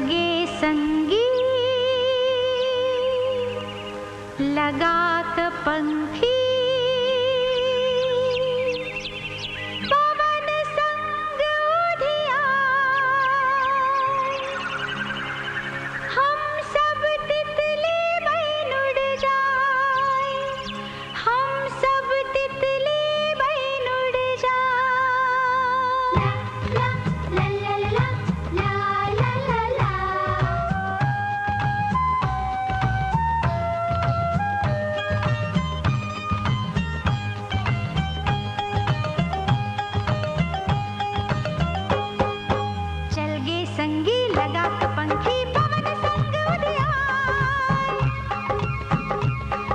गे संगी लगात पंखी पवन संग उधिया हम सब तितली बन उड़ जाए हम सब तितली बन उड़ जाए ला ला ला ला ला ला ला चल गे संगी लगा के पंखी पवन संग उधिया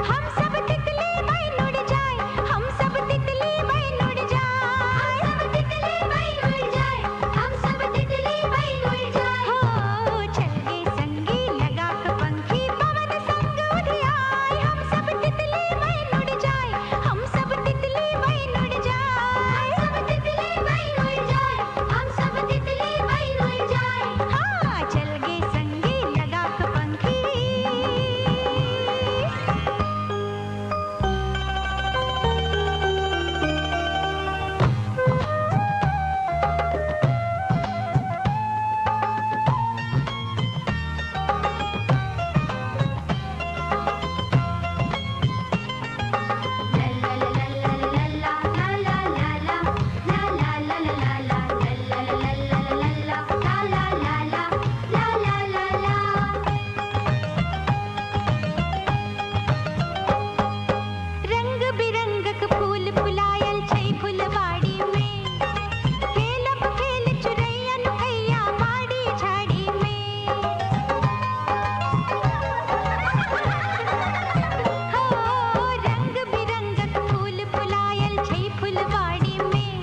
हम सब तितली बन उड़ जाए हम सब तितली बन उड़ जाए हम सब तितली बन उड़ जाए हम सब तितली बन उड़ जाए हो चल गे संगी लगा के पंखी पवन संग उधिया हम सब तितली बन उड़ जाए हम सब तितली बन उड़ जाए सब तितली बन उड़ जाए हम सब तितली बन उड़ जाए हाँ चल गे संगी लगा के पंखी रंग बिरंगक फूल फुलायल छै फुलवाड़ी में खेलब खेल चुरैया नुकैया माड़ी झाड़ी में हो रंग बिरंगक फूल फुलायल छै फुलवाड़ी में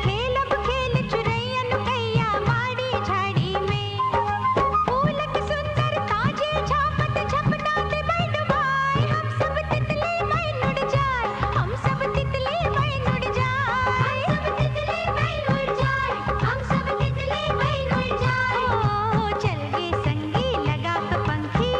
खेलब खेल चुरैया नुकैया माड़ी झाड़ी में फूलक सुंदर ताजे झापत झपनाते बैठबाई हम सब तितली बन उड़ जाए हम सब तितली बन उड़ जाए सब तितली बन उड़ जाए हम सब तितली बन उड़ जाए ओ चल गे संगी लगा के पंखी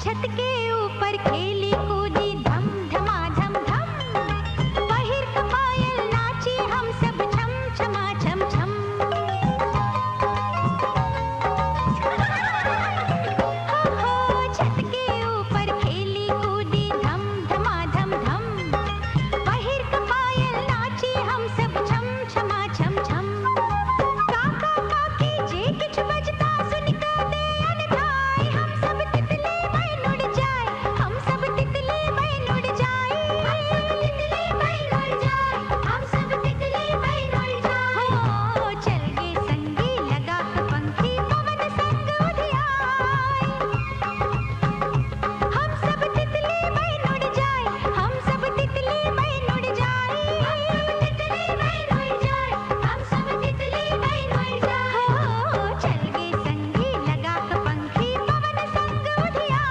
छत के ऊपर खेली कूदी धम धमा धम धम पहिर के पायल नाची हम सब छम छमा छम छम हो छत के ऊपर खेली कूदी धम धमा धम धम पहिर के पायल नाची हम सब छम छमा छम छम काका काकी जे किछ बजता सुन के दे अनधाय हम सब तितली बन उड़ जाए हम सब तितली बन उड़ जाए हम सब तितली बन उड़ जाए हो चल गे संगी लगा के पंखी पवन संग उधिया हम सब तितली बन उड़ जाए हम सब तितली बन उड़ जाए हम सब तितली बन उड़ जाए हम सब तितली बन उड़ जाए हो चल गे संगी लगा के पंखी पवन संग उधिया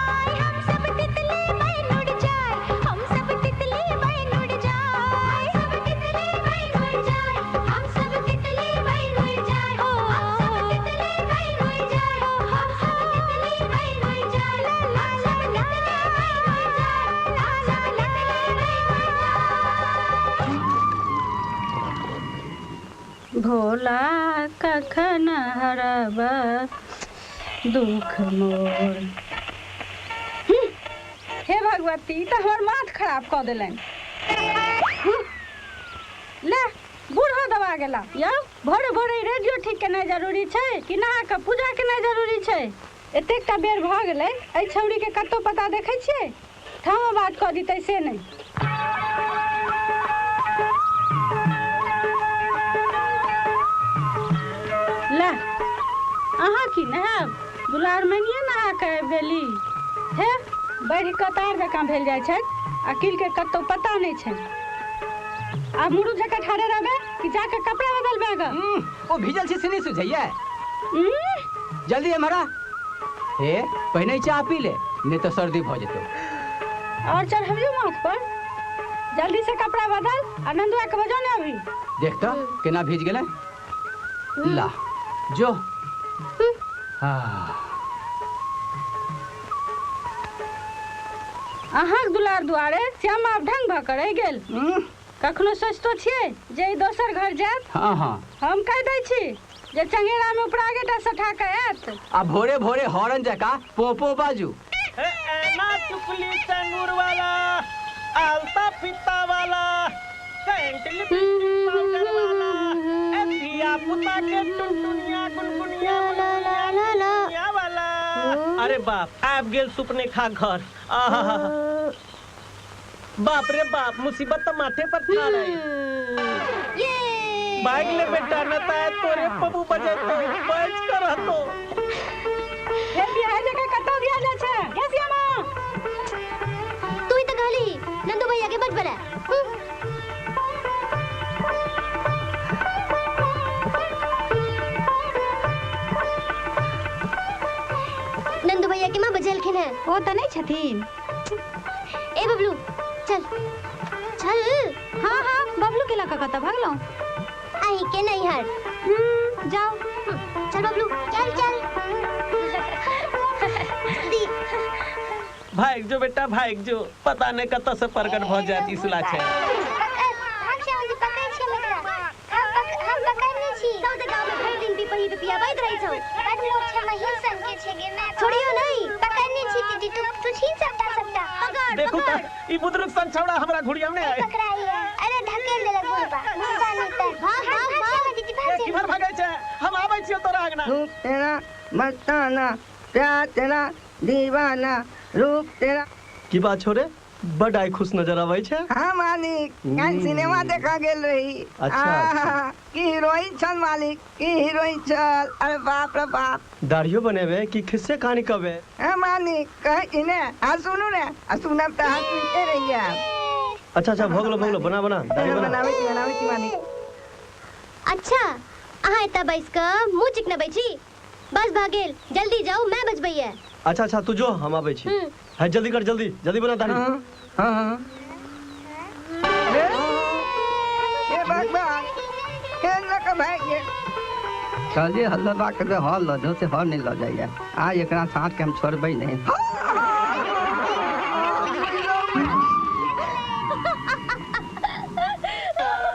हम सब तितली बन उड़ जाए हम सब तितली बन उड़ जाए सब तितली बन उड़ जाए हम सब तितली बन उड़ जाए हो हम सब तितली बन उड़ जाए हम सब तितली बन उड़ जाए ला ला ला ला भोला कखन हरब दुख मोर हे भगवती तो हमर माथ खराब कऽ देलनि ले बूढ़ो दबा गेला यौ भोरे भोरे रेडियो ठीक केनाइ जरूरी छै कि नहा के पूजा केनाइ जरूरी छै एतेकटा बेर भऽ गेलै एहि छौरी के कतौ पता देखै छियै ठामो बात कऽ दितै से नहि अहाँ की नहायब दुलार मैनिए नहा के भेली हे बढ़ि कतार जकाँ भेल जाइ छै अकिल के कतौ पता नहीं छै आ मुरु जकाँ ठाड़े रहबे कि जाके कपड़ा बदलबे ग ओ भीजल से नहीं सुझैया जल्दी हमारा हे पहले चाह पी ले नहीं तो सर्दी भ जेतो और चढ़बियो माथ पर जल्दी से कपड़ा बदल आनंदवा के बजो ने अभी देख तो केना भीज गेले ला जो अहाँक दुलार दुआरे श्यामा आब ढंग भ कर गेल कखनो सोचतो छियै जे ई दोसर घर जायत हाँ हाँ हम कह दै छी जे चंगेरा में उपरा गेटा सठा के आयत आ भोरे भोरे हॉर्न जका पोपो बाजू ना चुकली चंगूर वाला आलता पिता वाला सेंट लिपस्टिक पाउडर वाला धिया पुता के टुनटुनिया गुनगुनिया मुनमुनिया वाला अरे बाप आब गेल सुपने खा घर आहा बाप रे बाप मुसीबत तो माथे पर खा रही बाइक ले बेटा न ताय तोरे पबू बजे तो बच कर तो हे बिहार जगह कतौ दिया जा छै के श्यामा तू ही तो कहली नंदू भैया के बच बला नंदू भैया के मां बजलखिन है ओ त नहीं छथिन ए बबलू चल चल हाँ हाँ बबलू के लका कतौ भागलो आई के नहीं हर जाओ चल बबलू चल चल जल्दी भाग जो बेटा भाग जो पता नहीं कत से प्रकट भ जाती सुला छै छोड़ियो नहीं पकड़ने छी दीदी तू छीन सकता देखो त ई बुजुर्ग सन छौड़ा हमरा घुड़िया में आए पकड़ाई है अरे ढकेल दे बोलबा मुंडा नहीं तर भाग दीदी भाग की भर भागे छै हम आबै छियो तोरा आगना रूप तेरा मस्ताना प्यार तेरा दीवाना रूप तेरा की बात छोरे बड़ आई खुश नजर आवे छै हाँ मालिक कल सिनेमा देखा गेल रही अच्छा। की हीरोइन छल मालिक की हीरोइन छल अरे बाप रे बाप दाढ़ियो बनेबे की खिस्से कहानी कहबे हाँ मालिक कहे कि ने सुनू ने सुनब तो हाथ पीते रहिए अच्छा अच्छा भोगलो बना दाढ़ी बना बनावे की मालिक अच्छा अहाँ एता बैस के मुंह चिकनबै छी बस भागेल जल्दी जाओ मैं बजबैया अच्छा तू जो हम आबै छी है जल्दी कर जल्दी बना दाढ़ी हाँ ये भगवान खेल लक भाग ये चलिए हल्ला के हॉल ल दो से हॉल नहीं ल जाइए आ एकरा साथ के हम छोड़बै नहीं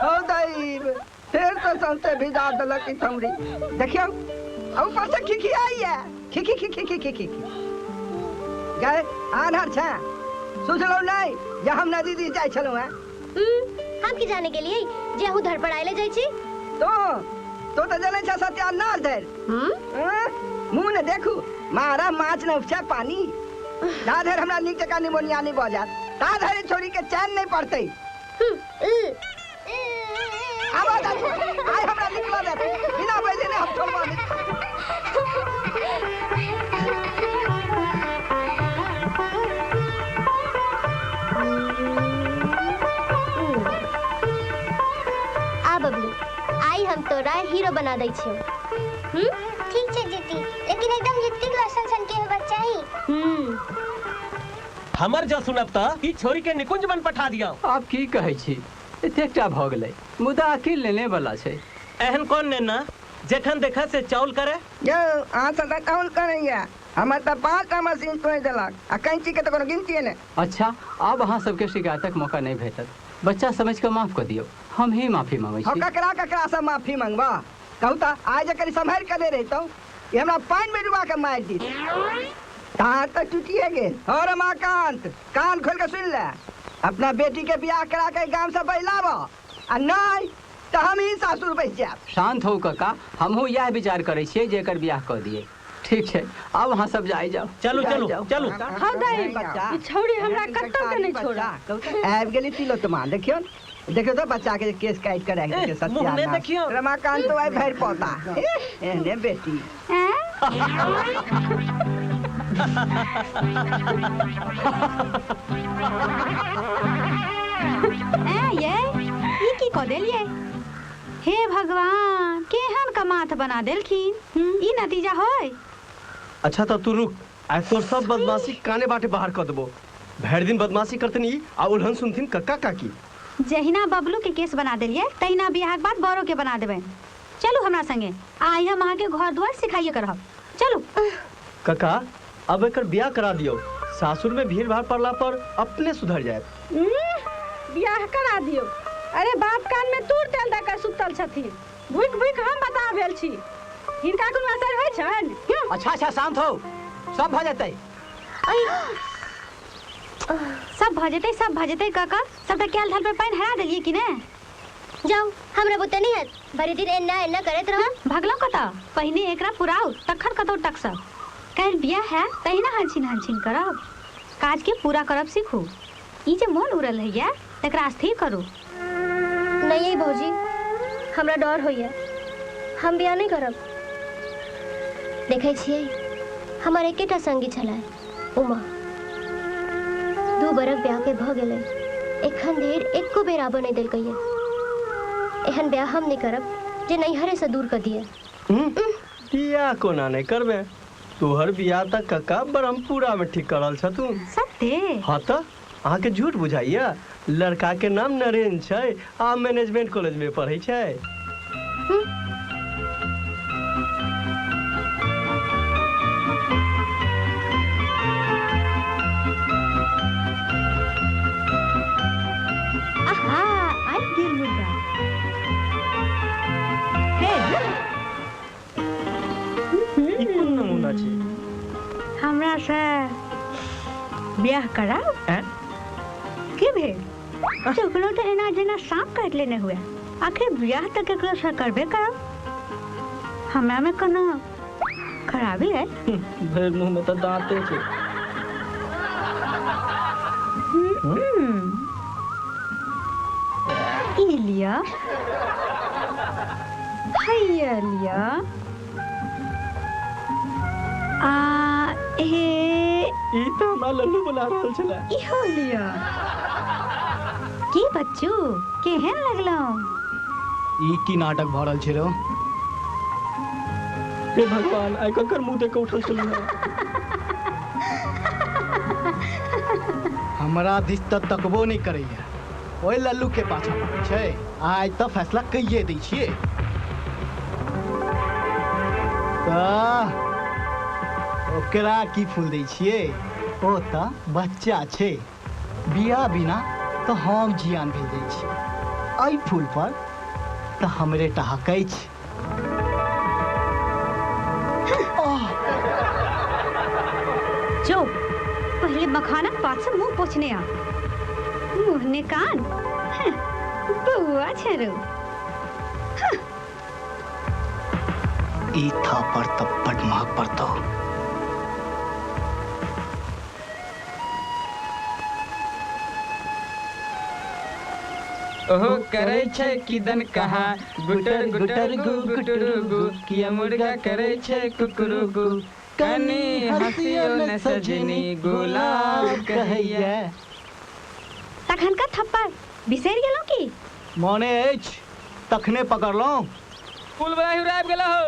ओ दैव फिर तो सबसे भिजा देलक ई थमरी देखियो ऊपर से खिखियाई है खिखी गए आधार छे सोचलो नहीं जे हम नदी दी जाय छलो हैं हम की जाने के लिए जे हु धड़ पड़ाई ले जाई छी तो जने छ सत्यानाश धर मुंह ने देखू मारा माछ ने उपछे पानी दाधर हमरा नीक जका निमोनिया नहीं भ जात दाधर छोरी के चैन नहीं पड़तै आवाज आइ हमरा निकल दे बिना बैले ने हम छोड़बा बबलू आई हम तोरा हीरो बना दै छियो ठीक छै दीदी लेकिन एकदम ऋतिक रोशन सन के होबा चाही हमर जो सुनब त ई छोरी के निकुंज बन पठा दिया आप की कहै छी एतेकटा भ गेलै मुदा अकिल लेने वाला छै एहन कोन ने ना जेखन देखा से चाउल करे यो आ सब चाउल करैया हमर त 5टा मशीन तोड़ देलक आ कैंची के त कोनो गिनती ने अच्छा अब अहाँ सबके शिकायतक मौका नहीं भेटत बच्चा समझ के माफ कर दियो हम ही माफी मांगे छी ककरा से माफी मांगबा कहू त आज जकर संभाल के ले रहितौ ये हमरा पानी में डुबा के मार दी तार त टूटिए गेल और रमाकांत कान खोल के सुन ले अपना बेटी के बियाह करा के गांव से बहिलाव आ नहीं त हम ही सासुर बैठ जाब शांत हो कका हमहू यह विचार करे छियै जे एकर बियाह कर दिए ठीक है अब वहाँ सब जाए जाओ चलू हाँ दाई ई छौड़ी हमरा कत्तो के नहीं छोड़ा आबि गेली तिलोत्तमा देखियो तो बच्चा के केस काट के रख दे मुंह ने देखियो रमाकांत तो आई भर पोता एने बेटी हैं ये ई की को देलिए? हे भगवान, केहन का माथ बना देलखिन। ई नतीजा होय। अच्छा तो तू रुक, आज तोर सब बदमाशी काने बाटे बाहर कर देबो। भर दिन बदमाशी करतनी आ उल्हन सुनथिन कक्का काकी। जहिना बबलू के केस बना देलिए, तहिना बियाह के बाद बड़ो के बना देबे। चलू हमरा संगे, आई हम अहाँ के घर द्वार सिखाइए करब। चलू। कक्का अब एकर बियाह करा दियो, सासुर में भीड़ भाड़ पड़ला पर अपने सुधर जाए। बियाह करा दियो। अरे बाप कान में तूर तेल दे के सुतल छथिन। भूख भूख हम बता भेल छी। हिनका कोनो असर होय छन? अच्छा शांत हो, सब भ जतै। सब भ जेतै काका। सबटा कैल धल पे पानी हरा देलिए कि ने? जाओ, हमरा बुते नहीं है। भरी दिन एन्ना करत रह। भगलो कता, पहिने एकरा पुराउ, तखन कतौ टकसब। कैल बियाह है, तहिना हंछिन करब। काज के पूरा करब सीखू। ई जे मन उड़ल हैया, तकरा स्थिर करू। नहीं भौजी, हमरा डर होइए। हम बियाह नहीं करब। देखे छियै, हमर एकेटा संगी छलै, उमा। 2 बरख ब्याह के भ गेलै, एखन धरि एको बेर आबऽ नहीं देलकैये। एहन ब्याह हम नहीं करब जे नैहरे से दूर कर दिए। बियाह कोना नहीं करबे? तोहर बियाह तक कक्का ब्रह्मपुरा में ठीक करल छ तू। सत्य? हाँ तो अहाँ के झूठ बुझाइया। लड़का के नाम नरेन छै, आ मैनेजमेंट कॉलेज में पढ़ै छै। आहा, आई गेल मुद्दा। हे, ई कोन नमूना छै? हमरा से बियाह कराओ? के भेल? चुकलो तो एना जेना सांप काट लेने हुए। आखिर बियाह तक एकरो से करबे करब। हमरा में कोनो खराबी है? भर मुंह में तो दांते छै। ई लिया, हैया लिया। ई तो हमरा लल्लू बुला रहल छले। इहो लिया। की बच्चू, केहन लगलो? ई की नाटक भ रहल छै रो? हे भगवान, आई ककर मुंह देख के उठल छलू है। हमरा दिस तक तकबो नहीं करैया। ओए लल्लू के पाछा पड़ै छै। आज तो फैसला कइये दै छियै। ओकरा की फूल दै छियै? ओ त बच्चा छै। बियाह बिना तो हम जियान भेज दै छी। आई फूल पर तो हमरे टहकै छै। चुप, पहले मखाना पात से मुंह पोछने आ। मुंह ने कान, बउआ छरो। ई था पर तब बड़ महक पड़तो। ओहो करे छै किदन कहा, गुटर गुटर गु गुटर गु, किया मुर्गा करे छै कुकुरु गु। कनी हंसियो न सजनी, गुलाब कहैया। तखन का थप्पड़ बिसरि गेलौ की? मने अछि, तखने पकड़लौ। फूल बड़ा ही आबि गेला हो।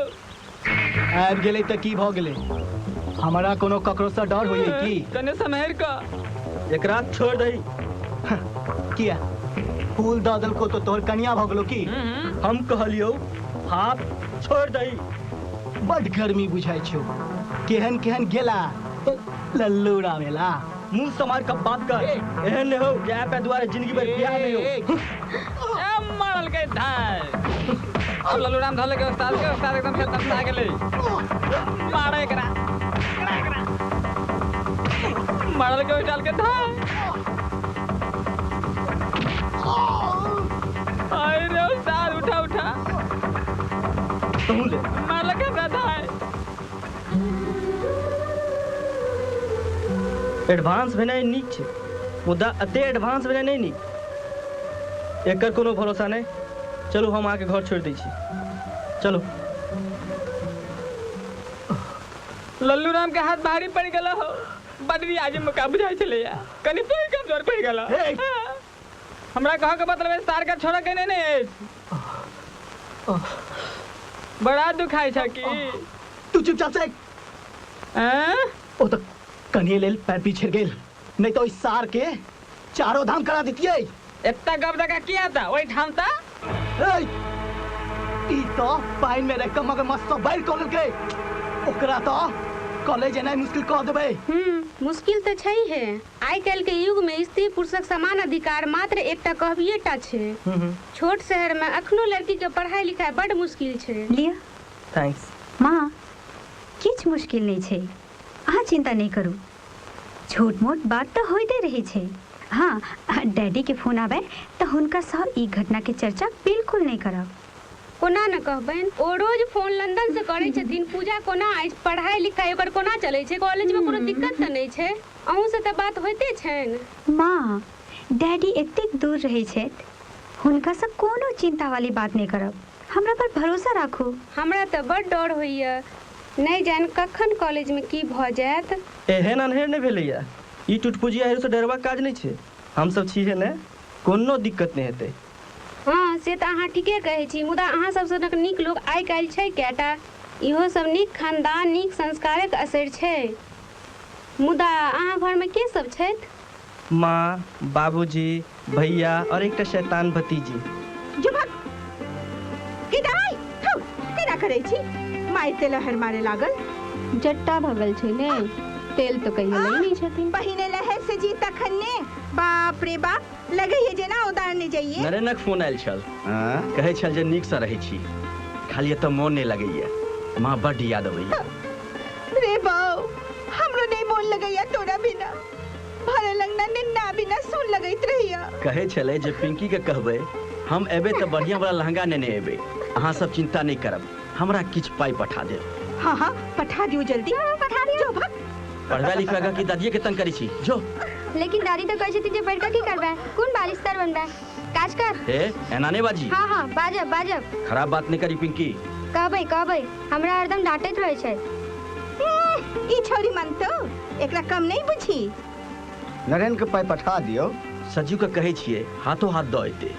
आबि गेलै त की भ गेलै? हमरा कोनो ककरो से डर होइए की? कने सम्हार का। एकरा छोड़ दही। किया? फूल द देलको तो तोहर कनिया भ गेलो की? हम कहलियो हाथ छोड़ दही। बड़ गर्मी बुझाइ छौ। केहन केहन गेला लल्लू रामेला। मुंह समार का बात कर। एहन ने हो क्या पे द्वारा जिंदगी भर बियाह नहीं हो। ए मारल के धाय। अब लल्लू राम धले के उस्ताद एकदम खेल तमसा गेले। मारे करा। मारल के डाल के धाय। अरे उस्ताद उठा उठा। तू ले। मारल के धाय। एडवांस भेनाइ नीक छै, मुदा अते एडवांस भेनाइ नहीं नीक। एकर कोनो भरोसा नहीं। चलो हम आके घर छोड़ दै छी। चलो। लल्लू राम के हाथ भारी पड़ गला हो बदरी आज मौका बुझाई चले या कनी तो ही कमजोर पड़ गला हमरा कहा के मतलब स्टार का छोड़ा के नहीं बड़ा दुखाई छ की तू चुपचाप से हैं ओ तो कन्हे लेल पैर पीछे गेल नहीं तो इस सार के चारों धाम करा देतिए। इतना गब दका किया था वही ठाम था ई तो पाइन में रख मगर मस्त बाहर कॉलेज के ओकरा तो कॉलेज एना मुश्किल कह देबे। मुश्किल तो छै है। आइ काल के युग में स्त्री पुरुषक समान अधिकार मात्र एकटा कहबिएटा छै। छोट शहर में अखनो लड़की के पढ़ाई लिखाई बड़ मुश्किल छै। लिया थैंक्स माँ किछ मुश्किल नहीं छै अहाँ चिंता नहीं करू छोट मोट बात तो होते रही छै। हाँ डैडी के फोन आवे तो हुनका सब ई घटना के चर्चा बिल्कुल नहीं करब। कोना न कहबैन ओ रोज फोन लंदन से करे छथिन पूजा कोना आज पढ़ाई लिखाई ओकर कोना चलै छै कॉलेज में कोनो दिक्कत त नहीं छै अहूँ से त बात होइते छैन। माँ डैडी एतेक दूर रहे छै हुनका से कोनो चिंता वाली बात नहीं करब हमरा पर भरोसा राखू। हमरा त बड़ डर होइया नहीं जान कखन कॉलेज में की भ जायत। एहन अनहेर नहीं भेलैया ई टुटपुजिया हेरो से डरवा काज नहीं छै हम सब छिहे ने कोनो दिक्कत नहीं हेतै। हाँ से तो अहाँ ठीके कहै छी मुदा अहाँ सबसँ नीक लोग आइ काल्हि छै कएटा इहो सब नीक खानदान नीक संस्कारक असर छै। मुदा अहाँ घरमे के सब छथि? माँ बाबूजी भैया और एकटा शैतान भतीजी। जुभक की दवाई थू केना करै छी माय तेल हर मारे लागल जट्टा भगल छै ने तेल तो कहियो लई नहीं छथिन। पहिने लहर से जी तखन ने बाप रे बाप लगैए जेना उदारने जाइए। नरेनक फोन आयल छल कहै छल जे नीक से रहै छी खाली एतऽ मोन नहीं लगैया माँ बड्ड याद अबैया। रे बाऊ हमरो नहीं मोन लगैया तोरा बिना भरे लगना निन्ना बिना सुन लगैत रहिया। कहै छलै जे पिंकी के कहबै हम एबे तो बढ़िया वाला लहंगा नेने एबे अहाँ सब चिंता नहीं करब हमरा किछ पाई पठा देब। हाँ हाँ पठा दियो जल्दी पठा दियो। जुभक पढ़वा लिखवा की दादिये के तंग करी छी जो। लेकिन दादी तो कहै छथिन जे पढ़ के की करबै कोन बारिस्तार बनबै काज कर। ए एना नहीं बाजी। हाँ हाँ बाजब बाजब खराब बात नहीं करी पिंकी। कहबै हमरा हरदम डांटैत रहै छै। ई छोरी मन तो एकरा कम नहीं बुझी। नरेन के पाई पठा दियो। सज्जू के कहै छियै हाथों हाथ दऽ एतै।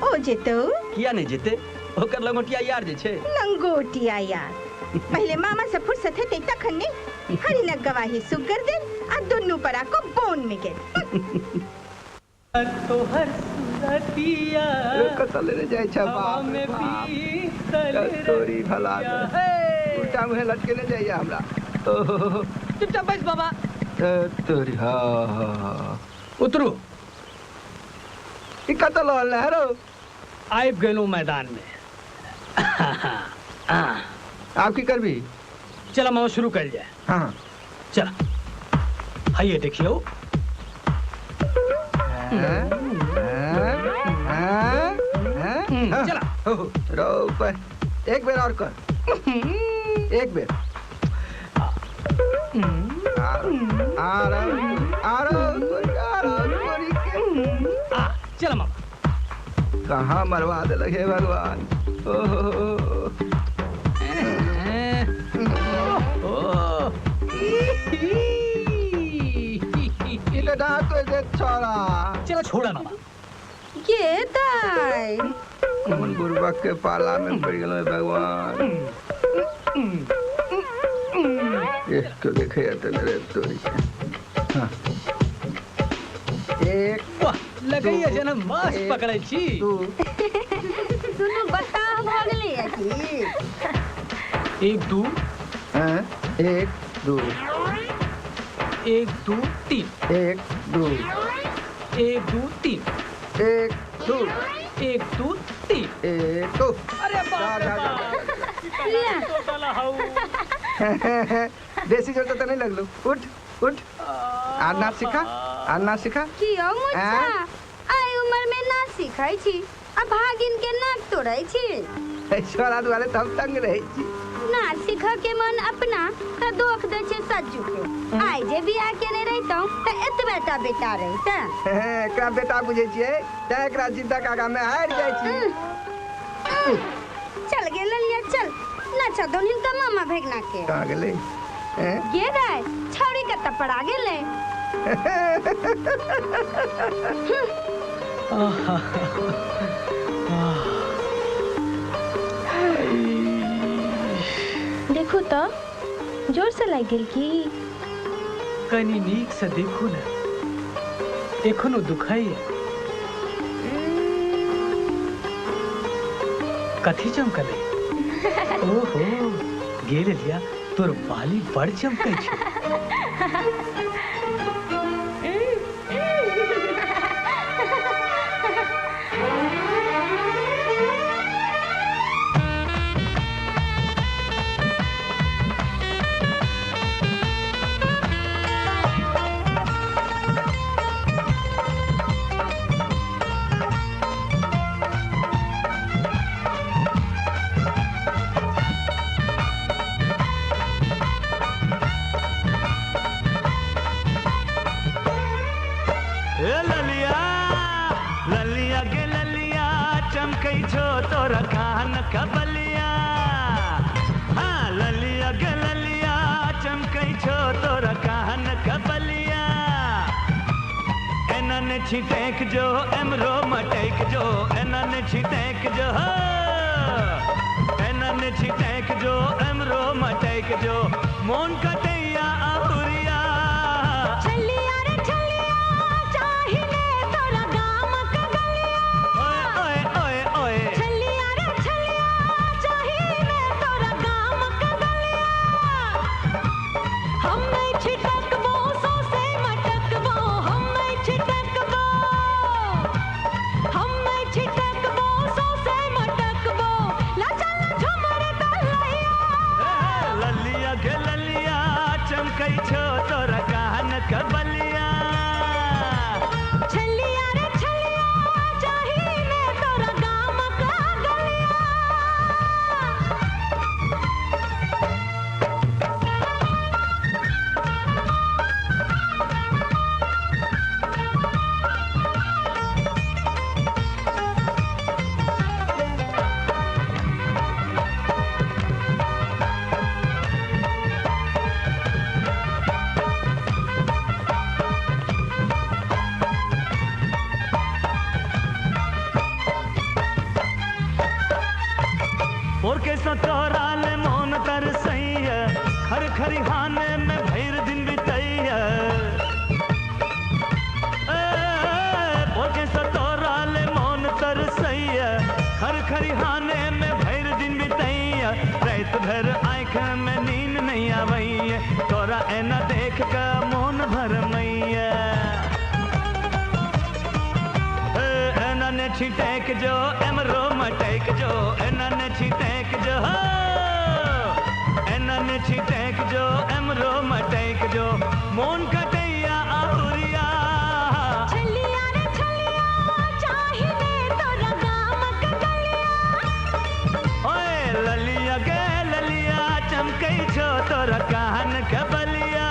ओ जेतो किया नहीं जेते ओकर लंगोटिया यार जे छै। लंगोटिया यार पहले मामा से फुर्सत है तखन ने हरी न गवाही सुगर दे आ दुन्नु परा को बोन में गेल। तो हर सुरतिया कतले रे जाय छ बाप में भी तोरी भला उल्टा मुहे लटके ने जाइए हमरा। चुपचाप बैठ बाबा। तोरी हाँ उतरू ई कतल है हेरो आबि गेलहुँ मैदान में। आप की करबी चला मामा शुरू कर जाए। हाँ चला आइए देखियो चला रो पर एक बेर और कर एक बेर चला मामा कहाँ मरवा दे लगे भगवान। छोड़ा चला छोड़ा मामा। ये दाई मन गुरुबक के पाला में पड़ गए भगवान। इसको देखे तो मेरे तोरी हाँ। एक वाह लगैया जन्म मास पकड़े छी। सुनो बता भ गेलै अछि। एक दो हाँ, एक दो एक दो तीन एक दो एक दो तीन एक दो एक दो तीन एक दो। अरे बाप रे बाप। देसी जोर तो नहीं लगलो। उठ उठ आना सीखा आना सीखा। की हो मुच्छा आइ उम्र में ना सिखाई छी आ भागिन के नाक तोड़ै छी। छोरा दुआरे तब तंग रहे छी ना सिखा के मन अपना त दोख दे छै सज्जू के। आइ जे बियाह केने रहितौ त एतबेटा बेटा रहिता। एकरा बेटा बुझे छियै त एकरा जिद्दा काका में हार जाय छी। चल गेल लिया चल ना छदोन हिनका मामा भेगना के। कहाँ गेलै ये रहे छौरी के तपड़ा गेले। देखो तो जोर से लग गेल की कनी नीक से देखो ना, एखनो दुखाई कथी चमकले? ओहो गेल लिया तोर बाली बड़ चमकै छै। छिटेक जो एमरो मटेक जो एनन छिटेक जो एनन छिटेक जो एमरो मटेक जो मोन कटैया आहुरिया छलिया रे छलिया चाहिने तोरा गाम का गलिया। ओए ओए ओए छलिया रे छलिया चाहिने तोरा गाम का गलिया। हम नहीं छिटकबो सो से मटकबो, हम नहीं छिटकबो, हम नहीं छिटकबो सो से मटकबो। ला चल झुमर तलैया ललिया गे ललिया चमकै छो तोरा कान कबलिया। छलिया रे छलिया चाहिने तोरा गाम का गलिया। और कैसा तोरा ले मोन तरसैया खर खरिहाने में भैर दिन बितैया। और कैसा तोरा ले मोन तरसैया खर खरिहाने में भैर दिन बितैया। रात भर आँख में नींद नहीं आवैया तोरा एना देख का मोन भर मैया। एना ने छिटेक जो एमरो मटेक जो एना ने छिटेक जो एना ने छिटेक जो एमरो मटेक जो मोन कटैया आहुरिया। छलिया रे छलिया चाहिने तोरा गाम का गलिया। ओए ललिया गे ललिया चमकै छो तोरा कान कबलिया।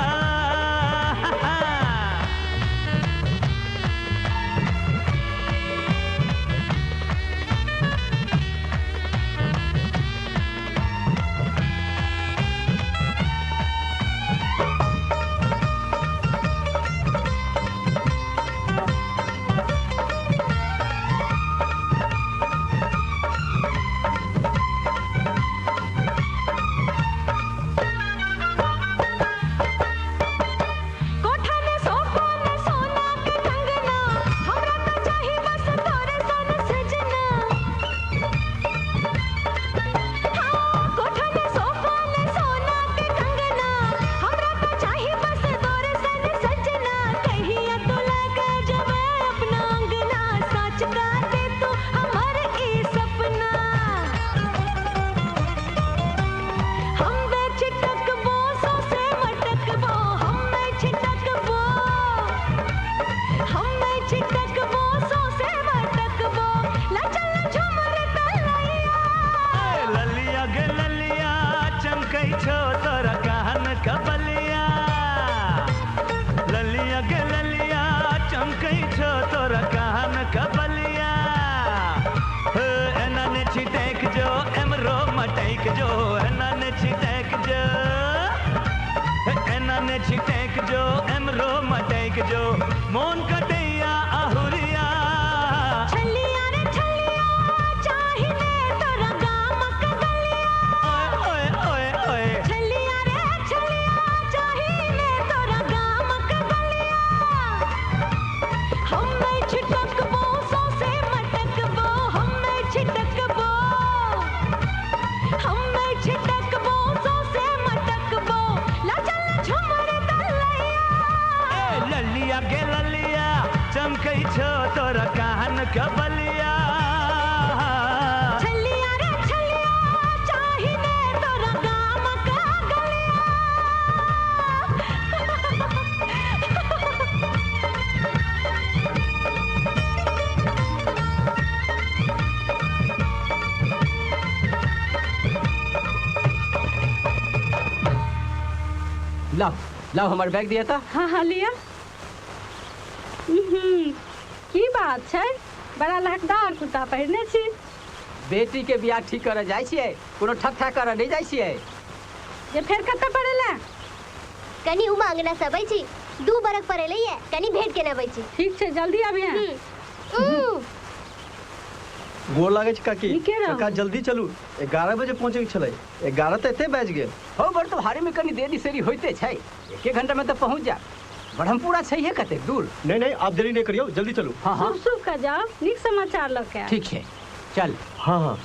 कोठा में सोफा में सोना के कंगना, हमरा तो चाही बस तोरे सन सजना। हाँ, कोठा में सोफा में सोना के कंगना, हमरा तो चाही बस तोरे सन सजना। कहिया तो लगा जब अपना अंगना, सच का दे तू हमर ई सपना। हम बे छिटकबो सो से मटकबो, हम में छिटकबो, हम में छिटकबो सो से मटकबो। ला चल झुमर तलैया ललिया गे ललिया चमकै छो तोरा कान कबलिया। ललिया गे ललिया चमकै छो तोरा कान कबलिया। एना ने छिटेक जो एमरो मटेक जो एना ने छिटेक जो मोन कटैया अहुरिया छलिया रे छलिया चाहिए तोरा गामक गलिया ओए ओए ओए छलिया रे छलिया चाहिए तोरा गामक गलिया हमें छिटकबो सौसे मटकबो हमें छिटकबो सौसे मटकबो ला चल झुमर दलैया ललिया गे ललिया चमकै छो तोर कान के बलिया छलिया रे छलिया चाहिए तोरा गामक गलिया लाओ लाओ हमार बैग दिया था। हाँ हाँ लिया। की बात छै बड़ा लहकदार कुर्ता पहिरने छी। बेटी के बियाह ठीक करे जाइ छियै कोनो ठक ठाक करे नहीं जाइ छियै। ये फेर कते पड़ेला कनी उ मांगना सबई छी 2 बरक पड़ेले ये कनी भेंट के नबै छी। ठीक छै जल्दी आबिए। गोर लागे छै काकी। नीके रहो। काका जल्दी चलू 11 बजे पहुंचे के छलै 11 त एते बाज गेल। हो बड़ तो भारी में कनी देरी सेरी होइते छै 1 घंटा में तो पहुंच जा। ब्रह्मपुरा छै है कते दूर। नहीं नहीं आप देरी नहीं करियो जल्दी चलू। हाँ हाँ शुभ शुभ का जाओ नीक समाचार लग के। ठीक है चल। हाँ हाँ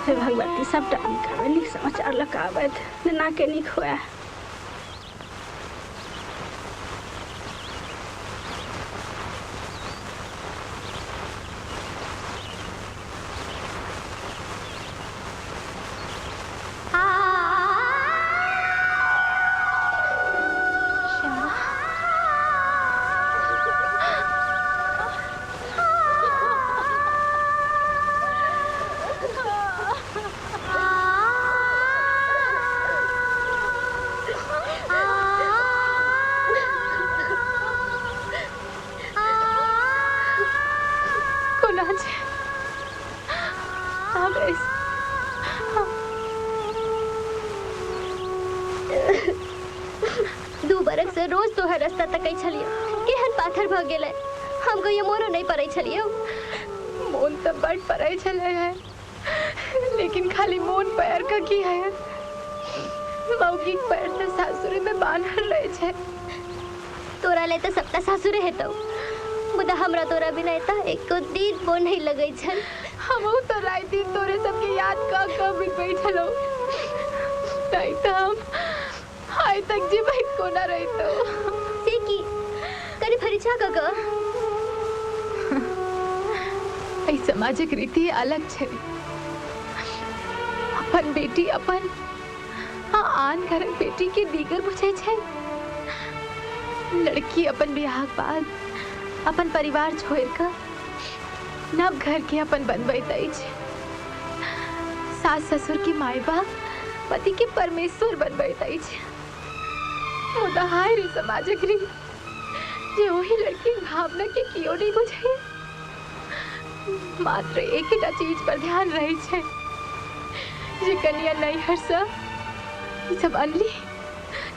हे भगवती सबटा नीक आवे नीक समाचार लग के आवे ना के नीक होए। रोज तोहर रास्ता तकै छलियो केहन पाथर भ गेलै हमको ये मोनो नहीं पड़ै छलियो। मोन तो बड़ पड़ै छले है लेकिन खाली मोन पैर का की है मौगी पैर तो सासुरे में बांधल रहे छे। तोरा ले तो सबटा सासुरे हेतौ मुदा हमरा तोरा बिना एता एको दिन मोन नहीं लगै छल। हमहु तो रात दिन तोरे सबके याद का बिगबै छलो नहीं तो हम हाय तक जीबै कोना रहितो। से की कनी फरिछा का ऐ सामाजिक रीति अलग छे। अपन बेटी अपन हाँ आन घर बेटी के दीगर बुझे छे। लड़की अपन बियाह के बाद अपन परिवार छोड़ कर नव घर के अपन बनबैत अछि। सास ससुर की माय बाप पति के परमेश्वर बनबैत अछि। मुदा हाय रे सामाजिक रीति जे वही लड़की भावना के कियो नहीं बुझे। मात्र एक ही चीज पर ध्यान रही छे जे कनिया नहीं हरसा ई सब अनली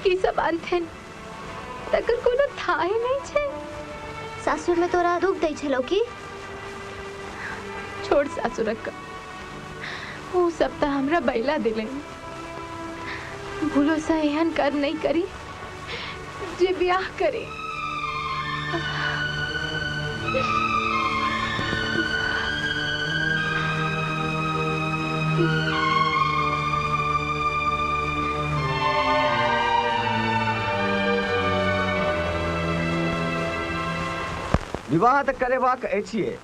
की सब अनथेन तकर कोनो थाहे नहीं छे। सासुर में तोरा दुख दै छलो की छोड़ सासुरक वो सब तो हमरा बैला दिले भूलो सा एहन कर नहीं करी जे ब्याह करे। विवाह तऽ करेबाक अछि।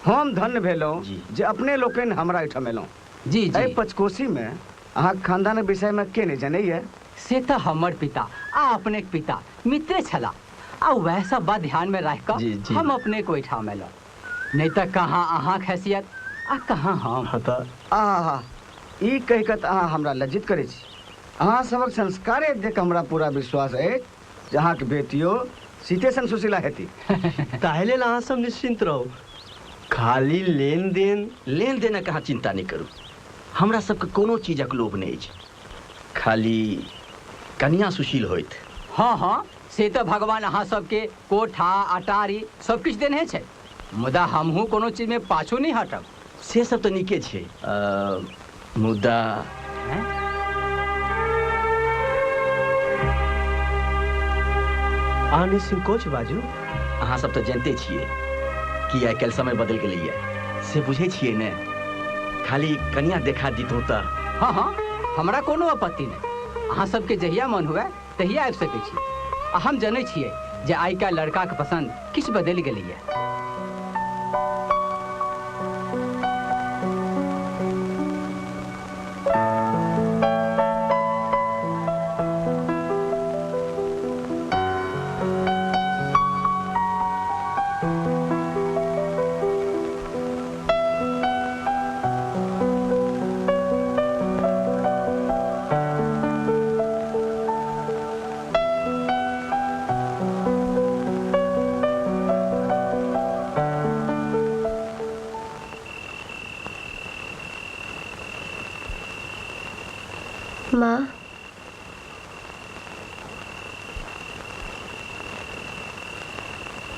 हम धन्य भेलहुँ जे अपने लोकनि हमरा एहिठाम एलहुँ। जी एहि पचकोशी में अहाँके खानदानक विषय में के नहीं जनैए। से तऽ हमर पिता आ अपने के पिता मित्रे छला आ वह सब बात ध्यान में रख कर हम अपने को एहिठाम एलहुँ। नहीं तो कहाँ अहाँक हैसियत आ कहाँ हम। आहा ई कहि कऽ अहाँ हमरा लज्जित करै छी। अहाँ सबक संस्कारे देख हमरा पूरा विश्वास है जे अहाँके बेटियो सीते सन सुशीला हेती। ताहिले अहाँ सब निश्चिंत रहो। खाली लेन देन कहाँ चिंता नहीं करू। हमरा सबके कोनो चीजक लोभ नहीं है। खाली कन्या सुशील होइत। हाँ हाँ से तो भगवान अहाँ सबके कोठा अटारी सब किछ देने छै, मुदा हमहू कोनो चीज में पाछू नहीं हटब। से सब तो नीके छै, मुदा आने संकोच बाजू। अहाँ सब तो जानते छियै कि आइ काल्हि समय बदल गेलै है। से बुझे छियै ने, खाली कनिया देखा दितौ त। हाँ हाँ, हमरा कोनो आपत्ति नहीं। अहाँ सबके जहिया मन हुए तहिया आबि सकै छी। आ हम जानै छियै जे आइ काल्हि लड़का के पसंद किछ बदल गेलै है। माँ,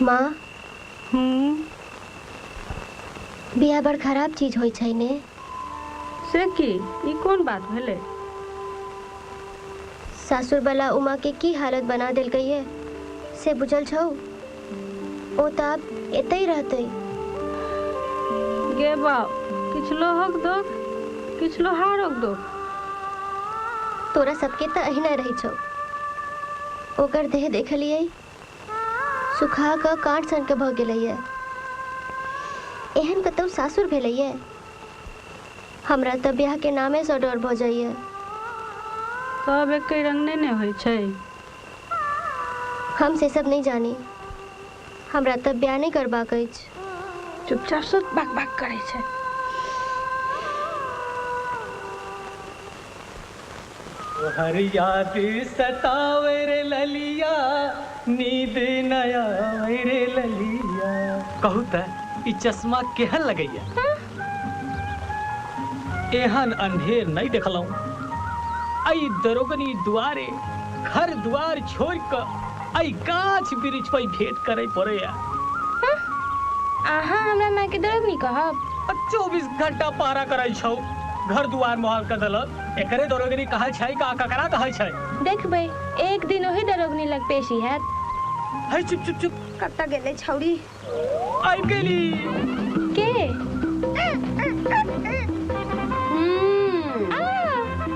माँ, बिया बड़ खराब चीज होई छै ने। से की ई कोन बात भेलै? सासुर वाला उमा के की हालत बना देल गई है से बुझल छौ? ओ त आब एतै रहतै। गे बाप, किछ लोहक दो, किछ लोहारक दो। तोरा सबके त अहिना रही छौ। ओकर देह देखलियै, सुखा क काट सन के भ गेलैये। एहन कतौ सासुर भेलैये? हमरा त ब्याह के नामे सँ डर भ जाइए। सब एके रंग नहीं ने होय छै। हम से सब नहीं जानी। हमरा त ब्याह नहीं करबाक अछि। चुपचाप से बाक बाक करे छै। हर याद सतावे रे ललिया, नींद न आवे रे ललिया। कहू त ई चश्मा केहन लगैया? एहन अंधेर नहीं देखलौं। आई दरोगनी दुआरे घर दुआर छोड़ क आई गाछ वृक्ष पर भेंट करे पड़े। आहा हमरा माँ के दरोगनी कहब? 24 घंटा पहरा करे छौ, घर दुआर मोहल का दल। एकरे दरोगनी कहल छै का ककरा कहल छै? देखबै एक दिन ओही दरोगनी लग पेशी हैत। है चुप चुप चुप। कत्ता गेलै छौरी? आई गेली के?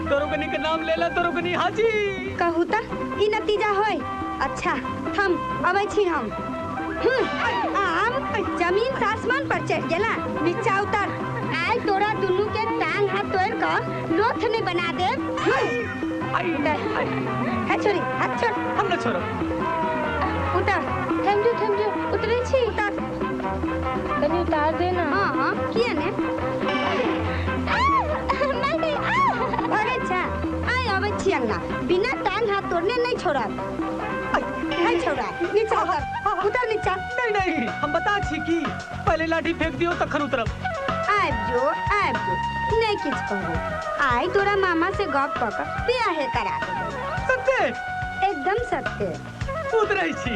दरोगनी के नाम लेला। दरोगनी हाजी। कहू त ई नतीजा होय। अच्छा थम अबै छी हम। आम जमीन से आसमान पर चढ़ गेला। नीचा उतर। आइ तोरा दुनू के टांग हाथ तोड़ क लोथ नहीं बना दे। है छोरी, हाथ छोड़। हम न छोड़ो। उतर। थम जो उतरे छी। उतर। कनी उतार देना। हाँ हाँ किया ने? अरे अच्छा आइ अबै छी अंगना। बिना टांग हाथ तोड़ने नहीं छोड़ब। है छोड़ा, नीचा उतर। उतर नीचा। नहीं नहीं, हम बता छी कि पहले लाठी फेंक दियो तखन उतरब। आबि जो नहीं किछ कहू। आई तोरा मामा से गप क क बियाहे करा देबो। सत्य? एकदम सत्य। उतरै छी।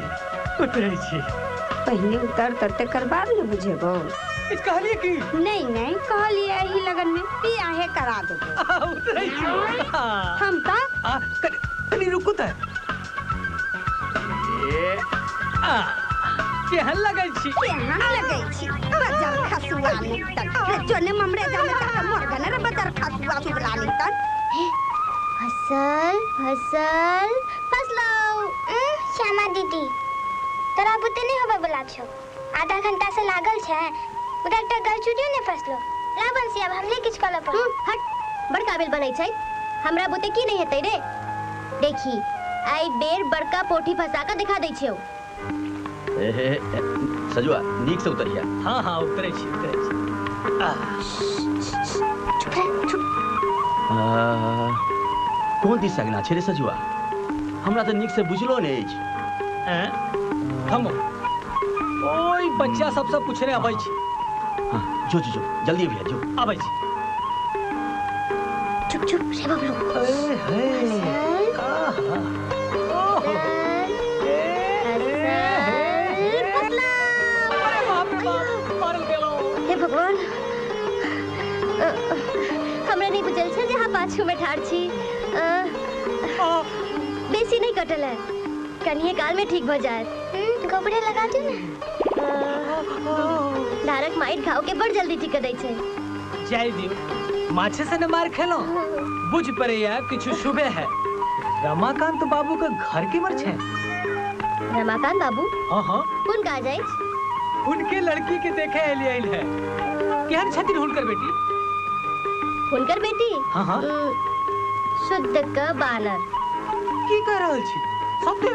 पहले उतर तरते कर बाद न बुझेबो। किछ कहलिए की? नहीं कहलिए एही लगन में बियाहे करा देबो। उतरै छी। हम त कनी रुकू त। केहन लगै छी? बजार खसुआ निकतन। जोने ममरे जामे का मोरगन रे बजार खसुआ सुबला निकतन। फसल फसलो। श्यामा दीदी, तोरा बुते नहीं होबे बोला छौ। आधा घंटा से लागल छै। उधर तक गल चुटियो ने फसलो। ला बंसी अब हमले किछ कल पर। हट, बड़ काबिल बनै छै। हमरा बुते की नहीं हेतै रे? देखी आई बेर बड़का पोठी फंसा के दिखा दै छियो। सजुआ नीक से उतरिया। हाँ उतरे छी। चुप। कोन दिस अगना छै रे सजुआ? हमरा तो नीक से बुझलो नहीं अछि। थमो। ओई बच्चा सबसे पूछने आबै छी। हाँ, जो जल्दी भैया जो। आबै छी। चुप से बबलू। पाछू में ठाड़ छी बेसी नहीं कटल है कन्हे काल में ठीक हो जाए कपड़े लगा दो ना धारक माइट घाव के बड़ जल्दी ठीक दै छै जाय दियो माछे से न मार खेलो बुझ पड़े या कुछ शुभे है रमाकांत बाबू का घर के मर छे रमाकांत बाबू हां हां कौन का जाय उनके लड़की के देखे एलियल है केहन छथिन हुनकर बेटी हुनकर बेटी हां हां शुद्ध का बानर की कह रहल छी सत्य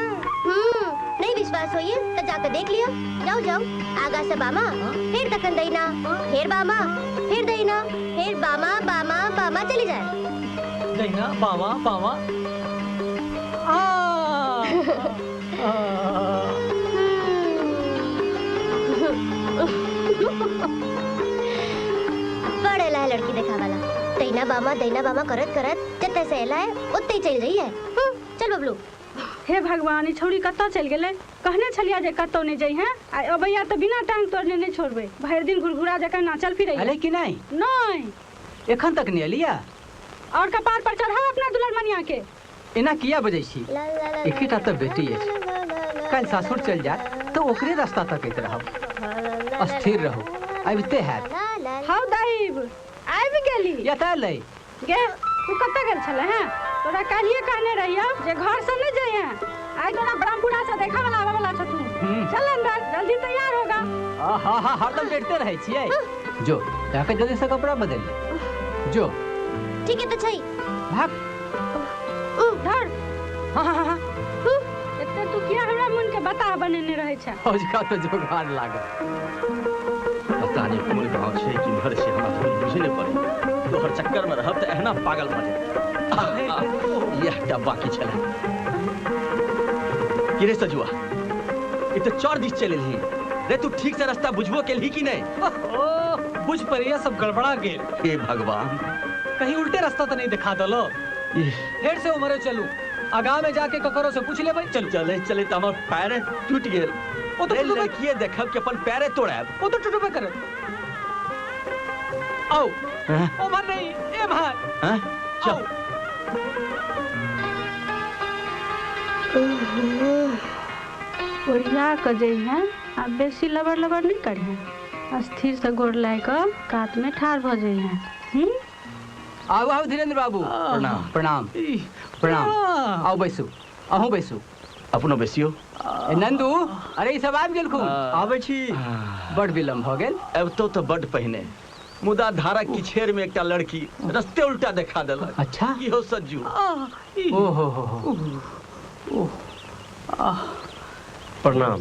नहीं विश्वास होइए तो जाकर देख लियो जाओ जाओ आगा से बामा फिर दखन दैना फिर बामा फिर दैना फिर बामा बामा बामा चली जाए दैना बामा बामा बड़े ला लड़की देखा वाला दैना बामा करत करत जते से एला है उतते ही चल रही है चल बबलू हे भगवान ई छौरी कत्ता चल गेलै कहने छलिया जे कत्तो नहीं जाई हैं आ अबैया तो बिना टांग तोड़ने नहीं छोड़बे भरि दिन घुरघुरा जका नाचल फिरै अले कि नहीं नहीं एखन तक नहीं एलिया और कपार पर चढ़ाओ अपना दुल्हन मनिया के एना किया बजै छी एकेटा त बेटी अछि कल सासुर चल जाए तो ओकरे रास्ता तकैत रहब अस्थिर रहू अबिते हैत हाउ दाइब आबि गेली या त लै गे तू कत्ता गेल छले हैं तोरा कालिए कहने रहिया जे घर से नहीं जाई हैं आई तोरा ब्रह्मपुरा से देखा वाला आवे वाला छथू चल अंदर जल्दी तैयार होगा हां हरदम बैठते रहे छियै जो जाके जल्दी से कपड़ा बदल ले जो ठीक है तो छै भाग धर हां एते तू किया हमरा मन के बता बनेने रहे छ फौज का तो जोगाड़ लागल पता नहीं कौन गांव छे कि घर छे हमरा तो बुझे नहीं पड़े तोहर चक्कर में रहब त एहना पागल भ जाए यह क्या बाकी चले किरे सजुआ इ तो 4 दिस चले ही रे तू ठीक से रास्ता बुझबो केलही कि नहीं बुझ परिया सब गड़बड़ा गेल हे भगवान कहीं उल्टे रास्ता तो नहीं दिखा दलो फिर से उमरे चलू आगा में जाके ककरो से पूछ ले भाई चल चले चले त हमर पैर टूट गेल ओ तो लड़किए देखब कि अपन पैरे तोड़ब वो तो टूटबे करे आओ ओ भाई नहीं ए भाई हां चल ओरिया क जई हैं आ बेसी लबर लबर नहीं करिए स्थिर से गोड़ लाय क कात में ठाड़ भ जई हैं आओ आओ धीरेन्द्र बाबू प्रणाम प्रणाम प्रणाम आओ बैसू अहूँ बैसू अपनो बैसियो नंदू अरे ई सब आबि गेल खूब आबै छी बड़ विलम्ब भ गेल अब तो बड पहिने मुदा धारक की छेर में एकटा लड़की रास्ते उल्टा देखा देलक अच्छा इहो सज्जू ओ हो प्रणाम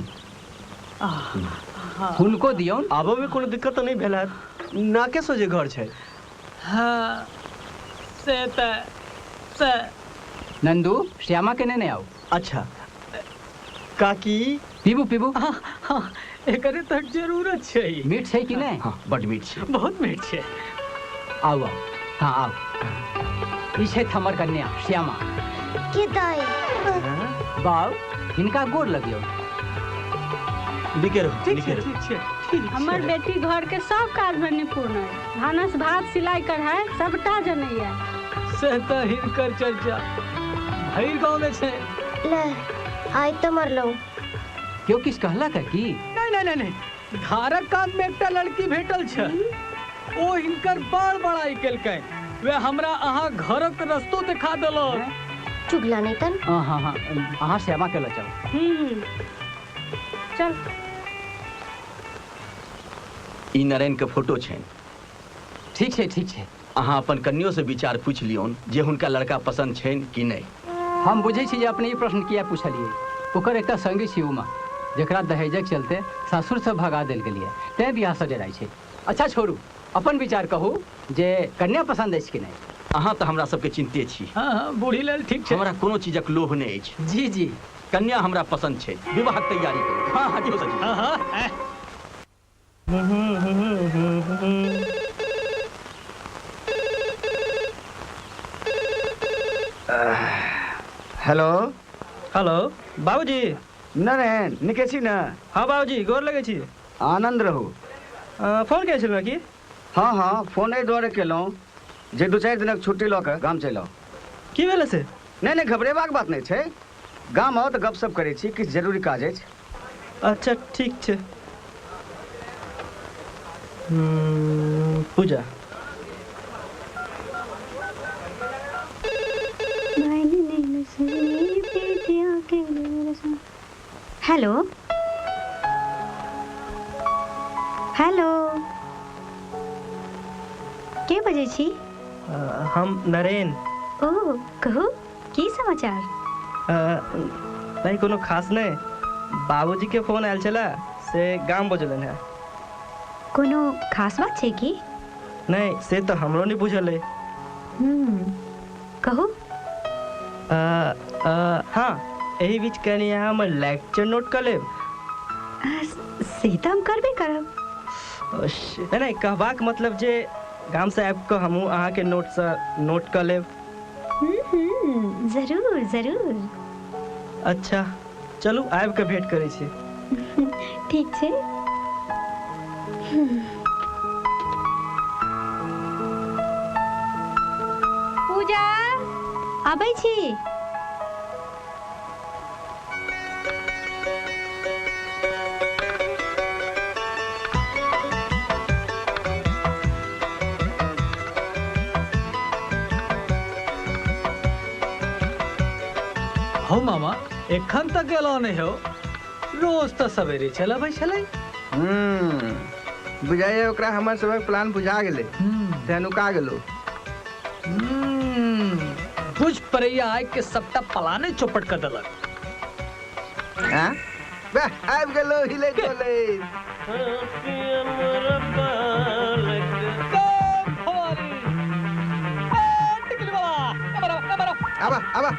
हुनको दियौ आबो में कोनो दिक्कत नहीं भेल है नाके सोजे घर छै हां से नंदू श्यामा के ने आओ अच्छा काकी पीबू पीबू हां एकरे त जरूरत छै मीठ छै कि नहीं हां बड मीठ छै बहुत मीठ छै आओ आओ हां आओ ई छै हमर कन्या श्यामा के दाई बाऊ हिनका गोर लगियो निके रहो ठीक छै हमर बेटी घर के सब काज में निपुण है भानस भात सिलाई कढ़ाई सबटा जनैया से त हिनकर चर्चा भइर गांव में छै ले आई तो मर लो क्यों किस कहला का की नहीं धारक कांत में एकटा लड़की भेटल छै ओ हिनकर बड़ बड़ाई केलकै वे हमरा अहाँ घरक रस्तो दिखा देलो चुगला नहीं तन हां अहाँ श्यामा के ल चल चल ई नारायण के फोटो छै ठीक छै अहाँ अपन कन्यो से विचार पूछ लियोन जे हुनका लड़का पसंद छैन कि नहीं हम बुझे छी जे अपने ई प्रश्न किया पूछलिए ओकर एकटा संगी छी उमा जकरा दहेजक चलते सासुर से भगा देल गेलिए तै बियाह सजराई छै अच्छा छोड़ू अपन विचार कहू जे कन्या पसंद अछि कि नहीं अहाँ तो हमरा सबके चिंते छी हां बूढ़ी लेल ठीक छै हमरा कोनो चीजक लोभ नहीं अछि जी कन्या हमरा पसंद छै विवाहक तैयारी करू हां जो सच हां हेलो बाबूजी नारायण निके छी ना हाँ बाबूजी गोर लगे छी आनंद रहू फोन के छलहुँ की हाँ फोने द्वारे केलहुँ जे 2-4 दिनक छुट्टी लऽ कऽ गाम चलि आउ। की भेलै से? नहीं घबरेबाक बात नहीं छै। गाम आओ तो गपशप करै छी, किछु जरूरी काज अछि। अच्छा ठीक छै। पूजा हेलो हेलो के बजै छी? हम नरेन। ओ कहू की समाचार? नहीं कोनो खास नहीं, बाबूजी के फोन आयल छला से गाम बजलन है। कोनो खास बात छै की? नहीं से तो हमरो नहीं बुझल है। कहू। हाँ यही बीच कहनी हम लेक्चर नोट कर लेब। से तो हम करबे करब। नहीं कहबाक मतलब जे गाम से आबि कऽ हमहूँ अहाँ के नोट से नोट कर लेब। जरूर जरूर। अच्छा चलू आबि कऽ भेंट करै छी। ठीक छै। पूजा आबै छी। हो मामा एखन तक गेलो नहीं हो, रोज तो सवेरे चला भाई चले। बुझाइए ओकरा हमर सबक प्लान बुझा गेले, तेनुका गेलो। बुझ परैया आइ के सबटा प्लाने चौपट कर देलक। हां बे आबि गेलो हिले चले। आबा आबा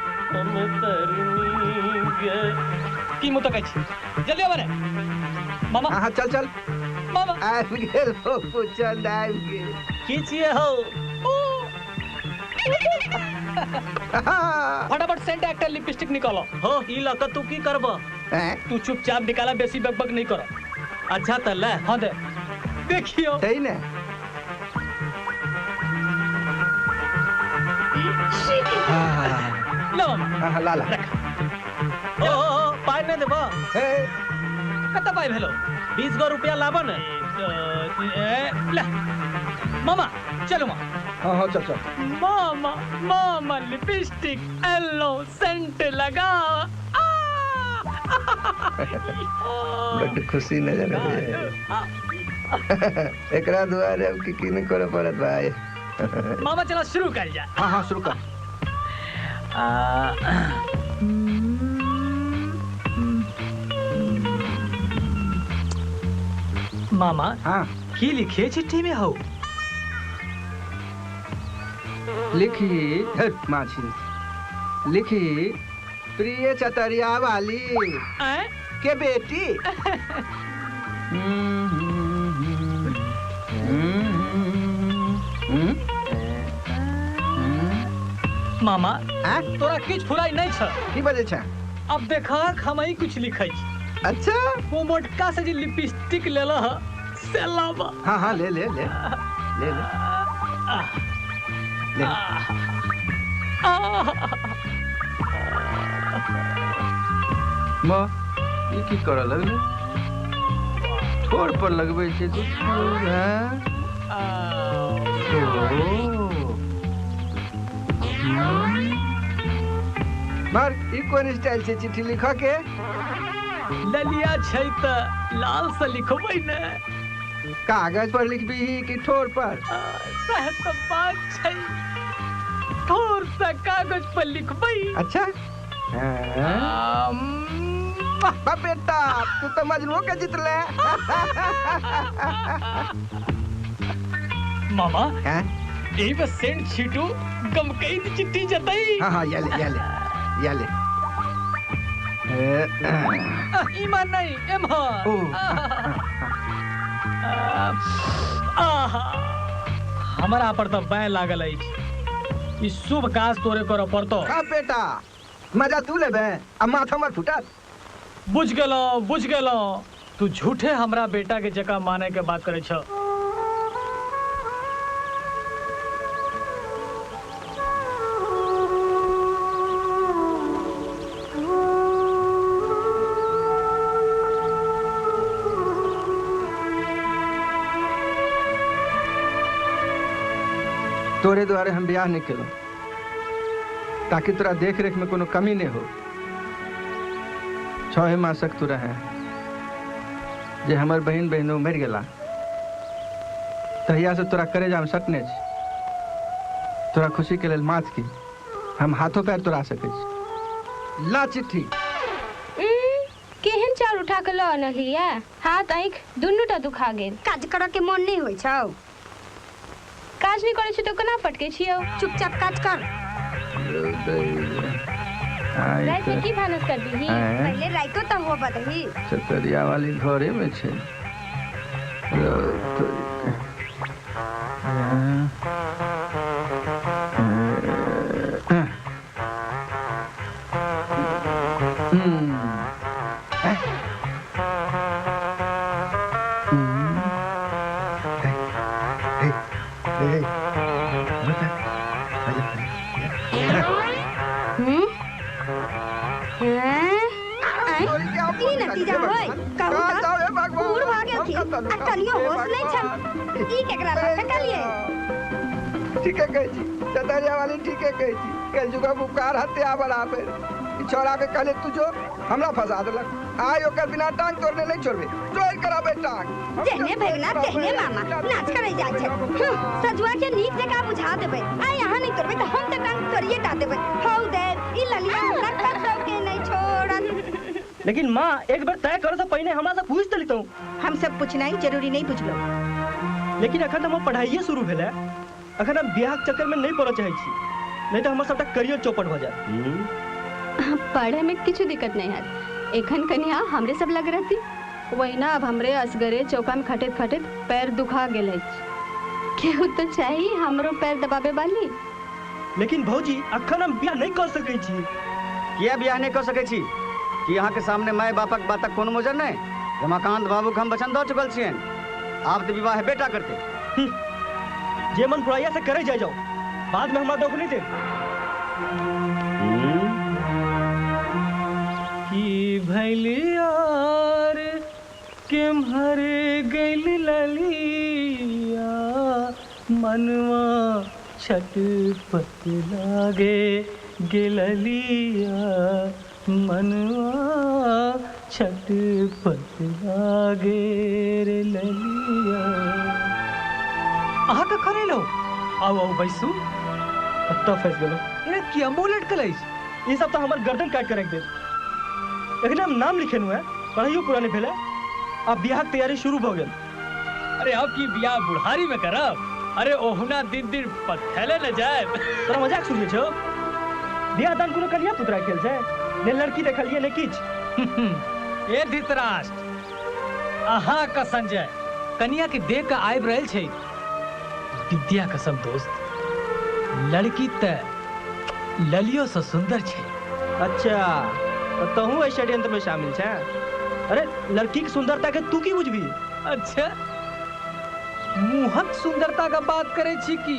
की मुत कहै छी जल्दी आबे रे मामा। हां चल चल मामा आबि गेल हो पुचन आबि गेल। की छिए हो? फटाफट सेंट एक्टर लिपस्टिक निकालो। हो ई लक तू की करबो? तू चुपचाप निकाला, बेसी बकबक नहीं करो। अच्छा त ले। हां दे देखियो सही ने। लो मामा। हां ला ला। ओ पाई नहीं देबो? हे कत पाई भेलो? 20 गो रुपया लाबो ने। ले मामा चलो मामा। हां चल चल। मामा मामा लिपस्टिक एलो सेंट लगा। बड़ खुशी नजर आवे। एकरा दुआरे अब की नहीं करे पड़त भाई। मामा चला शुरू कर जा। हां हां शुरू कर। मामा हाँ की लिखे चिट्ठी में हो? लिखी माछी लिखी प्रिय चतरिया वाली के बेटी। मामा तोरा किछ फुराई नहीं छ? की बजे छ? अब देखा हम ही कुछ लिखै छी। अच्छा वो मोटका से जी लिपस्टिक लेला ह से लावा। हाँ हाँ ले ले ले ले ले ले। माँ ये की कर लगले? ठोर पर लगबै छै तू। मार ई कोन स्टाइल से चिट्ठी लिखा के? ललिया छै त लाल से लिखबै ने। कागज पर लिखबी कि ठोर पर? सह तो बात छै, ठोर से कागज पर लिखबै। अच्छा वाह बेटा तू तो मजनू के जितले। मामा यही पे सेंट छीटू गम कई चिट्ठी जतई। हाँ हाँ ये ले ये ले ये ले। ईमान नहीं एमहर। हमारा पर तो बैन लागल है। ई शुभ काज तोरे कर पड़तो। हाँ बेटा मजा तू लेबे आ माथा मत फुटा। बुझ गेलो तू झूठे हमरा बेटा के जका माने के बात करे छ। तोरे द्वारे हम ब्याह नहीं केलो ताकि तोरा देख रेख में कोनो कमी नहीं हो। 6 मासक तू रहे जे हमर बहन बहनों मर गेला तहिया से तोरा करे जाम सटने छी। तोरा खुशी के लेल माथ की हम हाथों पैर तोड़ा सके छी। ला चिट्ठी। केहन चार उठा के ल अनलिया हाथ आँख दुनूटा दुखा गेल। काज कर के मन नहीं होई छौ। काज नहीं करे छी तो केना पटके छियौ। चुपचाप काज कर। रात में की भानस कर दी पहले राइतो त हो बदही। चतरिया वाली घरे में छे। नतीजा होय कहू त बूढ़ भ गेल छी आ कनियो होश नहीं छन। ई केकरा लग कलिए। ठीक है कह छी चतरिया वाली ठीक है कह छी कल जुगा बुकार हत्या बराबर छोड़ा के कहले तू जो हमरा फंसा देलक। आय ओकर बिना टांग तोड़ने नहीं छोड़बे। जोर कराबे टांग। जेने भगना तेहने मामा नाच करे जाय छै। सजुआ के नीक जका बुझा देबे। आ यहां नहीं तोड़बे त हम त टांग तोड़िए टा देबे। हौ दे ई ललिया हमरा कतौ के नहीं छोड़न। लेकिन माँ एक बार तय करो तो पहले हमरा से पूछ तली तो। हम सब पूछना ही जरूरी नहीं पूछलो। लेकिन अखन हम पढ़ाइए शुरू भेले अखन हम बियाह के चक्कर में नहीं पड़ो चाहे छी नहीं तो हमर सबटा करियर चौपट हो जाए। पढ़े में कुछ दिक्कत नहीं है। एखन कन्या हमरे सब लग रहती वही ना। अब हमरे असगरे चौका में खटत खटत पैर दुखा गेल है। केहू तो चाहिए हमरो पैर दबावे वाली। लेकिन भौजी अखन हम बियाह नहीं कर सके छी। किया बियाह नहीं कर सके छी कि यहाँ के सामने माय बापक बातक कोनो मोजर नहीं। रमाकांत बाबू के हम वचन दो चुकल छियन आप तो विवाह बेटा करते। जे मन पुराइया से करे जाए जाओ बाद में हमरा दुख नहीं दे। की भैलियार के भरे गैल ललिया मनवा छटपट लागे गेललिया मनवा छटपट लागे रे ललिया। अहाँ का करे लो आओ आओ बैसू। अब फंस गेलो। ये किया मुंह लटकल ये सब तो हमर गर्दन काट के रख दे। लेकिन हम नाम लिखे हुए पढ़ाइयो पूरा नहीं भेले अब बियाह की तैयारी शुरू हो गेल। अरे अब की बियाह बुढ़ारी में करब। अरे ओहुना दिन दिन पथेले न जाए। तोरा मजाक सुनिए छो। बियाह दान कोनो कन्या पुत्रा खेल छै ने लड़की देखलिए ने किछ। ए धृतराष्ट्र अहाँ का संजय कन्या के देख के आबि रहल छै। विद्या कसम दोस्त लड़की त ललियो से सुंदर छै। अच्छा तो तहू इस षड्यंत्र में शामिल छै। अरे लड़की की सुंदरता के तू की बुझबी। अच्छा मुहक सुंदरता का बात करे छी कि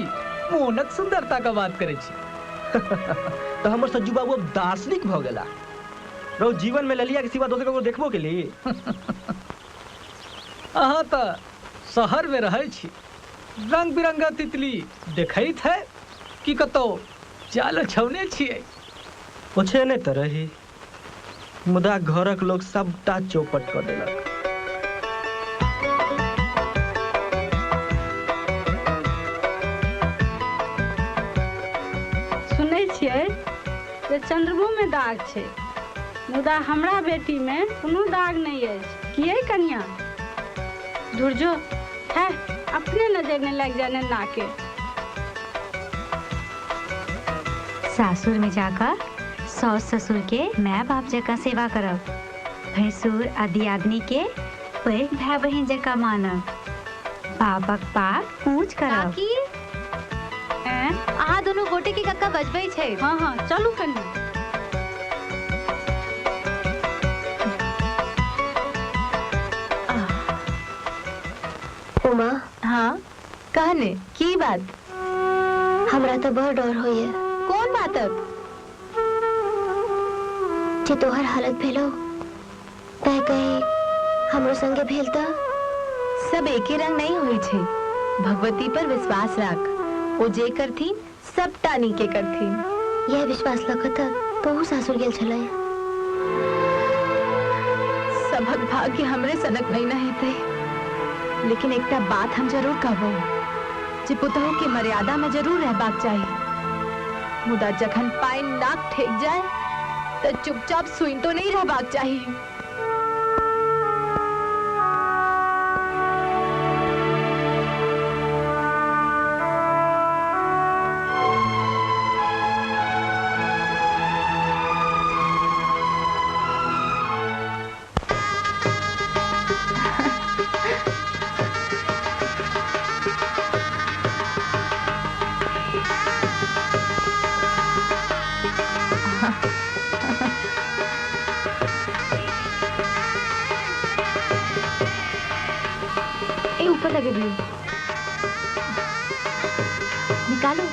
मोनक सुंदरता का बात करे छी। तो हमर सज्जू बाबू अब दार्शनिक भ गेला। रो जीवन में ललिया के सिवा दोसर को देखबो के लिए। अहाँ तो शहर में रहे छी रंग बिरंगा तितली देखैत है कि कतो चालो छौने छियै। ओछे नहीं तो रही मुदा घरक लोग सबटा चौपट कर देलक। सुनै छियै जे चंद्रमो में दाग छै मुदा हमरा बेटी में कोनो दाग नहीं अछि। किए कन्या धुरजो है अपने नजर में लग जाने नाके। सासुर में जाकर सास ससुर के माय बाप जका सेवा करब। भैंसुर आदि आदमी के पैघ भाई बहन जका मानब। बापक पाक ऊंच करब। अहाँ दोनों गोटे के कक्का बजबै छै। हाँ हाँ चलू कन्या। उमा हाँ कहने की बात। हमरा तो बहुत डर होइए। कौन बातक जे तोहर हालत भेलो तय कहीं हमरो संगे भेल त सब एके रंग नहीं होई छै। भगवती पर विश्वास राख वो जे करथीन सबटा नीके करथीन। यह विश्वास लगत तो वो सासुर गेल छलै। सबक भाग्य हमरे सनक नहीं न हेते, लेकिन एकटा बात हम जरूर कहबो जे पुतहु के मर्यादा में जरूर रहबाक चाहिए। मुदा जखन पाइन नाक ठेक जाए तो चुपचाप सुइन तो नहीं रहबाक चाहिए। ऊपर लगे भी निकालो।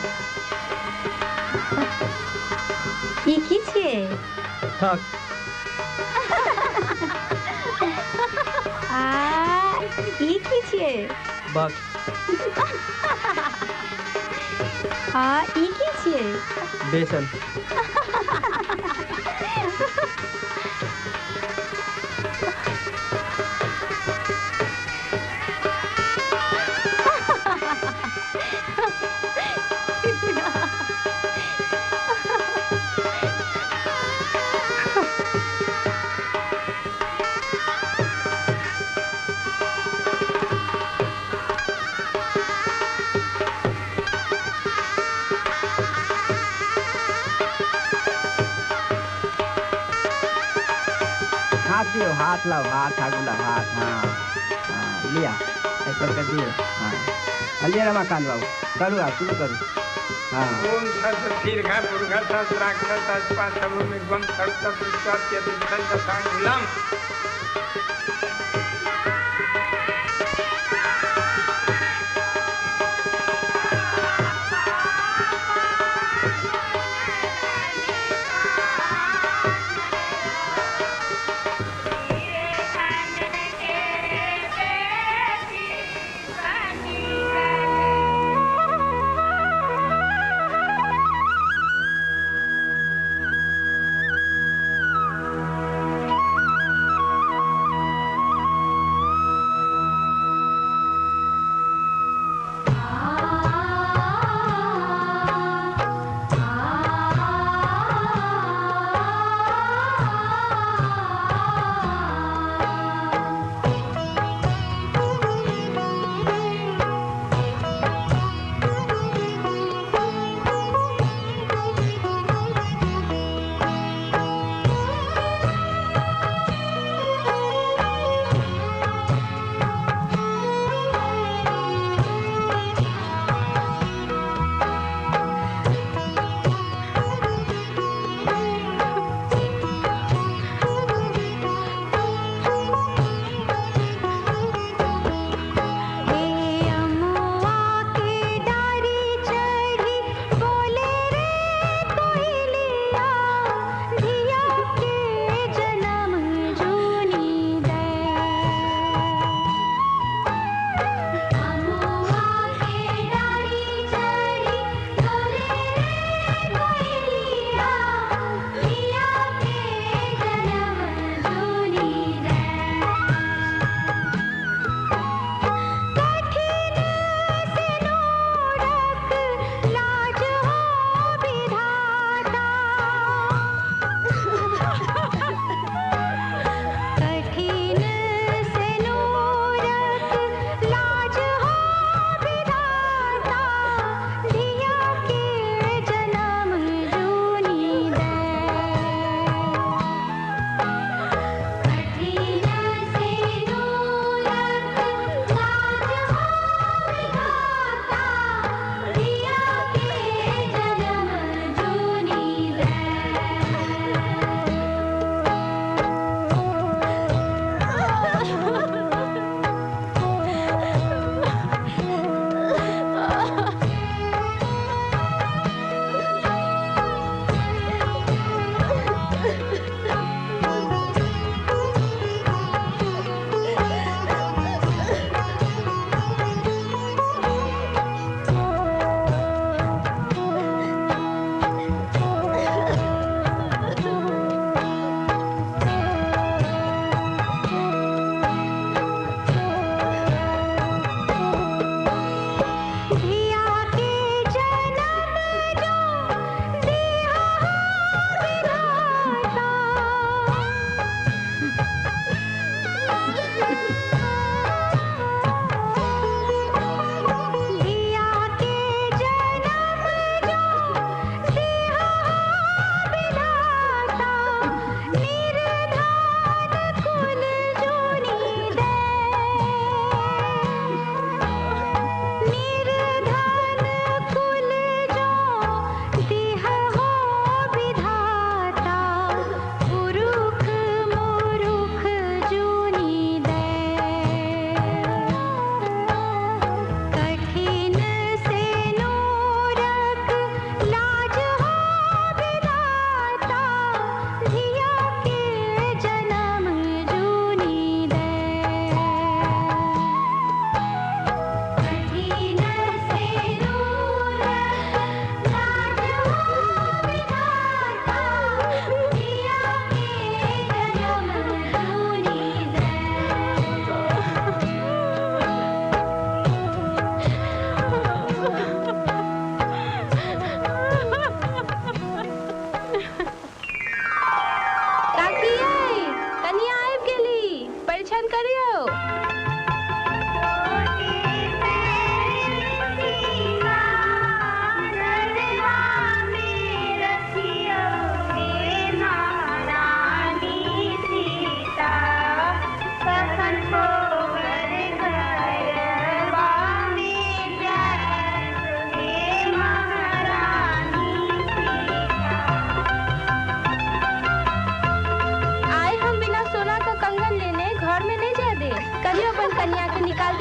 ये की छिए? हाँ। ये की छिए? बात। ये की छिए? बेसन। हाथ लाओ, हाथ आगू लाओ, हाथ। हाँ लिया एक कर दिए। हाँ लिया रमाकांत बाबू, करो आप शुरू करो। हाँ ओम दीर्घ मुर्घ सहस्राक्षर में गम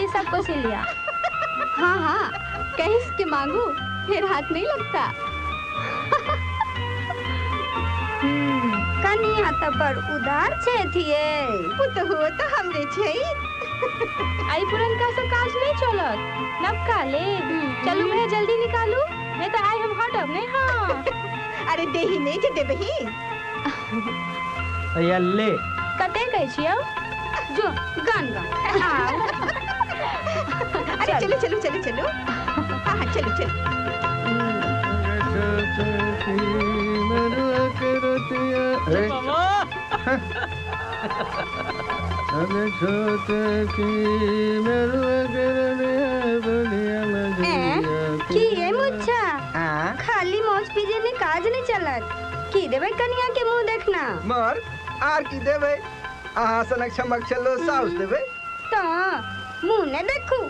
जल्दी सबको सिल लिया। हाँ हाँ, कहीं के मांगू फिर हाथ नहीं लगता। कनिया तो पर उदार छे थिए। वो तो हमरे छे। आई पुरनका से काज नहीं चलत, नब काले चलू मैं जल्दी निकालू, नहीं तो आई हम हटब नहीं। हाँ अरे देही नहीं जे देबही। या ले कते कह छियो जो गान गान आओ। अरे चलो चलो चलो चलो। हाँ हाँ चलो चलो। की ये मुच्छा खाली मौज पीजे ने काज नहीं चलत। की देवे कनिया के मुंह देखना। मर आर की देवे आहा सनक चमक चलो साउस देवे तो मुंह ने देखू।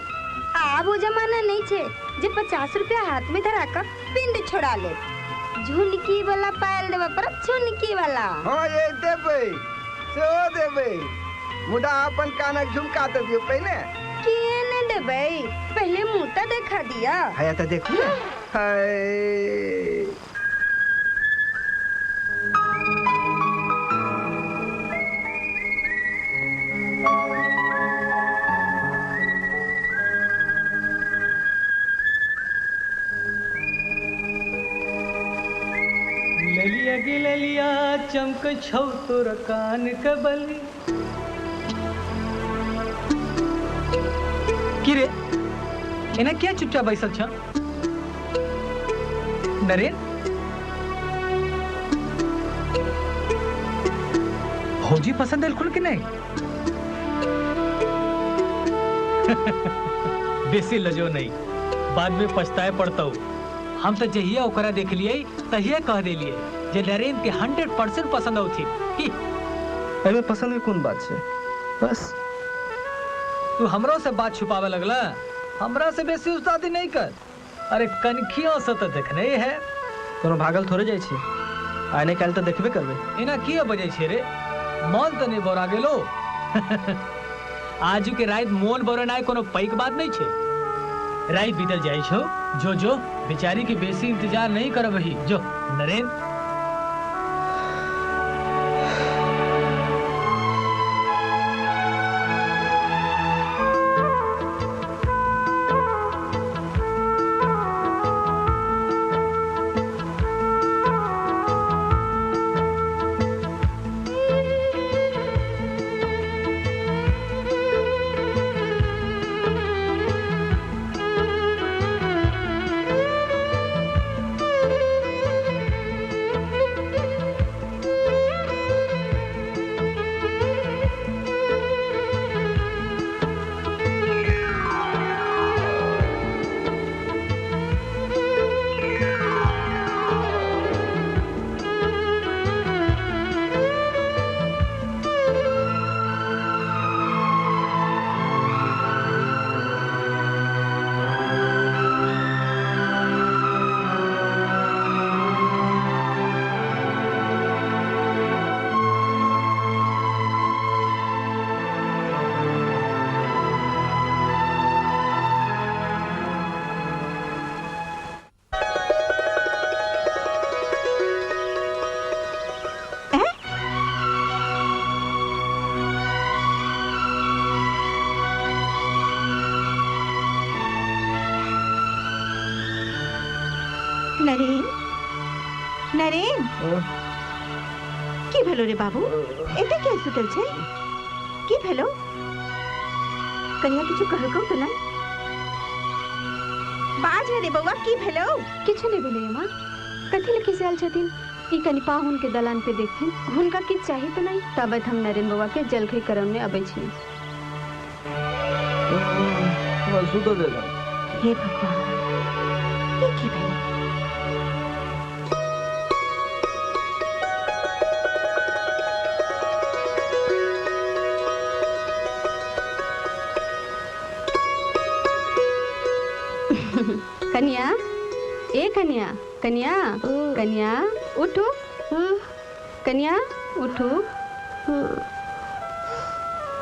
अब वो जमाना नहीं छे जे 50 रुपया हाथ में धरा कर पिंड छोड़ा ले। झुनकी वाला पायल देवे पर झुनकी वाला। हाँ ये देवे सो देवे मुदा अपन कानक झुमका तो दियो पहले। किए ने देवे पहले मुंह तो देखा दिया। हाया तो देखो हाय ललिया गिललिया चमक छौ तोर कान कबली। की रे एना क्या चुपचाप बैसल छ? नरेन भौजी पसंद है खुल के नहीं? बेसी लजो नहीं, बाद में पछताए पड़ता हूँ। हम तो जहिया ओकरा देख लिए तहिया कह देलिए जे नरेन के 100% पसंद होती। अरे पसंद की कौन बात है? बस तू हमरो से बात छुपावे लगला। हमरा से बेसी उस्तादी नहीं कर। अरे कनखियों से तो देखने ही है। कोनो भागल थोड़े जाय छी, आने काल तो देखबे करबे। एना किया बजे छे रे? मन तो नहीं बोरा गेलो। आजू के रात मोन बोरनाय कोनो पैक बात नहीं छे। रात बीतल जाय छो, जो जो बेचारी की बेसी इंतजार नहीं करब ही। जो नरेन नरेन नरेन की भेलो रे बाबू? एते क्या सुतल छे? की भेलो? कनिया किछु कहलकौ त ना? बाज रे बउवा की भेलो? किछु नहीं भेले मां। कथी लेके से आल छथिन? ई कनि पाहुन के दलान पे देखथिन। हुनका किछ चाही तो नहीं? तबत हम नरेन बउवा के जलखै करम ने अबै छी। बस सुतो दे। हे भगवान ये की भेलो? कन्या ए कन्या कन्या कन्या उठो। कन्या उठो।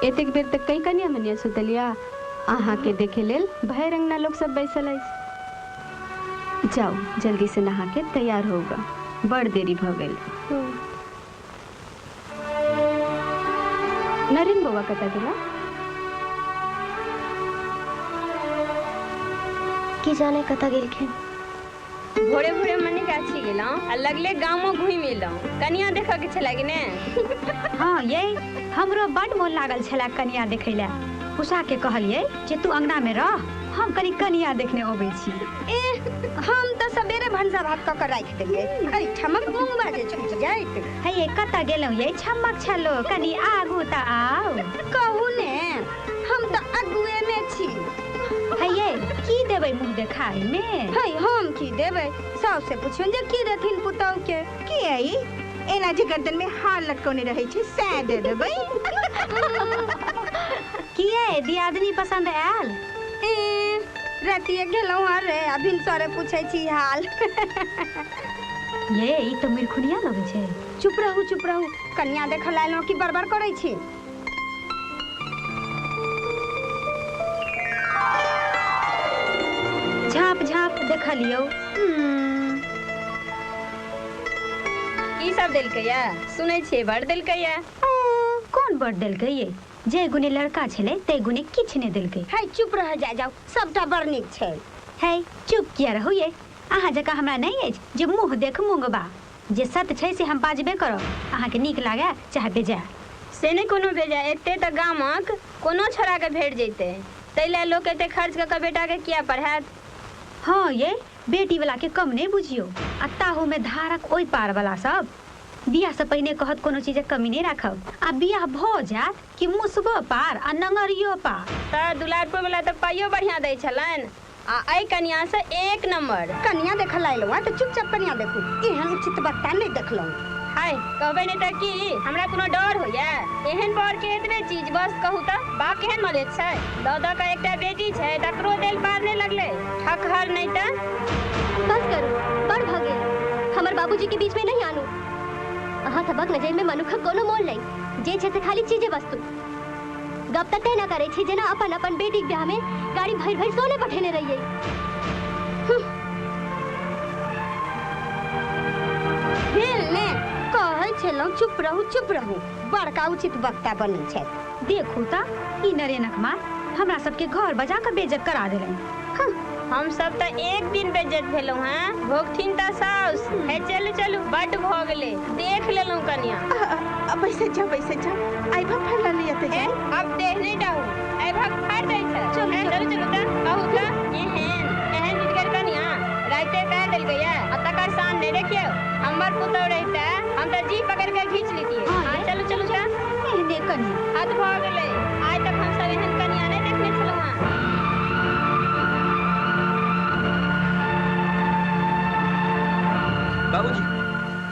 एतेक बेर तक कई कन्या मनिया सुतलिया। अहाँ के देखे लेल भय रंगना लोग सब बैसल है। जाओ जल्दी से नहा के तैयार होगा, बड़ देरी भ गई। नरेन बउआ कता गेला? की जाने कता गेल खे। भोरे भोरे मने गाछी गेलौ आ लगले गांवो घुमि एलौ। कनिया देखा के छला कि ने? हाँ ये हमरो बड मोन लागल छला कनिया देखै ला। उषा के कहलिए जे तू अंगना में रह, हम कनी कनिया देखने अबै छी। हम तो सवेरे भंसा भात क के राख देलिए। अरे ठमक मुंगबा जे छूट जाइत। हे ये कता गेलौ ये छमक छलो, कनी आगू त आओ। कहू ने हम तो अगुए में छी। हे ये की देबै मुंह देखाई में? हे हम की देबै? साउस से पूछियन जे की देथिन पुतौ के। की आई एना जे गर्दन में हार लटकोने रहे छै सै दे देबै। की है दियादनी पसंद आयल? रातिए गेलौ रे अभी सरे पूछै छी हाल। ये ई तो मिरखुनिया लगे छै। चुप रहू कन्या देख लाइलो की बरबर करै छी। झाँप झाँप देखलियो। की सब देलकैया? सुनै छियै बड़ देलकैया। कौन बड़ देलकै ये? जे गुने लड़का छले ते गुने किछ ने देलकै। है चुप रह जाओ, सबटा बड़ नीक छै। है चुप किया रहो ये? अहाँ जका हमरा नहीं अछि जे मुंह देख मुंगबा। जे सत छै से हम बाजबे करब। अहाँ के नीक लागे चाहे बेजा। से नहीं कोनो बेजा, एते त गामक कोनो छोरा के भेट जैते। तैले लोग एते खर्च क के बेटा के किया पढ़ात? हाँ ये बेटी वाला के कम नहीं बुझियो। आ ताहू में धारक ओइ पार वाला सब बियाह से पहले कहत कोनो चीज कमी नहीं राखब। आ बियाह भ जात कि मुसबो पार आ नंगरियो पार। त दुलारपुर वाला त पाइयो बढ़िया दै छलन। आ आई कन्या से एक नंबर। कन्या देख लाइलो त चुपचाप कन्या देखू। एहन उचित बत्ता नहीं देखलौ। हाय कहबे नहीं त की हमरा कोनो डर होया? एहन बर के एतबे चीज बस कहू त बाप केहन मरे छै। दादा का एकटा बेटी छै तकरो दिल पार नहीं लगले। ठकहर नहीं त बस करू, बड़ भ गेल। हमर बाबूजी के बीच में नहीं आनू। अहाँ सबक नजर में मनुख कोनो मोल नहीं। जे छै से खाली चीजे वस्तु। गप तक न करे छै जेना अपन अपन बेटी के ब्याह में गाड़ी भर भर सोने पठेने रहिए। भेल ने कहै छलौ चुप रहू। बड़का उचित वक्ता बनै छै। देखू त ई नरेनक मार हमरा सबके घर बजा के बेइज्जत करा देलन। हम सब त एक दिन बेइज्जत भेलौ हैं। भोगथिन त साउस। हे चलू बड भ गेले। देख लेलौ कन्या। अब ऐसे जा आई भा फरला ले आते जाए। अब देख नहीं डाहू आई भग फट जाई छै। चलू त कहू त एहन निडगर कन्या राते कह देल गया। आ तकर शान नहीं देखियो। हमर पुतौ रहता हम त जी पकड़ के खींच लेतिए। हां चलू त एहने कन्या हद भ गेले। आज तक हम सब एहन कन्या नहीं देखने छलौ हैं।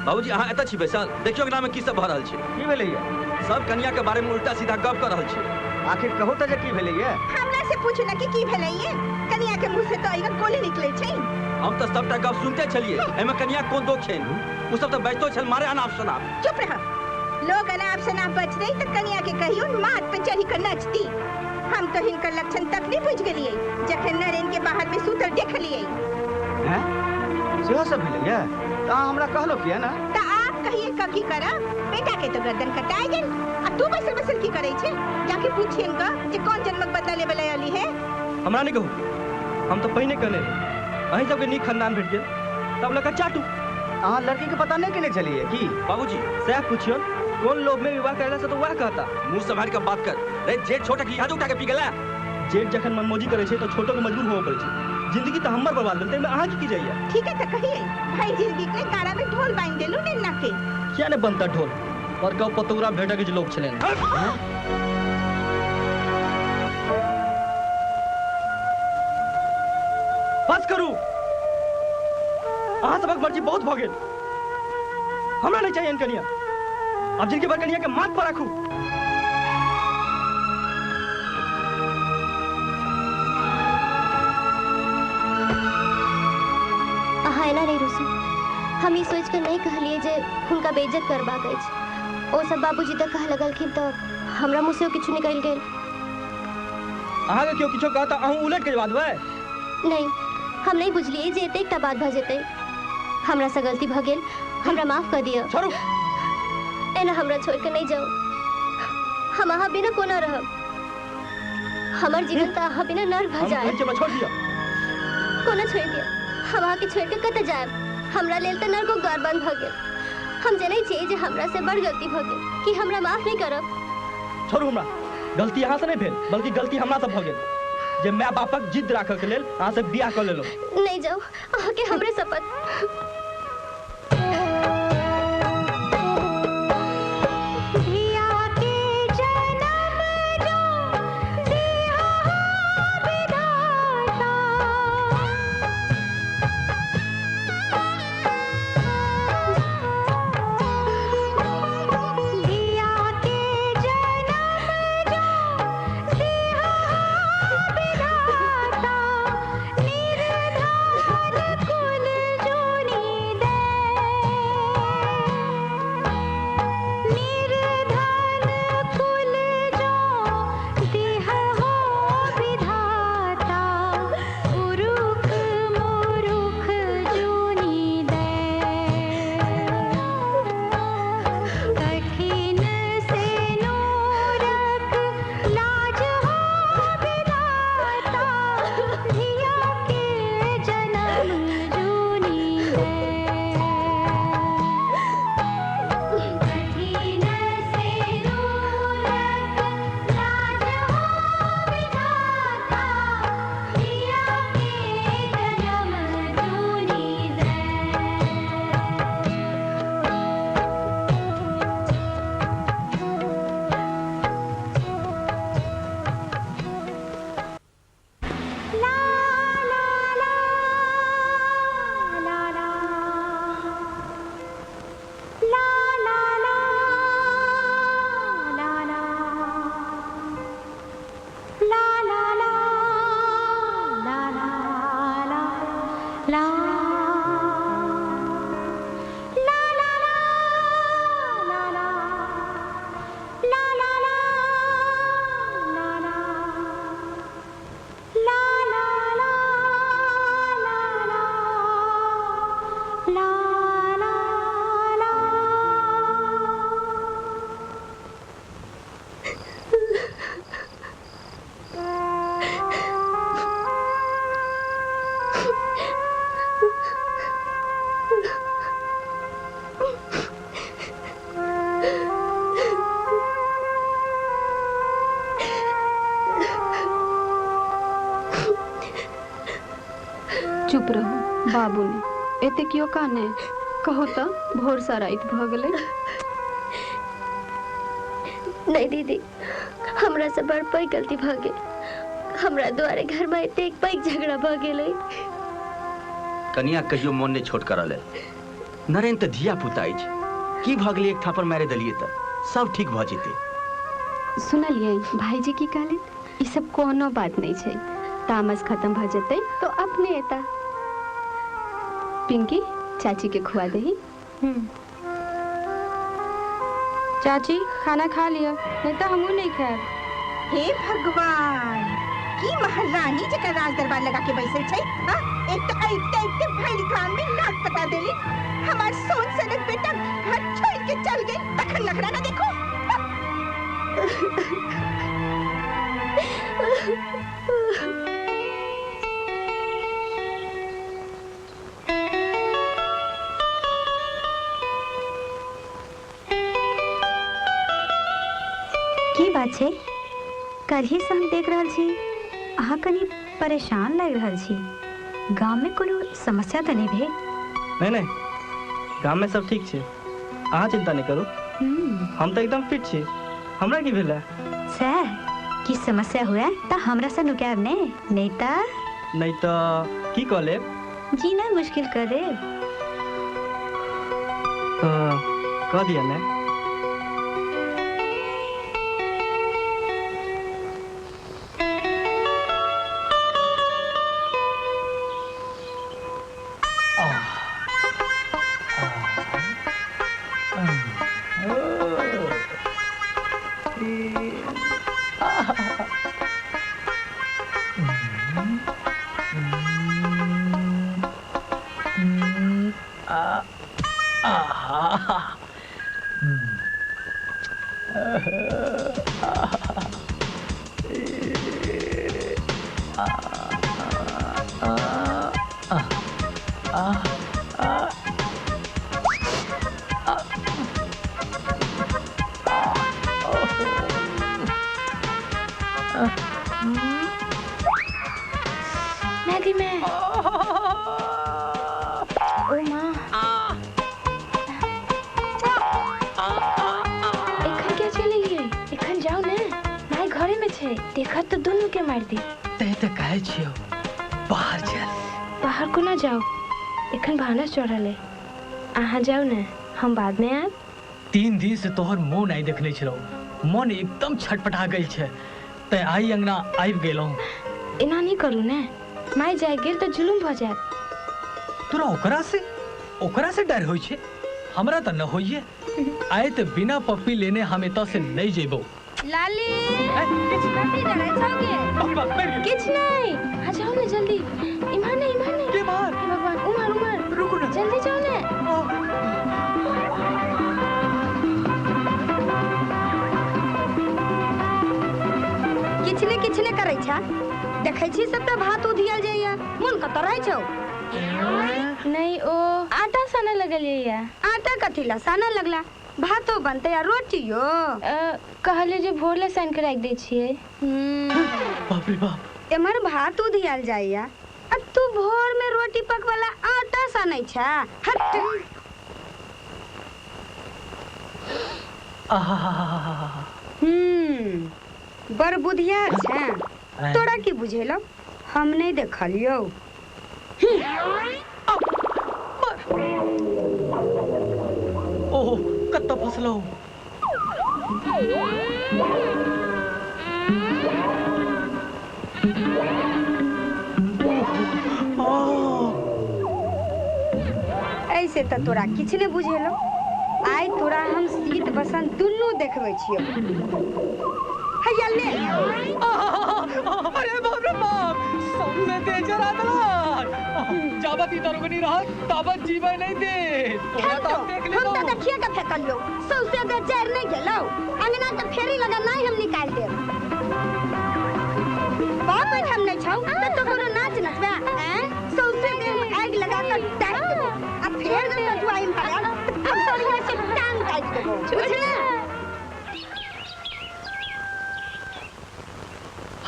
बाबूजी अहाँ एतऽ छी बैसल। देखियो गाम में की सब भ रहल छै। की भेलैया? सब कन्या के बारे में उल्टा सीधा गप कर रहल छै। आखिर कहू त जे की भेलैया? हमरा से पूछू ना कि की भेलैया। कन्या के मुंह से तो आइगा गोली निकले छै। हम तो सबटा गप सुनते छलिए। एमे कन्या कोन दोष छै? उ सब त बैठतो छल मारे अनाप शनाप। चुप रह। लोग अनाप शनाप बच रही तो कन्या के कहियो माथ पे चढ़ी कर नचती। हम तो हिनकर लक्षण तक नहीं बुझ गेलिए जखन नरेन के बाहर में सूतल देखलिए। हैं? सेहो सब भेलैया? त हमरा कहलो किया ना? त आप कहिए ककी करा। बेटा के तो गर्दन कटाई गेल। आ तू बैसल की करे छे? जाके पूछियन का जे कौन जन्मक बदला लेबे आली है। हमरा नहीं कहू। हम तो पहिने कहने अहीं सबके नीक खानदान भेट गेल तब लगा चाटू। अहाँ लड़की के पता नहीं केने चलिए की? बाबूजी सह पूछियो कौन लोभ में विवाह करला से तो वह कहता। मुंह संभाल के बात कर। रे जेठ छोटा की याद उठा के पी गेला। जेठ जखन मनमोजी करे छै तो छोटो के मजबूर होवे पड़े छै। जिंदगी तो हमर बर्बाद भेल में अहाँ की जाइए? ठीक है त कहिए भाई जिंदगी के गाड़ा में ढोल बांध देलू नेना के। क्या ने बनता ढोल और कब पतौरा भेटा के लोग छलेन। बस करू। अहाँ सबक मर्जी बहुत भ गेल। हमरा नहीं चाहिए कन्या। अब जिनके पर कन्या के माथ पर रखू। अहाँ एना नहीं रुसू। हम ये सोच कर नहीं कहलिए जे हुनका बेइज्जत करबाक अछि। ओ सब बाबूजी तक कह लगलखिन तो हमरा मुँह से किछु निकल गेल। अहाँ के क्यों किछो कहता अहूँ उलट के जवाब देबै? नहीं हम नहीं बुझलिए जे एतेकटा बात भ जेतै। हमरा से गलती भ गेल, हमरा माफ कर दिअ। छोड़ू एना हमरा छोड़ के नहीं जाओ। हम अहाँ बिना कोना रहब। हमर जीवन तो अहाँ बिना नर्क भ जाए। हम छोड़ दिया। कोना छोड़ दिया? हम अहाँ के छोड़ के कतऽ जाएब? हमरा लेल तो नर्को द्वार बंद भ गेल। हम जनै छी जे हमरा से बड़ गलती भ गेल कि हमरा माफ नहीं करब। छोड़ू हमरा। गलती अहाँ से नहीं भेल, बल्कि गलती हमरा से भ गेल जे माय बापक जिद राखऽ के लेल अहाँ से बियाह कर लेलहुँ। नहीं जाओ, अहाँ के हमरे शपथ। चुप रहो बाबू ने एते क्यों काने कहो तो भोर सा रात भ गेले। नहीं दीदी, हमरा से बड़ पैघ गलती भ गेल। हमरा द्वारे घर में एतेक पैघ झगड़ा भ गेलै। कनिया कहियो मन नहीं छोट करल है। नरेन तो धिया पुता अछि, की भ गेलै? एक थापर मारे दलिए त सब ठीक भ जेतै। सुनलिए भाईजी की कहले? ई सब कोनो बात नहीं छै। तामस खत्म भ जेतै तो अपने एता। पिंकी चाची के खुआ दही। चाची खाना खा लिया, नहीं तो हमू नहीं खाए। हे भगवान, की महारानी जकर राज दरबार लगा के बैसल छै। हां, एक तो ऐते भाई कान में नाक पता देली। हमार सोन सनक बेटा घर छोड़ के चल गई, तखन नखरा ना देखो। की बात छै? कल्हि से हम देख रहल छी अहाँ कनी परेशान लग रहल छी। गांव में कोनो समस्या तो नहीं भेल? नहीं, गांव में सब ठीक छै। अहाँ चिंता नहीं करू, हम तो एकदम फिट छी। हमरा की भेल? सर, की समस्या हुआ तो हमरा से नुकाब ने, नहीं तो की कह ले? जीना मुश्किल कर दे। तो कह दिया ने। मैगी में ओ माँ एखन क्या चली गई एखन जाओ ने माय घरे में छे देखा तो दोनों के मार दी ते ते कहे छियो बाहर चल बाहर को ना जाओ एखन भानस चढ़ल है अहाँ जाओ ने हम बाद में आब 3 दिन से तोहर मुंह नहीं देखले छलो मन एकदम छटपटा गेल छे ते आई अंगना आबि गेलौ एना नहीं करू ने माय जाय गेल तो जुलुम भ जात तोरा ओकरा से डर होई छे हमरा त न होइए आए ते बिना पप्पी लेने हम एत से नहीं जेबो लाली किछ नहीं आ जाओ ने जल्दी ईमान नहीं के बाहर भगवान उमर रुको ना जल्दी जाओ ने किछने करे छा देखै छी सबटा भात उधियल जाइया मन कत रहै छौ नहीं ओ आटा साने लगलिए या आटा कथी ला साने लगला भातो बनते या रोटियो कहले जे भोर ले सान के राख दे छिए बाप रे बाप एमर भात उधियल जाइया आ तू भोर में रोटी पकवाला आटा सानै छा हट बड़ बुधिया छै तोरा की बुझेलो हम नहीं देखलियो ओह कत्ता फसलो ऐसे तो तोरा किछ नहीं बुझेलो आई तोरा हम शीत बसंत दुनू देखबै छियो हैया ले अरे बाप रे बाप सबसे तेज जरा दलाल जाबत इधर बनी रहा ताबत जीवे नहीं दे तोरा तो देख ले हम तो देखिए के फेकलियो सबसे दे चैर नहीं गेलो अंगना के फेरी लगा नहीं हम निकाल दे बाप हम नहीं छौ तो कोनो नाच नचबा हैं सबसे दे आग लगा कर टाइट देबो अब फेर न जुआई में पड़ा हम तो यहाँ से टांग काट देबो बुझले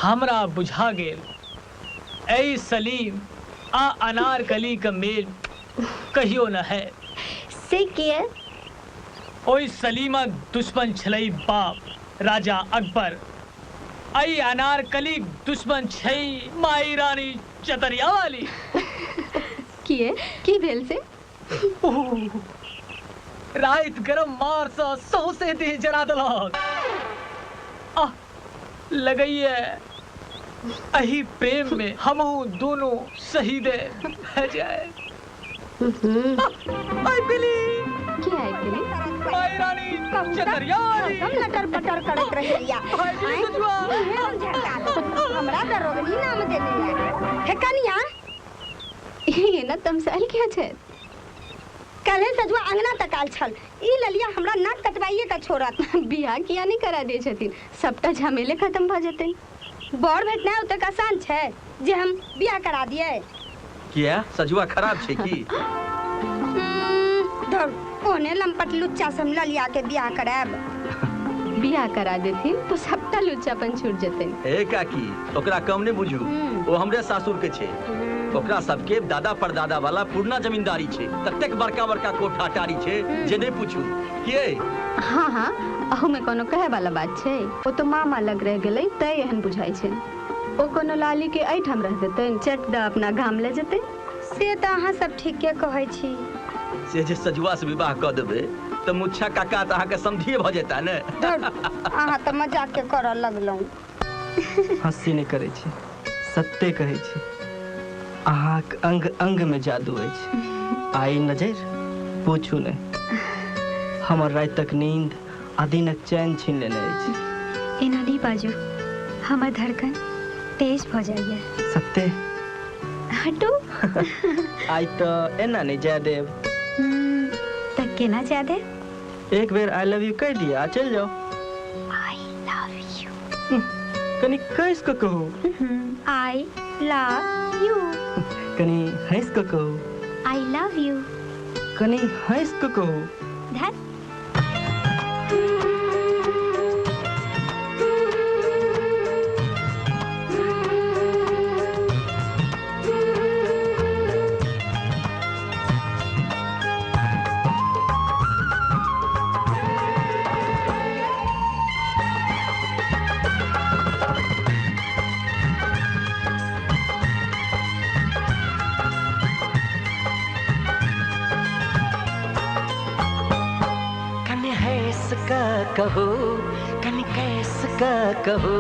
हमरा बुझा गेल ऐ सलीम आ अनारकली का मेल कहियो न है से किए ओई सलीमा दुश्मन छलई बाप राजा अकबर आई अनारकली दुश्मन छई माई रानी चतरिया वाली किए की भेल से रात गरम मार सा सौ से दे जरा दलक आ लगइए अही प्रेम में हमहू दोनों शहीदे है जाए आई बिली क्या है बिली माई रानी चतरियाली हम लटर पटर करत रहिया हमरा दरोगनी नाम देनी है हे कनिया ये ना तमसाल क्या छे कले सजवा अंगना तकाल छल ई ललिया हमरा नाक कटवाइए का छोड़त बियाह किया नहीं करा दे छथिन सबटा झमेले खत्म भ जते बड़ भेटना उते आसान छे जे हम बियाह करा दिए किया सजुआ खराब छे की धर ओने लंपट लुच्चा सम ललिया के बियाह करब बियाह करा देथिन तो सबटा लुच्चापन छूट जते ए काकी ओकरा कम ने बुझू ओ हमरे सासुर के छे ओकरा सबके दादा परदादा वाला पूर्णा जमींदारी छे ततेक बड़का बड़का कोठा टारी छे जे नहीं पूछू के हाँ हाँ अहू में कोनो कहे वाला बात छे ओ तो मामा लग रह गेलै तै एहन बुझाई छे ओ कोनो लाली के ऐठाम रह देते चट द अपना गाम ले जते से त अहाँ सब ठीके कहै छी से जे सजुआ से विवाह क देबे त मुच्छा काका त अहाँ के समझिए भ जेता ने अहाँ त मजाक के करऽ लगलौ हंसी नहीं करे छी सत्य कहै छी अहाँ अंग अंग में जादू अछि आई नजर पूछू ने हमर रात तक नींद आ दिनक चैन छीन लेने अछि एना नहीं बाजू हमर धड़कन तेज भ जाइए सत्य हटो आई तो एना नहीं जाय देव त केना याद है? एक बेर आई लव यू कह दिया चल जाओ। I love you. कनी कैस को कहो। I love you. कनी हंस को कहो। I love you. कनी हंस को कहो। धत। कहो कन कैस का कहो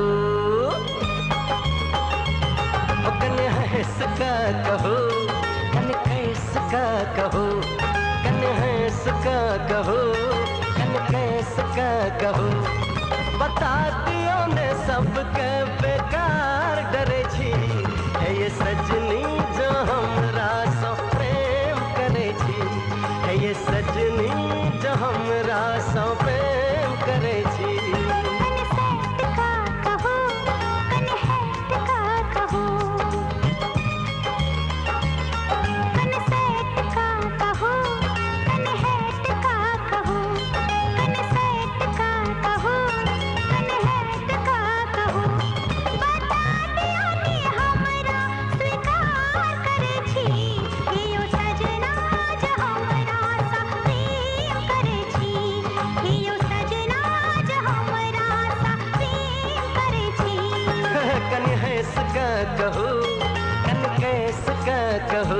कन हैस का कहो कन कैस का कहो कन हैस का कहो कन कैस का कहो बता दियो ने सबके बेकार डरे छी है ये सजनी जो हमरा सो प्रेम करे छी है ये सजनी जो हमरा सो प्रेम करे छी। कहो कन कैस का कहो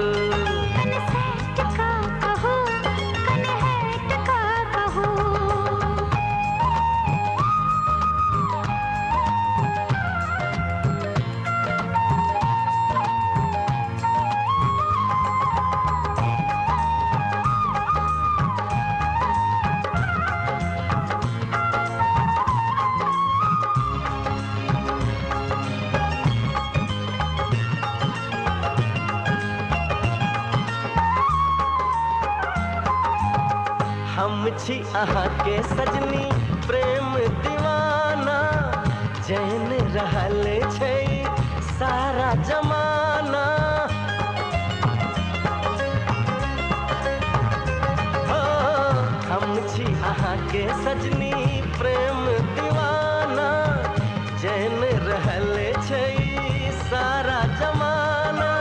कन सेठ का कहो कन हेट का कहो। हम छी अहाँ के सजनी प्रेम दीवाना जैन रहल छै सारा जमाना हो हम छी अहाँ के सजनी प्रेम दीवाना जैन रहल छै सारा जमाना।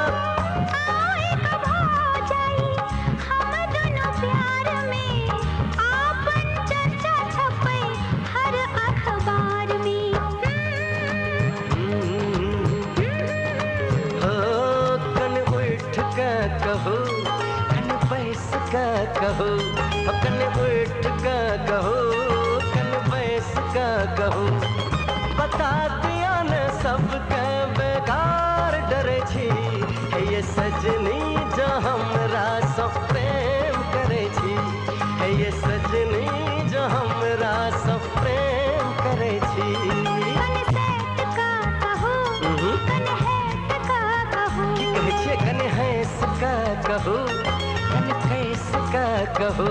कहो कन बैस का कहो कन उठ का कहो कन बैस का कहो बता दिया न सबके बेकार डरे छी है ये सजनी जो हमरा सो प्रेम करे छी है ये सजनी जो हमरा सो प्रेम करे छी। कन हैस का कहो कन कैस का कहो।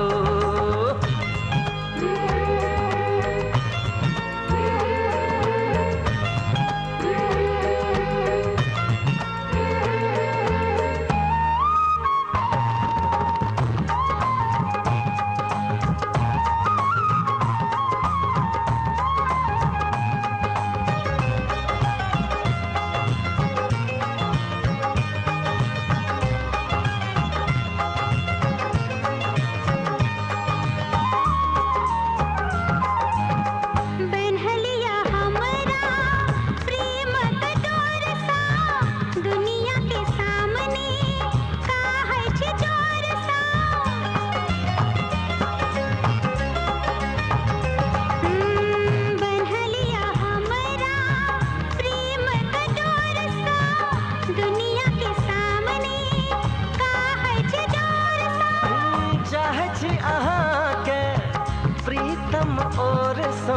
प्रीतम और सो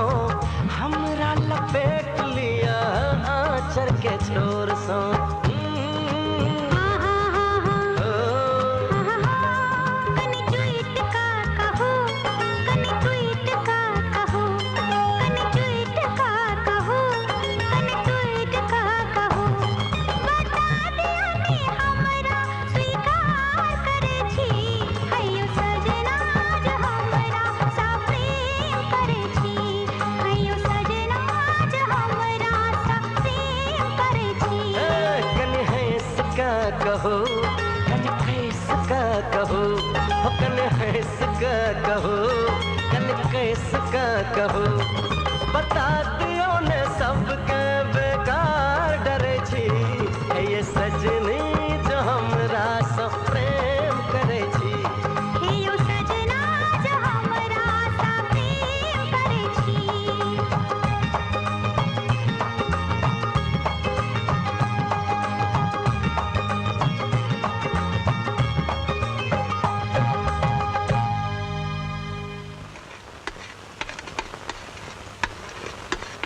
हमरा लपेट लिया आंचल के छोर सो कन जुइट का कहो कहो कन कैसका कहो हो कन हैसका कहो कन कैसका कहो बता दियो ने सबके बेकार डरे छी हे ये सजनी जो हमरा सँ प्रेम करे छी हे यो सजना जो हमरा सा प्रेम करे छी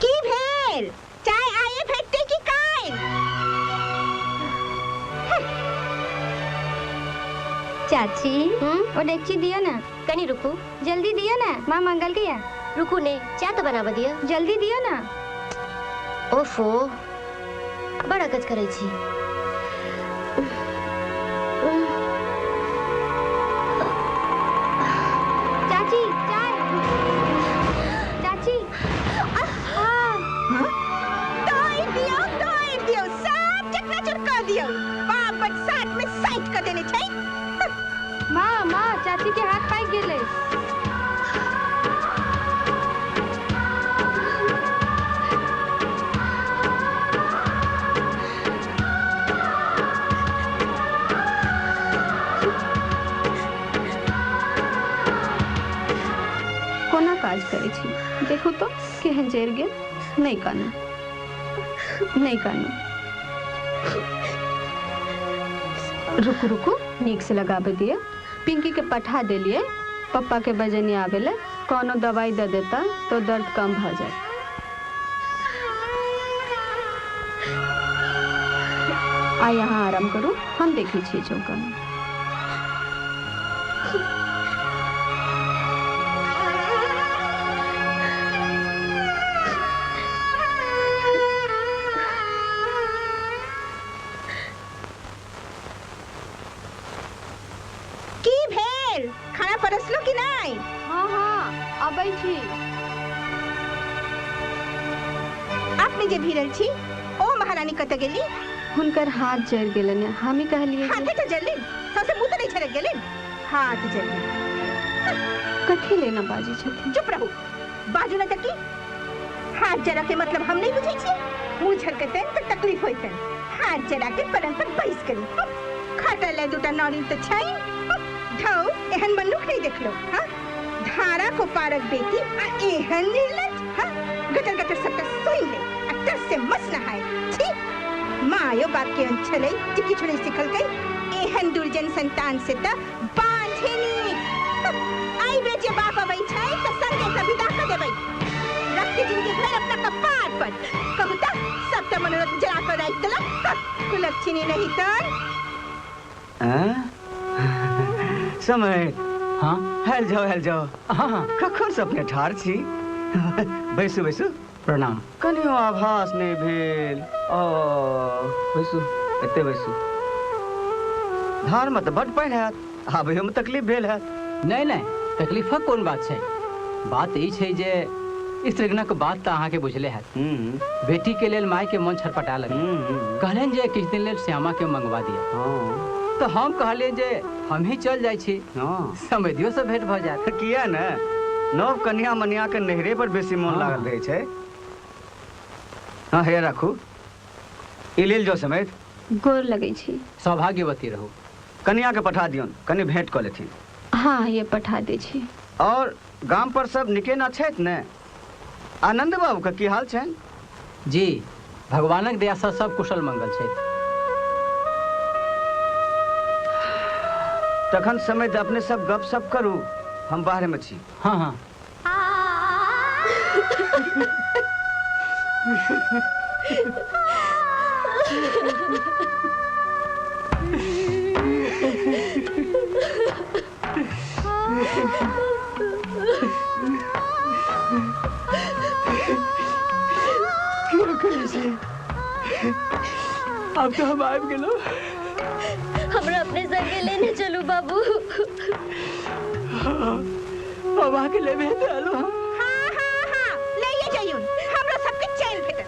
की भेल चाय आए भेटते की काई चाची वो डेगची दियो ना कनी रुको जल्दी दियो ना माँ मंगल गया रुको ने चाय तो बनावा दियो जल्दी दियो ना ओफो बड़ा कच करे छी चाची चाय चाची दवाई दियो सब चकनाचूर कर दियो बापट साथ में साइट कर देने छै माँ माँ चाची के हाथ पाक गेले कोना काज करे छी देखो तो केहन जर गेल नहीं कानू रुकू रुकू नीक से लगाबे दिए पिंकी के पठा देलिए पप्पा के बजनी आवेले कोनो दवाई दे देता तो दर्द कम भ जाए आ यहाँ आराम करू हम देखी छी चौका में की भेल खाना परसलो कि नहीं हाँ हाँ अबै छी आपने जे भिरल छी ओ महारानी कत गेली हुनकर हाथ जर गेलन हम ही कहलिए हाथे तो जल्दी सबसे मुंह तो नहीं छरक गेलिन हाथ जल्दी कथी लेना बाजी छथि चुप रहू बाजू न तकी हाथ जरा के मतलब हम नहीं बुझै छी मुंह झरकते तो तकलीफ होइते हाथ जरा के पलंग पर बैस करी खाटा ले दुटा नौरी तो छई धौ एहन मनुख नहीं देखलो हां धारा को पारक बेटी आ एहन निर्लज हां गटर गटर सब सोई ले अक्टर से मस नहाय छी मायो बाप के अंचले टिकी छोड़े सिखल गई एहन दुर्जन संतान से त बांधेनी आई बेचे बाप अबै छै त संगे से विदा कर देबै रखती जिंदगी भर अपना कपार पर कहता सब त मनोरथ जरा कर राख देला कुलक्षणी नहीं तन समय हाँ हेल जाओ हाँ कखन से अपने ठार छी बैसू बैसू प्रणाम कनियो आभास नहीं भेल ओ बैसू एते बैसू धार में तो बड पानि हैत आबैयो में तकलीफ भेल हैत नहीं नहीं तकलीफक कोन बात छै बात ई छै जे स्त्रीगणक बात तो अहाँ के बुझले हैत बेटी के लेल माय के मन छटपटा लगे कहलन जे किछ दिन लेल श्यामा के मंगवा दिया तो हम कहलिए जे हम ही चल जाय छी समधियो से भेंट भ जात किया न नव कन्या मनिया के नहरे पर बेसी मन लागल रहे छै हाँ हे राखू ई लेल जो समेत गोर लगे छी सौभाग्यवती रहू कन्या के पठा दियौन कनि भेंट क लेथिन हाँ ये पठा दे छी और गाम पर सब निके न छथि ने आनंद बाबू का की हाल छन जी भगवानक दया से सब कुशल मंगल छै तखन समय दे अपने सब गप सप करू हम बाहर में छी हाँ हाँ अब तो हम आबि गेलो हमरा अपने संगे लेने चलू बाबू बाबा के ले भेज आलो हम हाँ हाँ हाँ ले ये जाइयो हमरा सबके चैन भेटत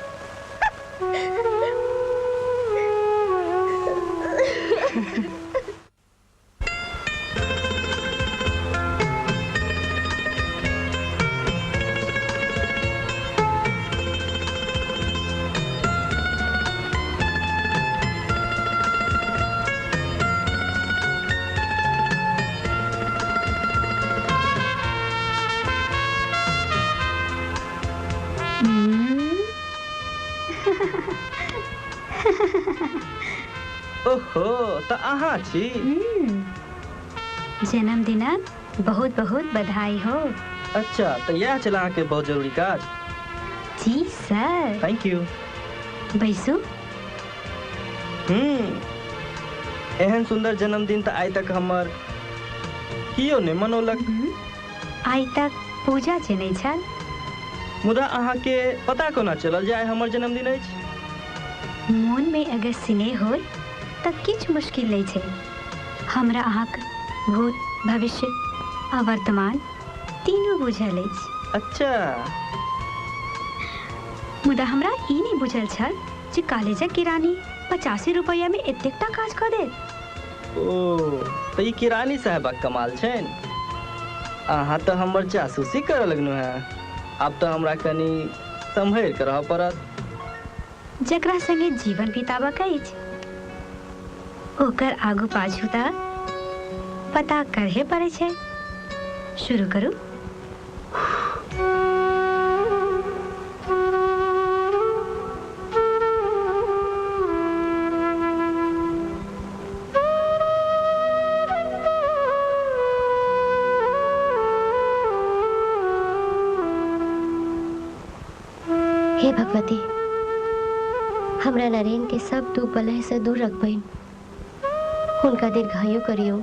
ओहो तो अहाँ छी। जन्मदिनक बहुत बहुत बधाई हो। अच्छा तो यह चला अहाँ के बहुत जरूरी काज। जी सर। Thank you. बैसू। एहन सुंदर जन्मदिन तो आइ तक हमर कियो ने मनौलक। आइ तक पूजा जे नहीं छल। मुदा अहाँ के पता कोना चलल जे आइ हमर जन्मदिन अछि? मन में अगर स्नेह हो तब किछ मुश्किल नहीं छे। हमरा अहाँक भूत भविष्य आ वर्तमान तीनों बुझल अछि। अच्छा। मुदा हमरा ई नहीं बुझल छल जे कॉलेजक किरानी 85 रुपया में एतेकटा काज कऽ दे। ओ तो ई किरानी साहबक कमाल छेन। अहाँ तो हमर जासूसी करऽ लगनु है। अब तो हमरा कनी संभल के रहऽ पड़त। जकरा संगे जीवन बिताबक अछि ओकर आगू पाछू त पता करहे पड़े छे। शुरू करू। हे भगवती, हमरा नरेन के सब दुख बलह से दूर रखबइन। उनका दीर्घायु करियो।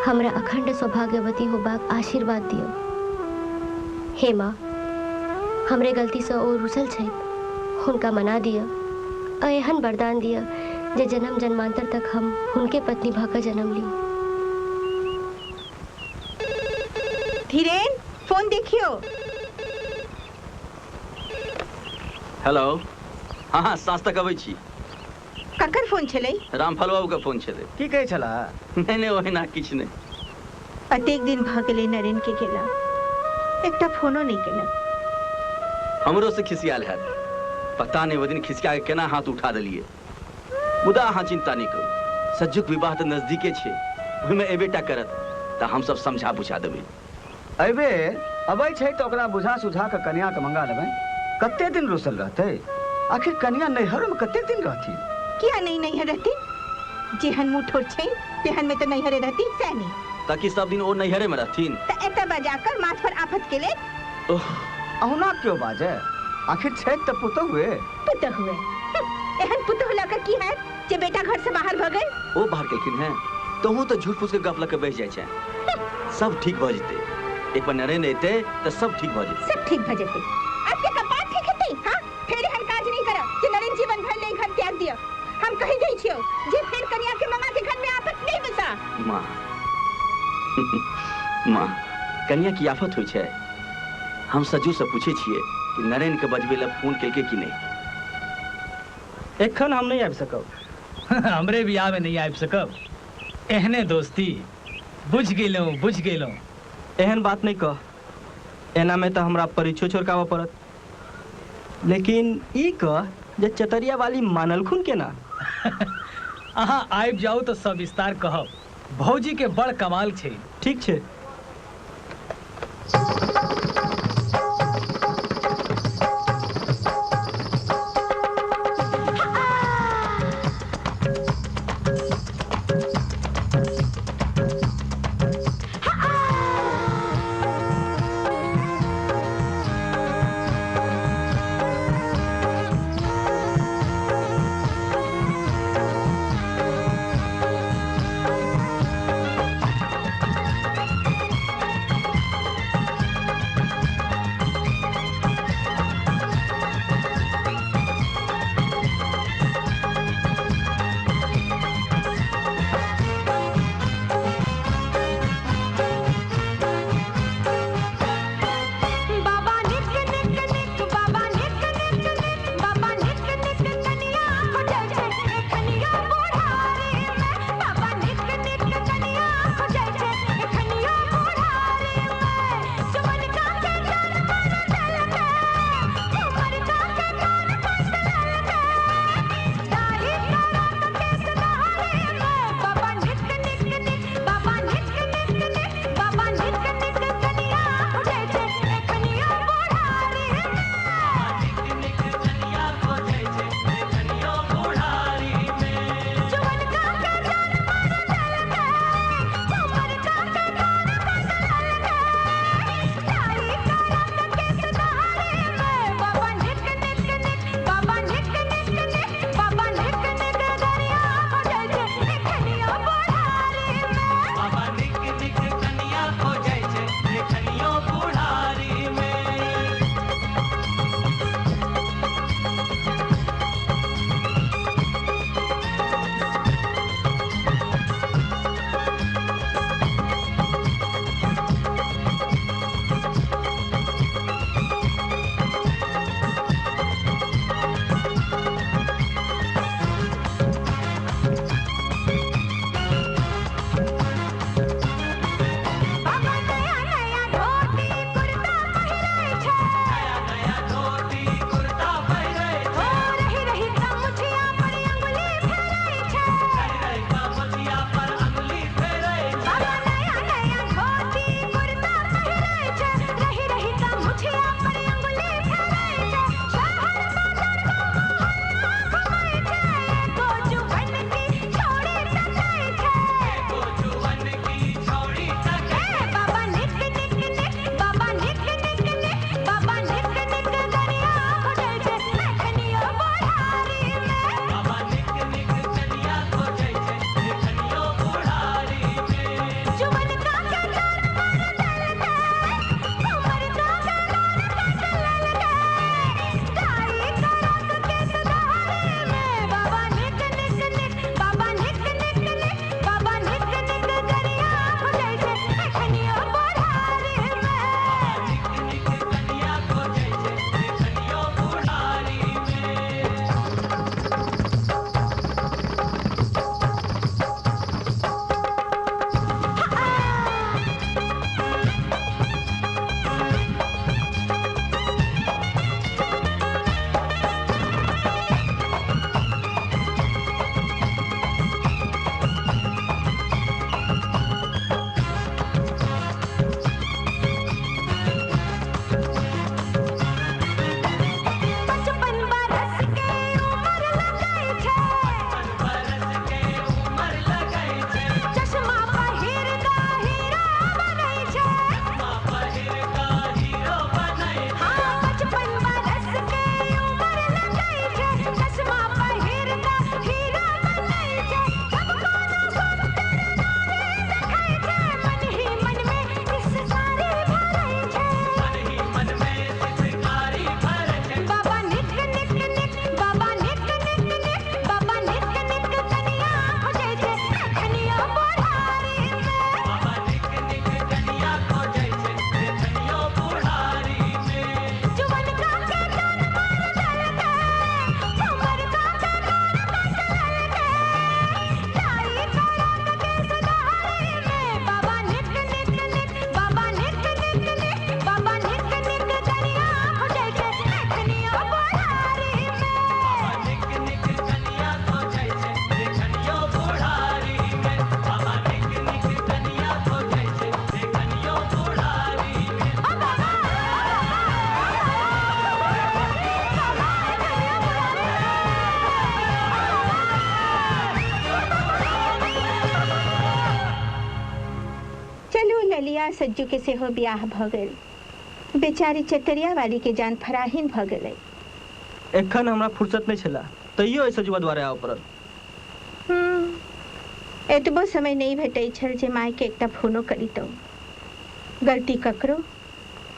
हमरा अखंड सौभाग्यवती होबाक आशीर्वाद दियो। हे माँ, हमरे गलती से ओ रुसल छै, उनका मना दिया। एहन वरदान दिया जे जन्म जन्मांतर तक हम उनके पत्नी भाकर जन्म ली। धीरेन, फोन देखियो। हेलो। हाँ साँझ तक अबै छी। ककर फोन छलै? रामफल बाबू का फोन छलै। की कहै छला? नहीं ओहिना किछ नहीं। अतेक दिन भ गेलै नरेन के गेला, एकटा फोनो नहीं केलक। हमरो से खिसियाल है। पता नहीं वो दिन खिसिया के केना हाथ उठा देलिए। मुदा अहाँ चिंता नहीं करू। सज्जुक विवाह तो नजदीके छे, ओहि में एबेटा करत त हम सब समझा बुझा देबै। अबे अबै छै तो ओकरा बुझा सुझा के कन्या के मंगा लेबै। कते दिन रुसल रहते? आखिर कन्या नैहर में कते दिन रहती? किया नहीं नैहर रहती? जेहन मुंह ठोर छै तेहन में तो नैहरे रहती सैनी। ताकि सब दिन ओ नैहरे में रहथिन। त एता बजाकर माथ पर आफत के ले। अहुना क्यों बाजे? आखिर छै त पुतो हुए। एहन पुतो लकर की है जे बेटा घर से बाहर भ गए? ओ बाहर केलखिन है तोहू तो झूठ फूस के गप लके बैठ जाय छै। सब ठीक भ जेते। एक बार नरेन एते त सब ठीक भ जेते। सब ठीक भ जेते। आपके कपाट ठीक हेते? हां, फेर हम काज नहीं करब जे नरेन जीवन भर ले घर त्याग दियो। हम कहि दै छियो जे फेर कन्या के मामा के घर में आफत नहीं बसा। माँ माँ, कन्या की आफत होइ छै। हम सज्जू से पूछे छिए कि नरेन के बजबे ला फोन केलके कि नहीं। एखन हम नहीं आबि सकब। हमरे बियाह में नहीं आबि सकब। एहने दोस्ती बुझ गेलौं। एहन बात नहीं कह। एना में तो हमरा परिचय छोड़कावा पड़त। लेकिन ई कह जे चतरिया वाली मानलखुन केना? अहाँ आबि जाऊ तो सब विस्तार कहब। भौजी के बड़ कमाल छै। ठीक छै। सज्जू के सेहो ब्याह भ गेल। बेचारी चतरिया वाली के जान फराहीन भ गेलै। एखन हमरा फुर्सत नहीं छला, तैयो ऐसे जुआ द्वारे आव पड़ल। एतबो समय नहीं भेटै छल जे माय के एकटा फोनो करितौ। गलती ककरो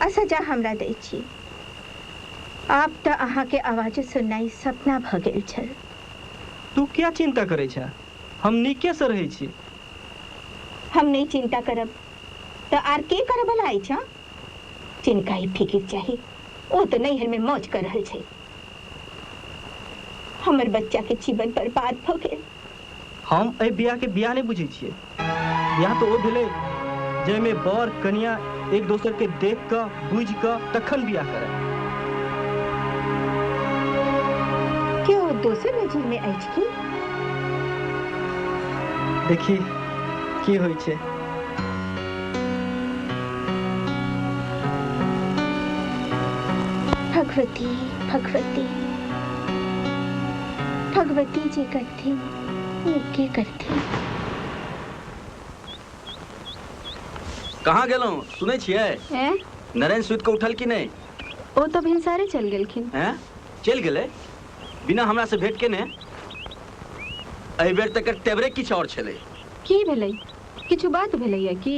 आ सजा हमरा दै छी। आप तो अहाँ के आवाज सुननाई सपना भ गेल छल। तू क्या चिंता करे छा? हम नीके से रहे छी। हम नहीं चिंता करब तो आर के करब लाई छा? जिनका ही फिक्र चाहिए वो तो नैहर में मौज कर रहल छै। हमर बच्चा के जीवन बर्बाद भ गेल। हम ए बियाह के बियाह नहीं बुझे छिए। बियाह तो वो भेले जेमे बर कन्या एक दोसर के देख क बुझ क तखन बियाह करे। क्यों दोसर नजर में अछि की? देखी की होई छै। भगवती भगवती भगवती जी करती के करती। कहाँ गेलौं सुनै छियै? नरेन सुत के उठल कि नहीं? ओ तो भिनसारे चल गेलखिन। हैं? चल गेले बिना हमरा से भेंट केने? एहि बेर तक टेबरे किछ और छलै। की भेलै? किछु बात भेलैया की?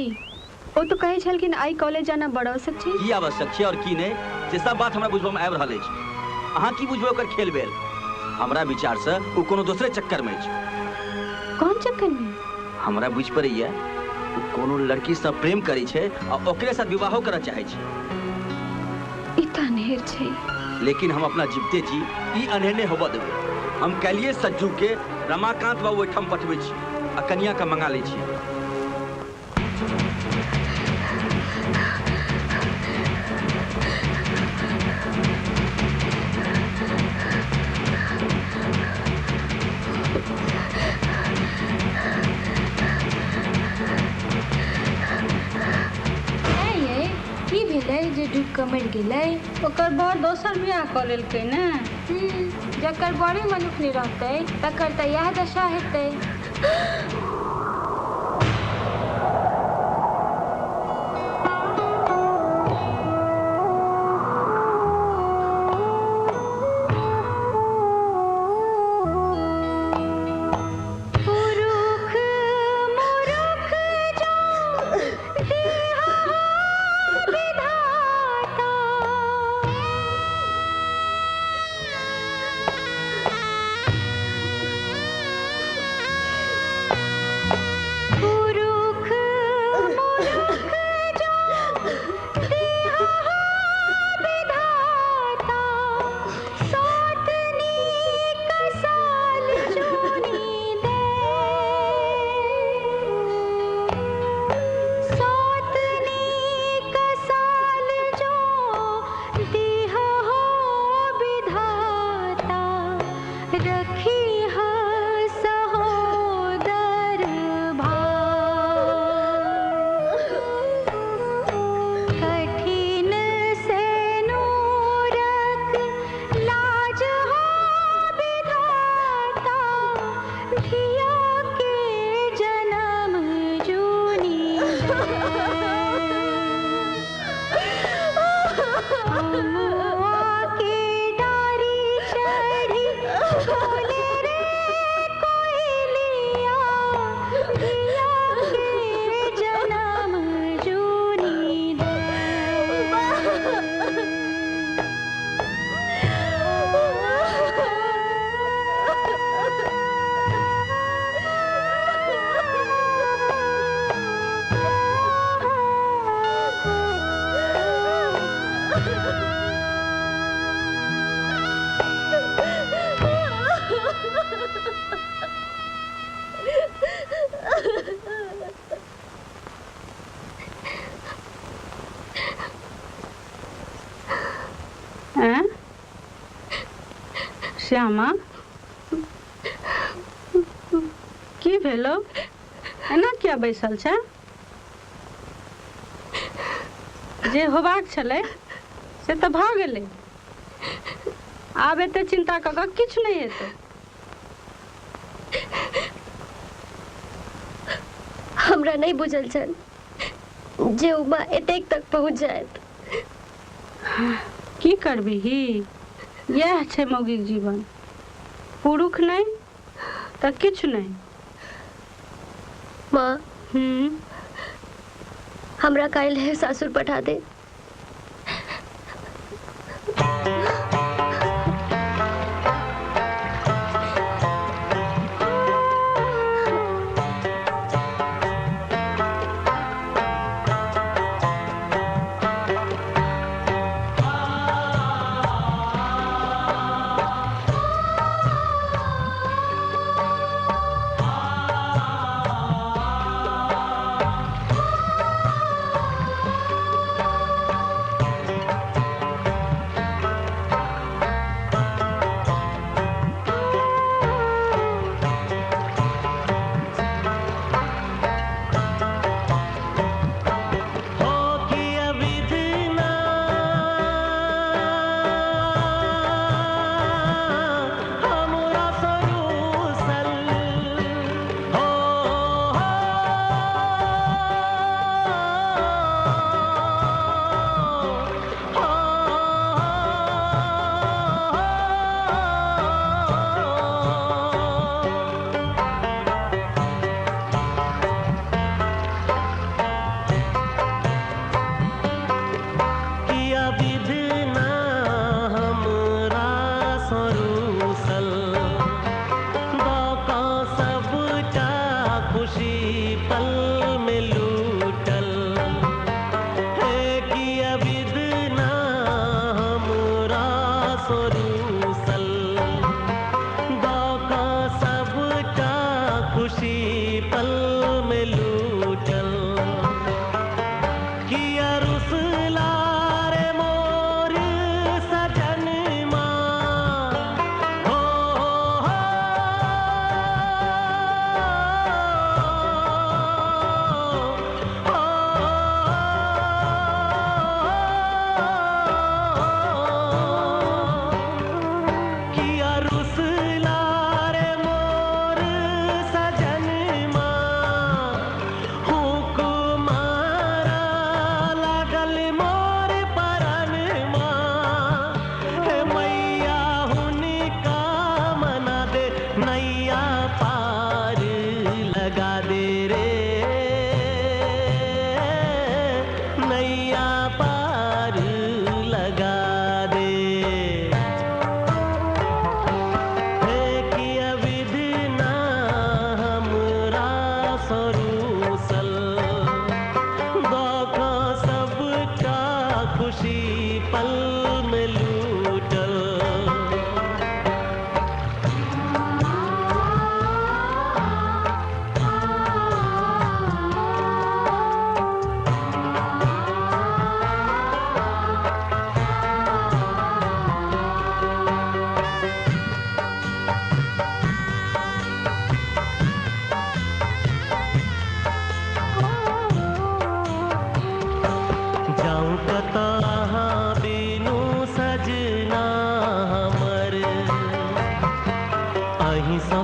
ओ तो कहै छलखिन आइ कॉलेज जाना बड़ आवश्यक छै। की आवश्यक छै और की नहीं से सब बात हमरा बुझबो में आबि रहल अछि। अहाँ की बुझबो ओकर खेल बेल? हमरा विचार से ओ कोनो दोसरे चक्कर में छै। कौन चक्कर में? हमरा बुझ पड़ैया ओ कोनो लड़की से प्रेम करै छै आ ओकरे साथ विवाहो करऽ चाहै छै। ई त अनहेर छै। लेकिन हम अपना जीवते जी ई अनहेर नहीं होबऽ देबै। हम काल्हिए सज्जू के रमाकांत बाबू ओहिठाम पठबै छी आ कन्या के मंगा लै छी। मर गेलै ओकर बर दोसर बियाह कऽ लेलकै ने। जकर बड़ी मनुख नहीं रहतै तकर तऽ इएह दशा हेतै। श्यामा की भेलो? एना क्या बैसल छै? जे होबाक छलै से तऽ भऽ गेलै। आब एते चिंता कऽ कऽ किछु नहि हेतै। हमरा नहीं बुझल छल जे उमा एतेक तक पहुँच जाए। की करबी ही यह छै मौगीक जीवन, पुरुष नहीं तो किछ नहीं। माँ हमरा काल्हि है सासुर पठा दे।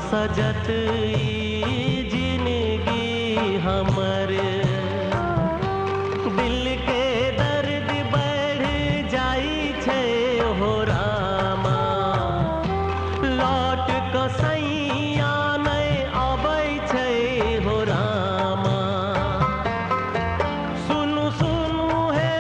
सजत ई जिंदगी हमर, दिल के दर्द बढ़ जाई छै हो रामा, लौट क सैया नहीं अबै छै हो रामा। सुनु सुनु हे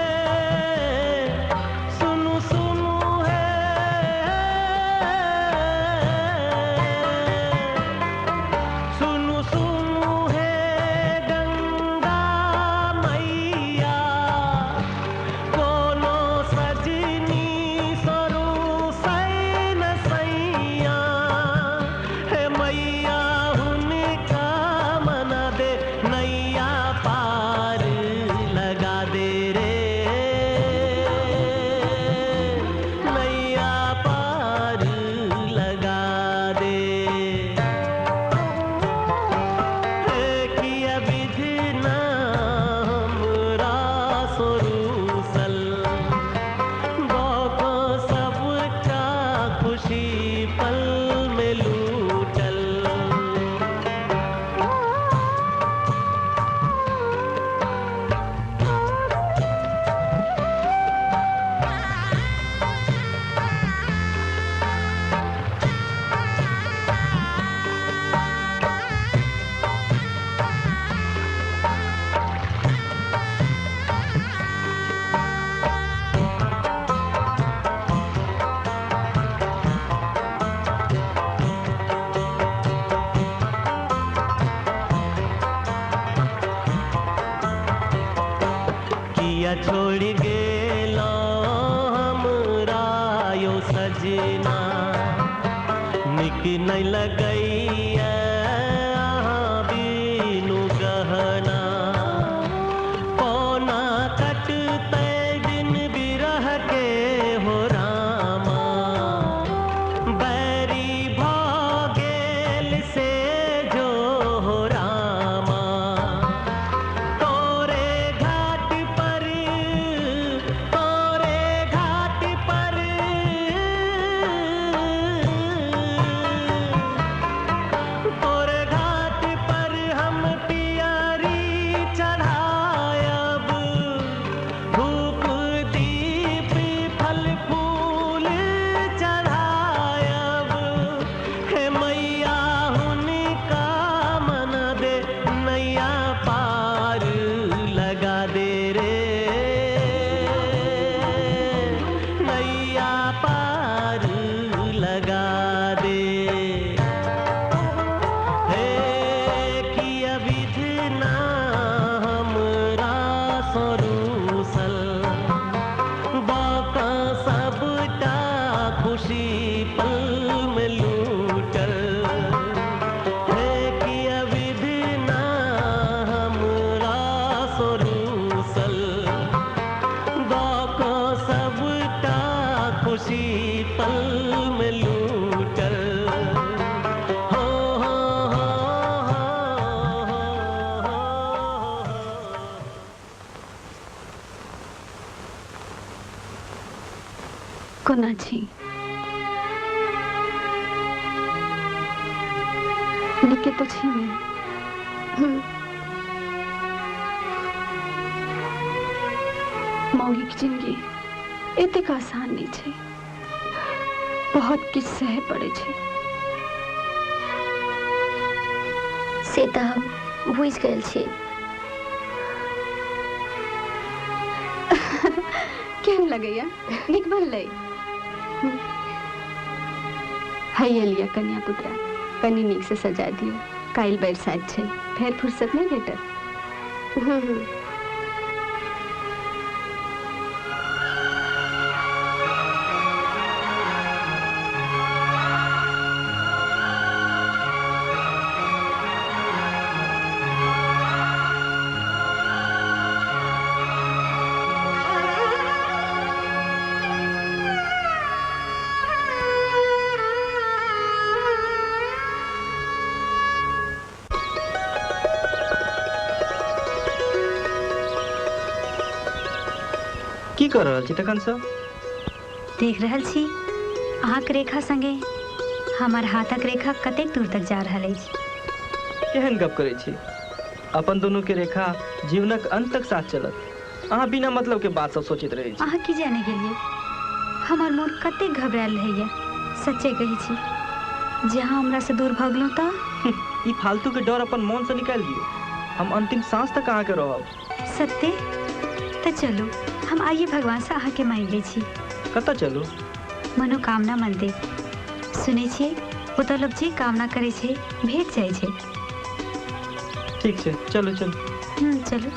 गेला हमरा यो सजना निक नहीं लगैया अहाँ बिनु गहना पौना कटते दिन बिरह के हो रामा बैरी भागेल से जो हो रामा तोरे घाट पर तोरे घाट पर हम पियरी चढ़ायब धूप दीप फल फूल चढ़ायब हे मैया हुनका मन दे नैया पार लगा दे रे नैया पार लगा दे हे किया विधना हमरा सरूसल बाका सबटा खुशी पल में लूटल हे किया विधना हमरा सरूसल बाका सबटा खुशी पल में लूटल हो कोना छी निके तो छी ने मौगी की जिंदगी एतेक आसान नहीं छे बहुत किछ सहे पड़े छे से तो हम बुझ गए छी केहन लगैया नीक बनलै है लिया कन्या पुत्रा कनी नीक से सजा दियो काल्हि बरसात छै फेर फुर्सत नहीं भेटत की कर रहल छी तखन सब देख रहल छी अहाँक रेखा संगे हमर हाथक रेखा कतेक दूर तक जा रहल अछि केहन गप करै छी अपन दोनों के रेखा जीवनक अंत तक साथ चलत अहाँ बिना मतलब के बात सब सोचित रहै छी अहाँ की जाने गेलिए हमर मोन कतेक घबरायल रहैया सच्चे कहै छी जे अहाँ हमरा से दूर भगलहुँ तऽ ई फालतू के डर अपन मन से निकाल दियो हम अंतिम सांस तक अहाँ के रहब सत्य तो चलू हम आइए भगवान से अहाँ के मांग लै छी कतऽ चलू मनोकामना मंदिर सुनै छियै ओतऽ लोग जे कामना करै छै भेट जाइ छै ठीक छै चलो चलो चलू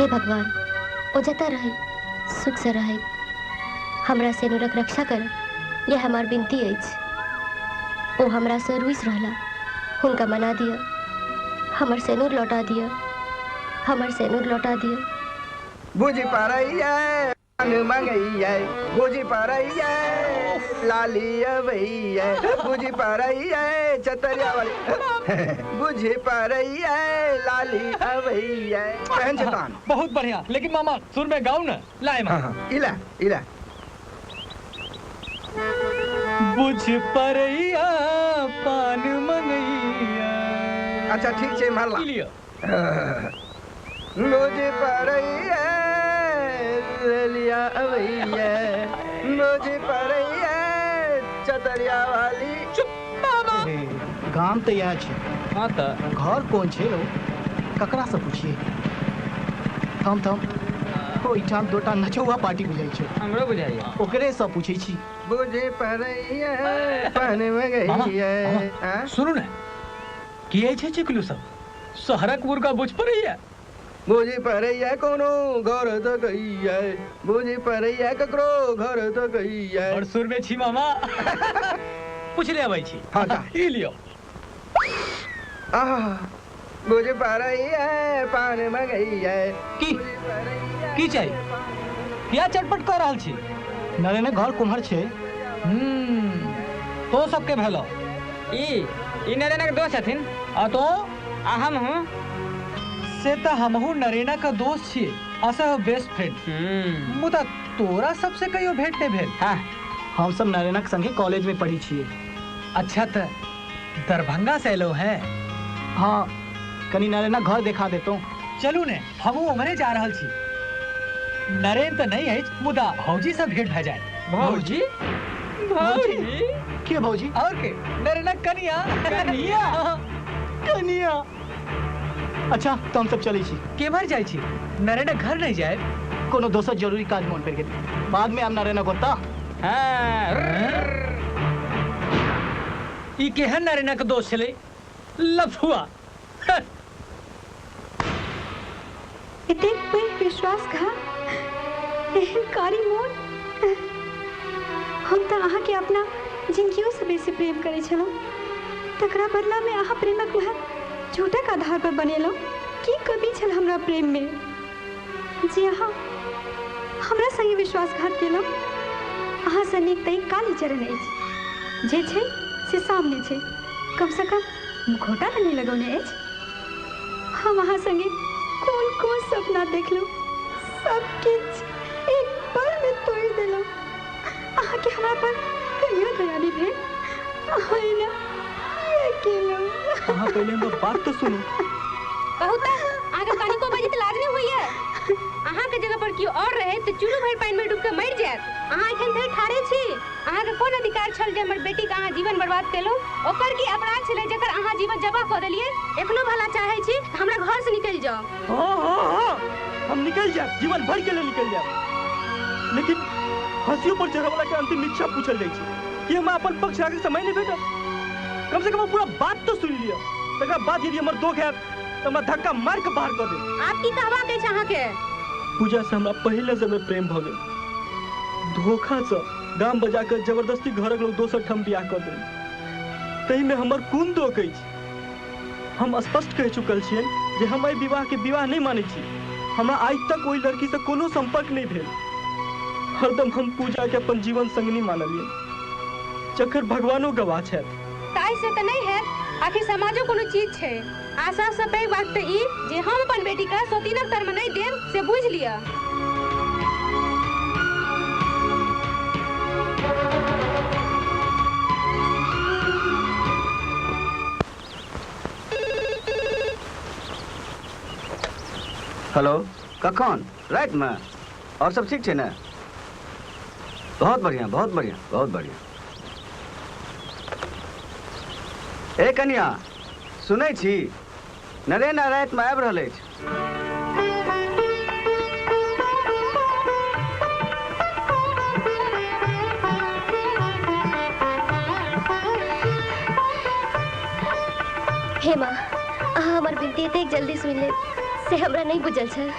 हे भगवान ओ जता रहे सुख से रहे हमरा से नुरक रक्षा कर ये हमार विनती अछि। ओ हमरा से रुइस रहला हुनका मना दिया हमर सेनुर लौटा दिया हमर सेनुर लौटा दिया। बुझी पा रही है मंगई है बुझी पा रही है लाली अवई है बुझी पा रही है चतरिया वाली बुझी पा रही है लाली अवई है पहन चतान। बहुत बढ़िया लेकिन मामा सुर में गाओ ना लाए मामा। इला इला बुझ परैया पान मंगैया। अच्छा ठीक है मार लियो। मुझे पा रही है लिया अवैया मुझे पा रही है चतरिया वाली। चुप मामा। गाम तो यहाँ छे। हाँ तो घर कौन छे लो ककरा से पूछिए। थम थम ओ इठाम दोटा नचौआ पार्टी बुझाई छे। हमरो बुझाइए ओकरे से पूछे छी। बुझे पा रही है पानी में गई है। सुनो ना की है छे चिकलू सब सहरकपुर का बुझ परैया। बुझी पा रही है कोनो घर तो गई है बुझी पा रही है ककरो घर तो गई है। और सुर में छी मामा पूछ ले भाई छी। हाँ ई लियो। बुझी पा रही है पानी में गई है की चाहिए क्या चटपट कर रहल छी। नरे ने घर कुम्हर छे। तो सबके भेलो ई नरेना के दोस्त छथिन आ तो हम हूँ से तो हमहू नरेना का दोस्त छिए असा बेस्ट फ्रेंड। मुदा तोरा सबसे कहियो भेंट नहीं भेल। हाँ हम सब नरेना के संगे कॉलेज में पढ़ी छिए। अच्छा तो दरभंगा से लो है। हाँ कनी नरेना घर दिखा देतो। चलू ने हमहू उमरे जा रहल छी। नरेन तो नहीं है मुदा भौजी से भेंट भ जाए। भौजी भौजी के भौजी और के नरेना कनिया कनिया कनिया। अच्छा तो हम सब चली छी। के भर जाई छी नरेना घर नहीं जाए कोनो दोसर जरूरी काज मन पर के बाद में हम नरेना गोता। ई केहन नरेना के दोस्त छले लफुआ। एतेक पैघ विश्वासघात एहन कारी मोन। हम तो अहाँ के अपना जिंदगियों से बेसी प्रेम करे छलहुँ तकरा बदला में अहाँ प्रेमक महक झूठक आधार पर बनेलहुँ। की कमी छल हमरा प्रेम में जे अहाँ हमरा संगे विश्वासघात केलहुँ। अहाँ सँ नीक तऽ काली चरण अछि जे छै से सामने छै। कम से कम मुखौटा तऽ नहीं लगौने अछि। हम अहाँ संगे कोन कोन सपना देखलहुँ सब किछ एक पल में तोड़ देलहुँ। अहाँ के हमरा पर कहियो दया नहीं भेल। अहाँ एना केलहुँ। अहाँ पहले हमर बात तो सुनो। बहुत आगे कहीं को बजी लाज नहीं हुई है। अहाँ के जगह पर कियो और रहे तो चूरू भर पानी में डूब के मर जात। अहाँ एखन धरि ठाड़े छी। अहाँ के कोन अधिकार छल जे हमर बेटी के अहाँ जीवन बर्बाद केलहुँ। ओकर की अपराध छलै जेकर अहाँ जीवन जबा कऽ देलियै। एखनो भला चाहै छी हमरा घर से निकल जाओ। हाँ हम निकल जाए जीवन भर के लिए निकल जाए लेकिन हंसियों पर चढ़े वाला के अंतिम इच्छा पूछल जाए कि हम अपन पक्ष राखे समय नहीं भेटल। कम से कम पूरा बात तो सुन लिया तकरा बाद यदि हमर दोख है तो हमरा धक्का मार के बाहर कर दे। आप की कहवा के अहाँ के पूजा से हमरा पहले से में प्रेम भ गेल। धोखा से दाम बजा कर जबरदस्ती घरक लोग दोसर ठम बियाह कर दे। तही में हमर कोन दोख अछि। हम स्पष्ट कह चुकल छियन जे हम एहि विवाह के विवाह नहीं मानै छी। हमरा आज तक कोई लड़की से कोनो संपर्क नहीं भेल। हरदम हम पूजा के अपन जीवन संगनी मानलियै जकर भगवानो गवाह छै। ताई से तो नहीं है आखिर समाजो कोनो चीज छै। आशा से पैघ बात तो ई जे हम अपन बेटी का सोतीनक तर में नहीं देब से बुझ लिया। हेलो कखन रात में और सब ठीक है ना। बहुत बढ़िया बहुत बढ़िया बहुत बढ़िया। ए कन्या सुनै छी नरेना रात में आबि रहल अछि। हे माँ अहाँ हमर विनती एतेक जल्दी सुनि लेब से हमरा नहीं बुझल छल।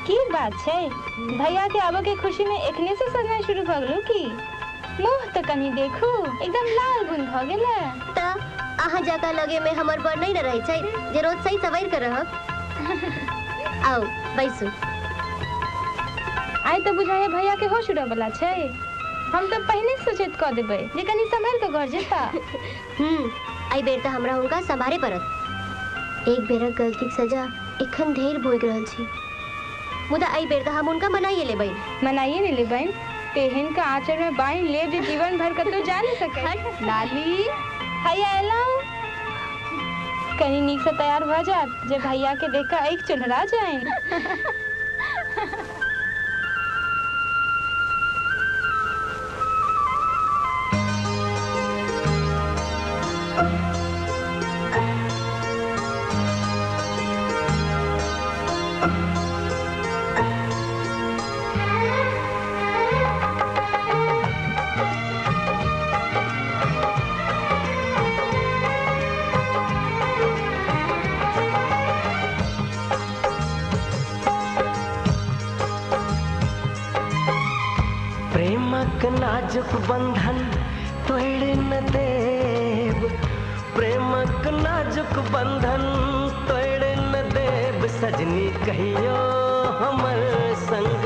की बात है भैया के आबो के खुशी में एखने से सजना शुरू भ गेलू की मुंह तो कनी देखू एकदम लाल गुन भ गेले त आहा जाका लगे में हमर बड़ नहीं न रहे छै जे रोज सही सवार कर रहब। आओ बैसू। आई तो बुझाए भैया के होश उड़े वाला छै। हम तो पहले सचेत क देबै जे कनी संभल के घर जेता। आई बेर त हमरा हुनका संभारे पड़त। एक बेर गलती के सजा एखन ढेर भोग रहल छी। मुदा आई बेर त हम उनका मनाइए लेबै। मनाइए ने लेबै तेहन का आचर में बाई ले जे जीवन भर कतो जा नहीं सके। लाली भैया एला कनी नीक से तैयार भ जात जे भैया के देख के एक चुनरा जाए। प्रेमक नाजुक बंधन तोड़ न देव, प्रेमक नाजुक बंधन तोड़ न देव, सजनी कहियो हमर संग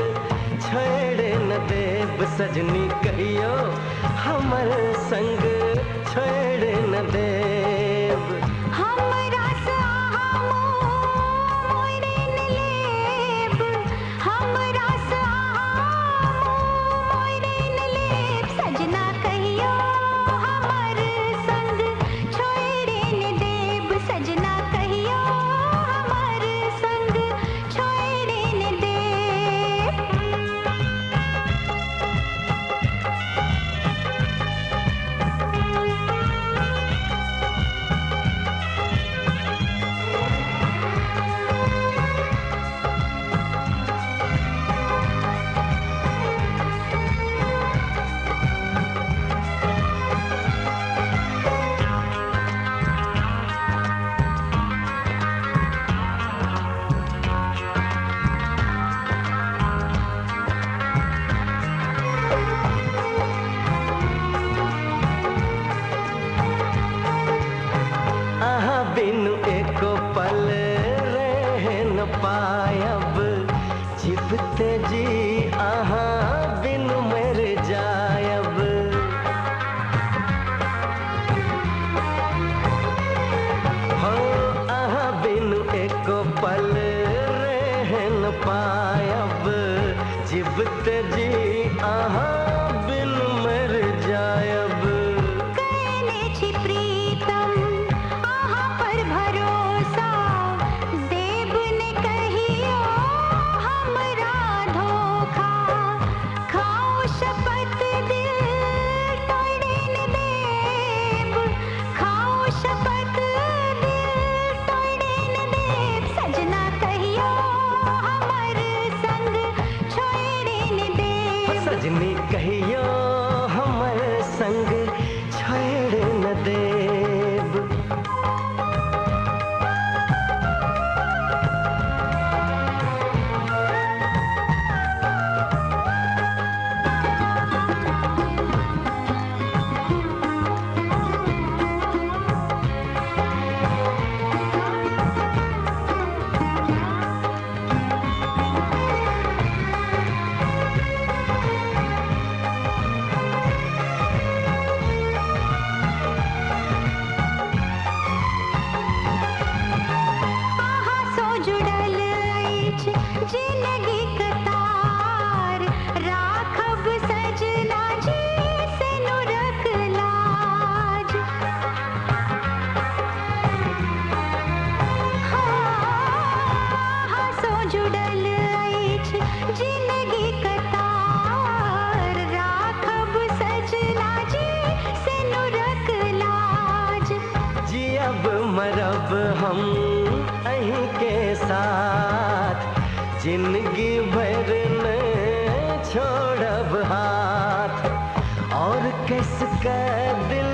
छोड़ न देव, सजनी कहियो हमर संग छोड़ न देव। हमरा सहा मोड़ न लेब, हमरा सहा मोड़ न लेब, सजना कहियो हमर संग छोड़ न देब, सजना कहियो हमर संग छोड़ न देब। आहा बिनु एको पल रह न पायब, छिपते जी आहा बिनु मर जायब। हो आहा बिनु एको पल रह न पायब, छिपते जी आहा बिनु मर जायब। कहने छी प्रीतम आहा पर भरोसा, देव ने कहियो हमरा धोखा, खाओ शपथ दिल तोड़ न देब, खाओ शपथ दिल तोड़ न देब, सजना कहियो हमर संग छोड़ न देब। सजनी कहियो हमर संग छोड़ न देब। आहा सो जुड़ल अछि जिंदगी कतार, राखब सजना जी से नुरक लाज। आहा सो जुड़ल अछि जिंदगी कतार, राखब सजना जी से नुरक लाज। जियब मरब हम अहीं साथ जिंदगी भर न छोड़ब हाथ और किसका दिल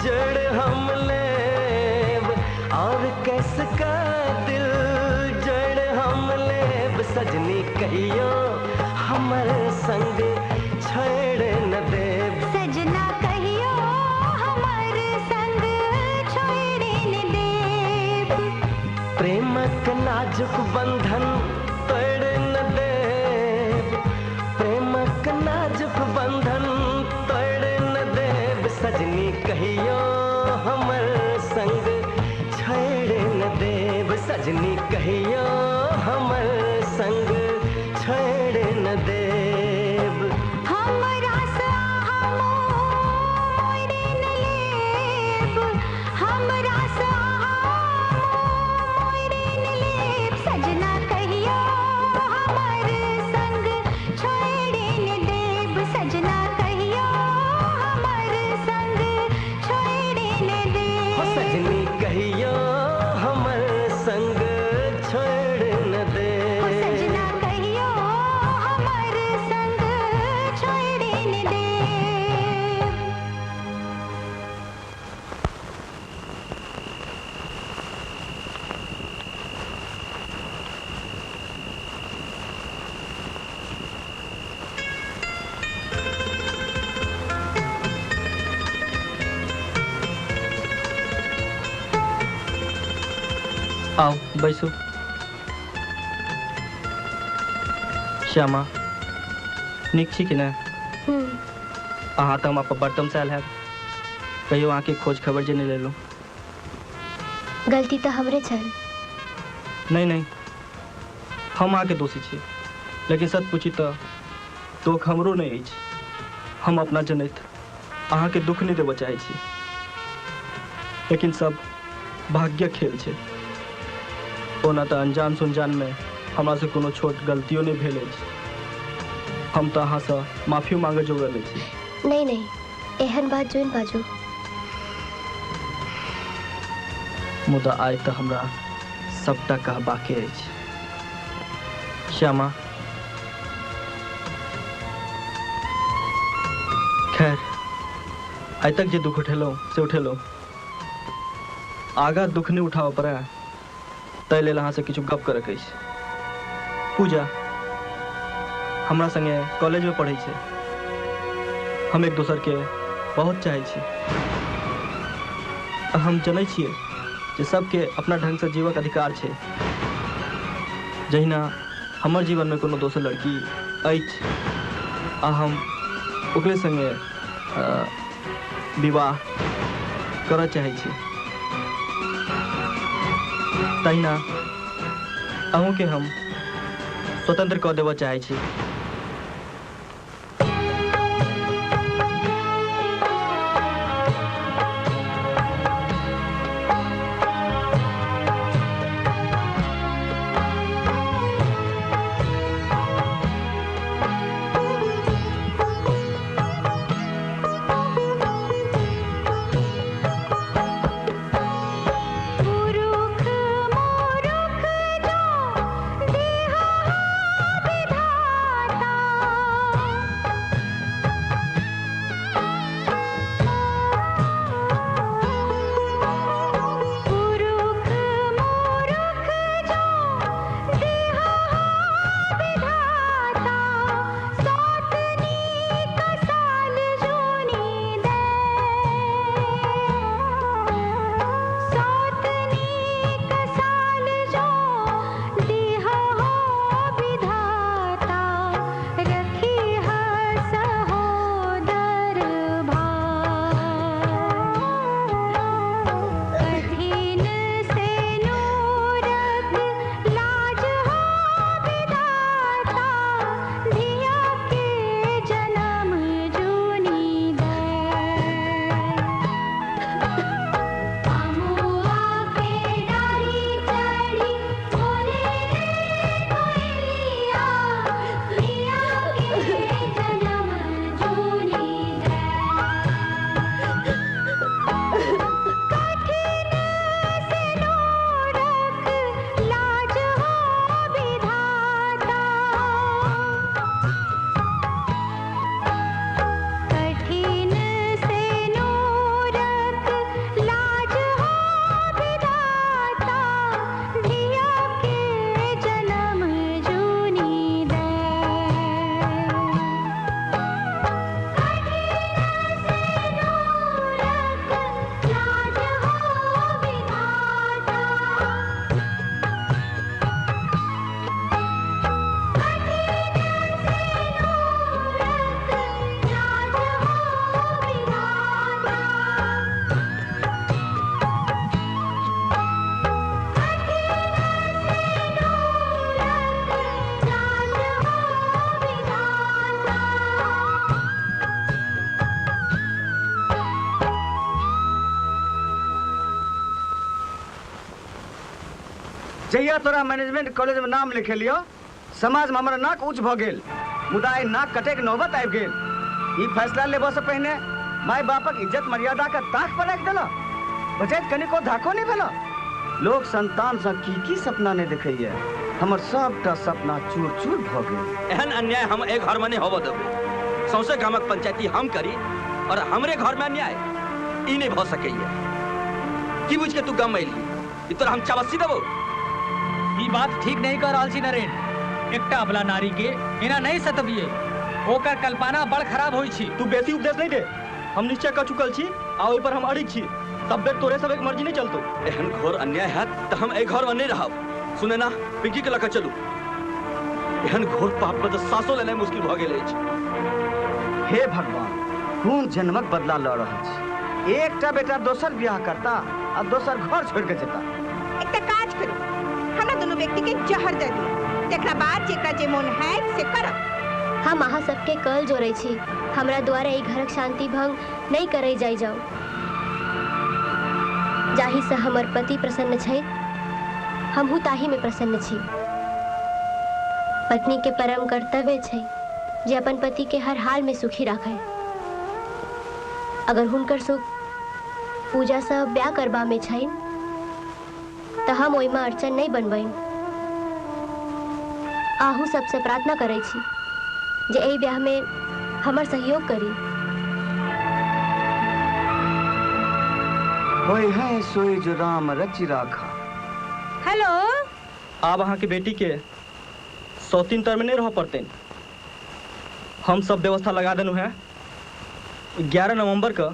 जड़ हम लेब और किसका दिल जड़ हम लेब सजनी कहियो हमर संग छोड़ न देब सजना कहियो हमर संग छोड़ न देब प्रेमक नाजुक बंधन तोड़ न देब प्रेमक नाजुक बंधन तोड़ न देब सजनी कहियो हमर संग छोड़ न देब सजनी कहियो हमर संग छोड़ न देब हमरा सा हम मोड़ न लेब हमरा सा मोड़ न लेब सजना कहियो हमर संग छोड़ न देब सजना कहियो हमर संग छोड़ न देब सजनी कहियो हमर संग छोड़ न देब सजना कहियो हमर संग छोड़ न देब आओ बैसू श्यामा नीक छी कि ने अहाँ तऽ हम अपन बर्तन से आयल हैब कहियो अहाँके खोज खबर जे नहीं लेलू गलती तो हमरे छल नहीं नहीं हम अहाँके दोषी छी लेकिन सच पूछी तो दुख हमरो नहीं अछि हम अपना जनैत अहाँके दुख नहीं देबऽ चाहै छी लेकिन सब भाग्य खेल छै ओना तऽ अनजान सुनजान में हमरा से कोनो छोट गलतियों नहीं भेल अछि हम तऽ अहाँ से माफी मांगे जोगर नहीं छी नहीं नहीं एहन बात जोन बाजू मुदा आइ तऽ हमरा सबटा कहबाके अछि श्यामा खैर आइ तक जे दुख उठेलहुँ से उठेलहुँ आगा दुख नहीं उठाबऽ पड़ै ताहि लेल अहाँ से किछु गप करऽ अछि पूजा हमरा संगे कॉलेज में पढ़ै छै हम एक दोसर के बहुत चाहै छी हम जनै छियै जे सबके अपना ढंग से जीवक अधिकार छै जहिना हमर जीवन में कोनो दोसर लड़की अछि आ हम ओकरे संगे विवाह करऽ चाहै छी तहिना अहूँ के हम स्वतंत्र कऽ देबऽ चाहै छी पुरुख मोरुख जो देहा विधाता जहिया तोरा मैनेजमेंट कॉलेज में नाम लिखे लियो समाज में हमारा नाक ऊंच भ गेल मुदा आई नाक कटे के नौबत आबि गेल। ई फैसला लेबो से पहले माय बापक इज्जत मर्यादा का ताक पर रख देला बचैत कनिको धाको नहीं भेला। लोग संतान से की सपना नहीं देखैया हमर सबटा सपना चूर चूर भ गेल। एहन अन्याय हम एक घर में नहीं होबो देबै। सौसे गामक पंचायती हम करी और हमरे घर में अन्याय ई नहीं भ सकैया। की बुझ के तू गाम में अइली ई तोरा हम चावसी देबो। ई बात ठीक नहीं कर रहल छी नरेन। एकटा अबला नारी के एना नहीं सतबिए ओकर कल्पना बड़ खराब होई छी। तू बेसी उपदेश नहीं दे। हम निश्चय कर चुकल छी आ ओइ पर हम अड़िग छी। तब बेर तोरे सब एक मर्जी नहीं चलतो। एहन घोर अन्याय है त हम एक घर में नहीं रहब। सुने ना पिंकी के लका चलू। एहन घोर पाप पर त सासो लेनाइ मुश्किल भ गेल अछि। हे भगवान कोन जन्मक बदला ल रहल छी। एकटा बेटा दोसर बियाह करता आ दोसर घर छोड़ के जेता। एक काज करू हमरा दोनों व्यक्ति के जहर दे दियो तेकरा बाद जेकरा जे मन है से करब। हम अहाँ सबके कल जोड़े छी हमरा द्वारा ई घरक शांति भंग नहीं करे जाई जाओ। जाहि से हमर पति प्रसन्न छै हमहू ताही में प्रसन्न छी। पत्नी के परम कर्तव्य छै जे अपन पति के हर हाल में सुखी राखे। अगर हुनकर सुख पूजा से ब्याह करबा में छै त हम ओइ में अड़चन नहीं बनबै। आहू सबसे प्रार्थना करे छी जे एहि ब्याह में हमर सहयोग करी। होय है सोई जो राम रचि राखा। हेलो आब अहाँ के बेटी के सौतीन तर में नहीं रह पड़ते। हम सब व्यवस्था लगा देनु है। 11 नवंबर का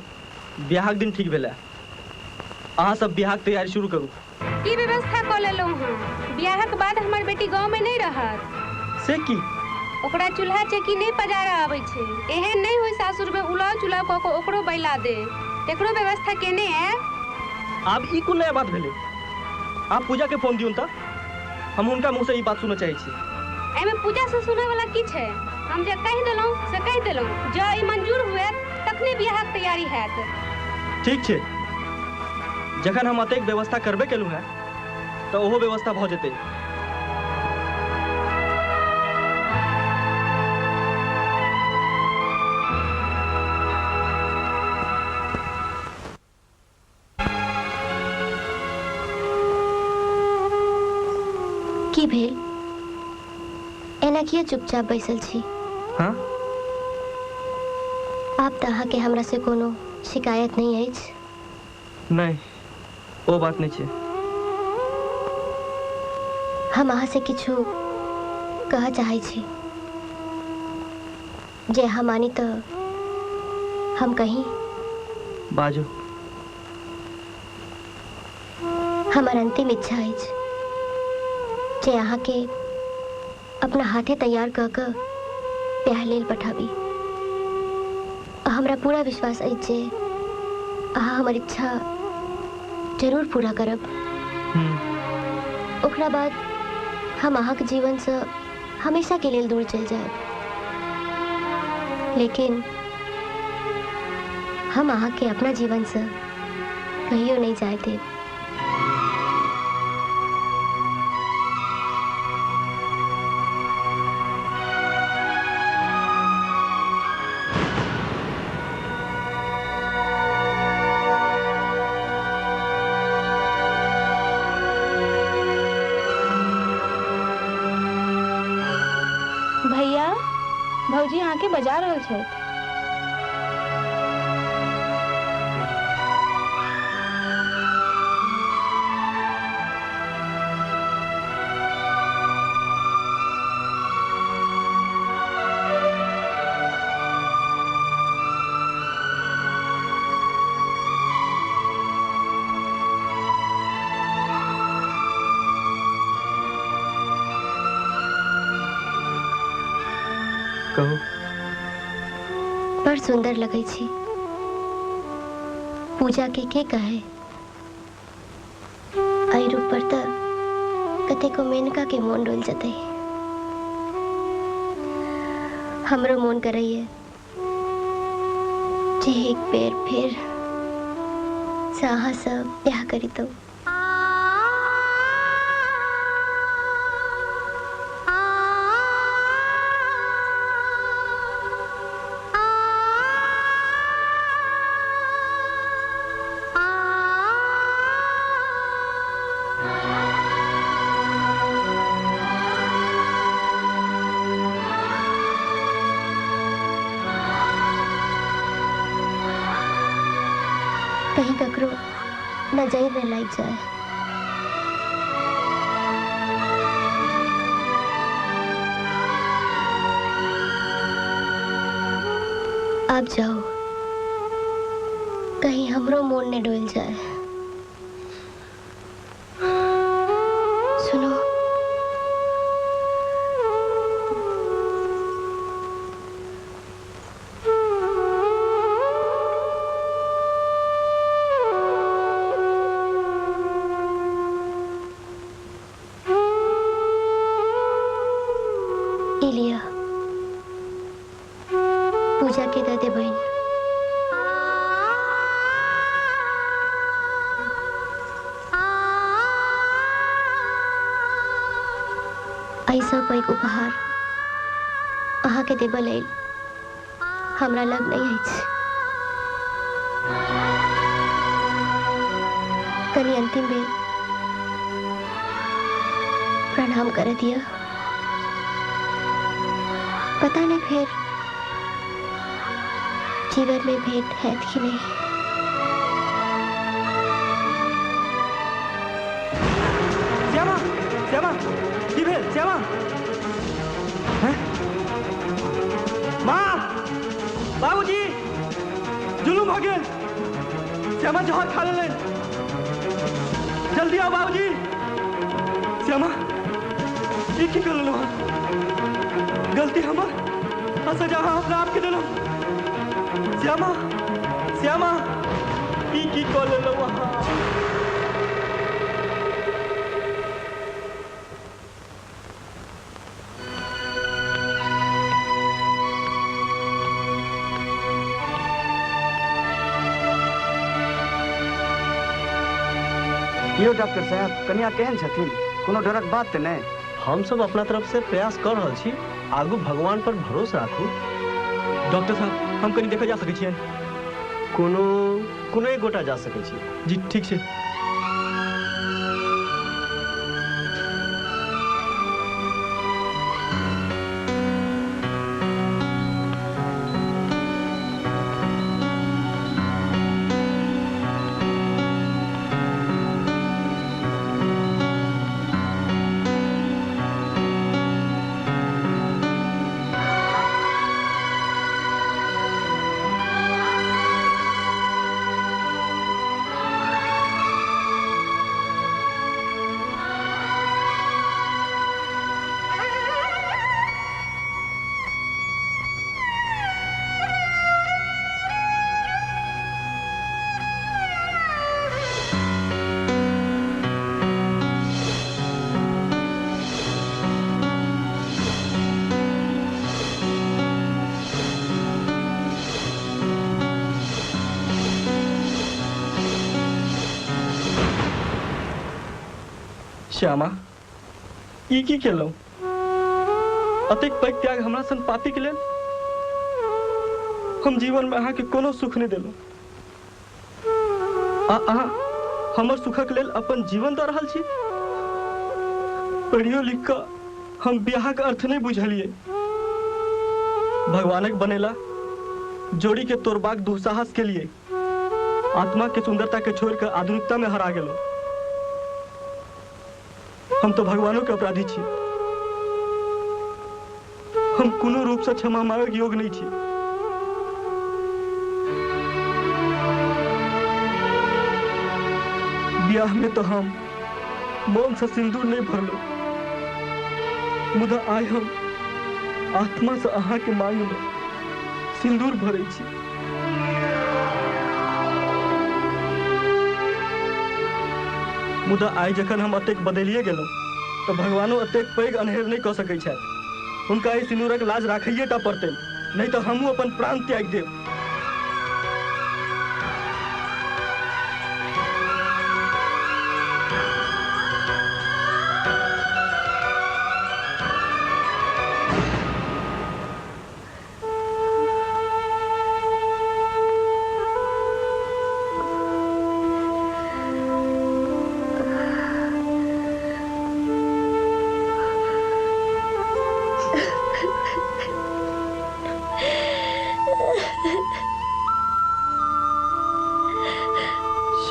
ब्याह दिन ठीक भेल। अहाँ सब ब्याह के तैयारी शुरू करू। की व्यवस्था कर लेलौ हां। ब्याह के बाद हमर बेटी गांव में नहीं रहत। से की ओकरा चूल्हा चेकी नहीं पजारा आबै छै। एहन नहीं होय सासुर में उलाव चुलाव क के ओकरो बैला दे। तेकरो व्यवस्था केने है। आब ई कोन नया बात भेले। आप पूजा के फोन दियौ त हम उनका मुंह से ई बात सुनना चाहे छी। एमे पूजा से सुने वाला की छै। हम जे कहि देलौ से कहि देलौ ज ई मंजूर हुए तखने ब्याह के तैयारी हैत। ठीक छै जखन हम अतेक व्यवस्था करबे केलु है तो ओहो व्यवस्था भ जेतै। की भेल एना किया चुपचाप बैसल छी। हाँ आप त अहाँ के हमरा से कोनो शिकायत नहीं अछि। नहीं वो बात नहीं छै। हम अहाँ से किछु कह चाहे छी जे अहाँ मानी तो हम कहीं बाजू। हमार अंतिम इच्छा अछि जे अहाँ के अपना हाथे तैयार क के ब्याह लेल पठाबी। हमरा पूरा विश्वास अछि जे अहाँ हमर इच्छा जरूर पूरा करब। ओकरा बाद हम अहाँ के जीवन से हमेशा के लिए दूर चल जाए। लेकिन हम अहाँ के अपना जीवन से कहियो नहीं जाए देब। भैया भौजी आके बजा रहल छथि। कहो। बड़ सुंदर लगे छी। पूजा के कहे आई रूप पर त कते को मेनका के मोन डोल जते। हमरो मोन करैये जे एक बेर फिर से अहाँ सब ब्याह करी तो। कहीं ककरो नजर न लग जाए। आप जाओ, कहीं हमरो मोन ने डोल जाए। सुनो, इलिया पूजा के दादे बहन ऐसा पैघ उपहार अहाँ के देबऽ लेल हमरा लग नहीं अछि। कनी अंतिम बेर प्रणाम कर दिया। पता नहीं फिर जीवन में भेंट है कि नहीं। श्यामा, श्यामा, की भेल श्यामा? हैं? माँ, बाबूजी, जुलूम हो गेल। श्यामा जहर खा लेले। जल्दी आओ बाबूजी। श्यामा, ई की कर लेलो? गलती हमर, आ सजा हमरा आपके देलो। श्यामा, श्यामा, ई की कर लेलो वहाँ? यो डॉक्टर साहब, कन्या केहन छथिन? कोनो डरक बात तऽ नहीं? हम सब अपना तरफ से प्रयास कर रहल छी। आगू भगवान पर भरोसा राखू। डॉक्टर साहब, हम कनी देखा जा सकै छियन? कोनो एक गोटा जा सकै छी। जी ठीक छै। श्यामा, ई की केलौ? अतेक पैघ त्याग हमरा सन पापी के लेल? हम जीवन में अहाँ के कोनो सुख नहीं देलौ। अहाँ हमर सुखक लेल अपन जीवन दऽ रहल छी? पढ़ियो लिख कऽ हम बियाहक अर्थ नहीं बुझलिए। भगवानक बनेला जोड़ी के तोड़बाक दुस्साहस के लिए आत्मा के सुंदरता के छोड़ कर आधुनिकता में हरा गेलो। हम तो भगवानों के अपराधी छी। हम कोनो रूप से क्षमा मांगक योग नहीं छी। ब्याह में तो हम मौन से सिंदूर नहीं भरलो, मुदा आइ हम आत्मा से अहाँ के मांग में सिंदूर भरे छी। मुदा आइ जखन हम अतेक बदलिए गेलहुँ तो भगवानो अतेक पैघ अनहेर नहीं कऽ सकै छथि। हुनका एहि सिंदूरक लाज राखैये टा पड़तनि, नहीं तो हमहूँ अपन प्राण त्याग देब।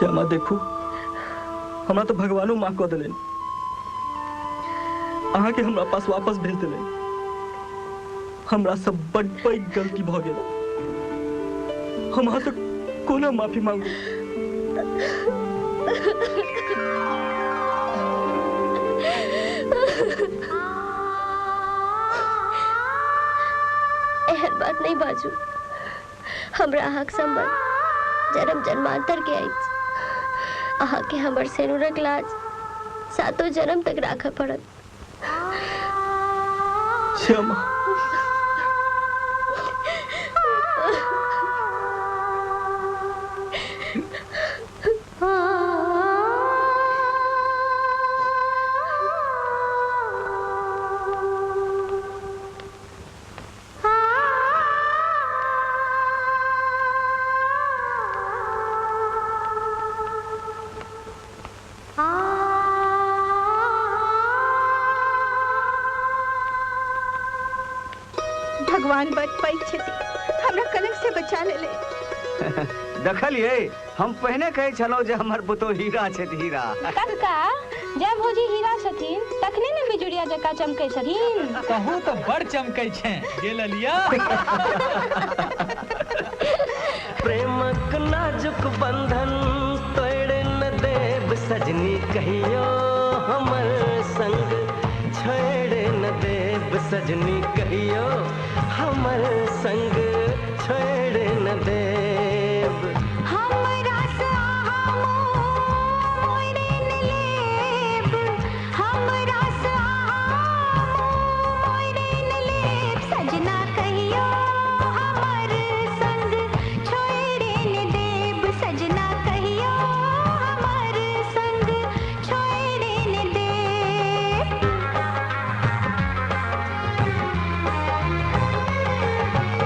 श्यामा देखू हमरा तो भगवानो माँ कह दिले अहाँ के हमरा पास वापस भेज दिले हमरा सब बड़ पैघ गलती भ गेल हम अहाँ से कोना माफी मांगू एहन बात नहीं बाजू हमरा अहाँक संबंध जन्म जन्मांतर के अछि अहाँ के हमर सेनुरक लाज सातों जन्म तक राखऽ पड़त श्यामा भगवान बड़ पैघ छथि हमरा कलंक से बचा ले देखलिए हम पहने कहे चलो जे हमर पुतो हीरा छै हीरा कक्का जब भौजी हीरा छथिन तखने ने बिजुड़िया जका चमकै छथिन कहूँ तो बड़ चमकै छै ये ललिया प्रेमक नाजुक बंधन तोड़ न देव सजनी कहियो हमर संग छोड़ न देव सजनी कहियो हमर संग छोड़ न देव हमरा से आहा मोरे न लेब हमरा से आहा मोरे न लेब सजना कहियो हमर संग छोड़े न देब सजना कहियो हमर संग छोड़े न देब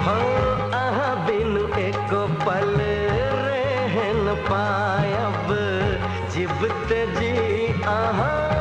हो अहाँ बिनु एको पल रह न पायब जीवत जी अहाँ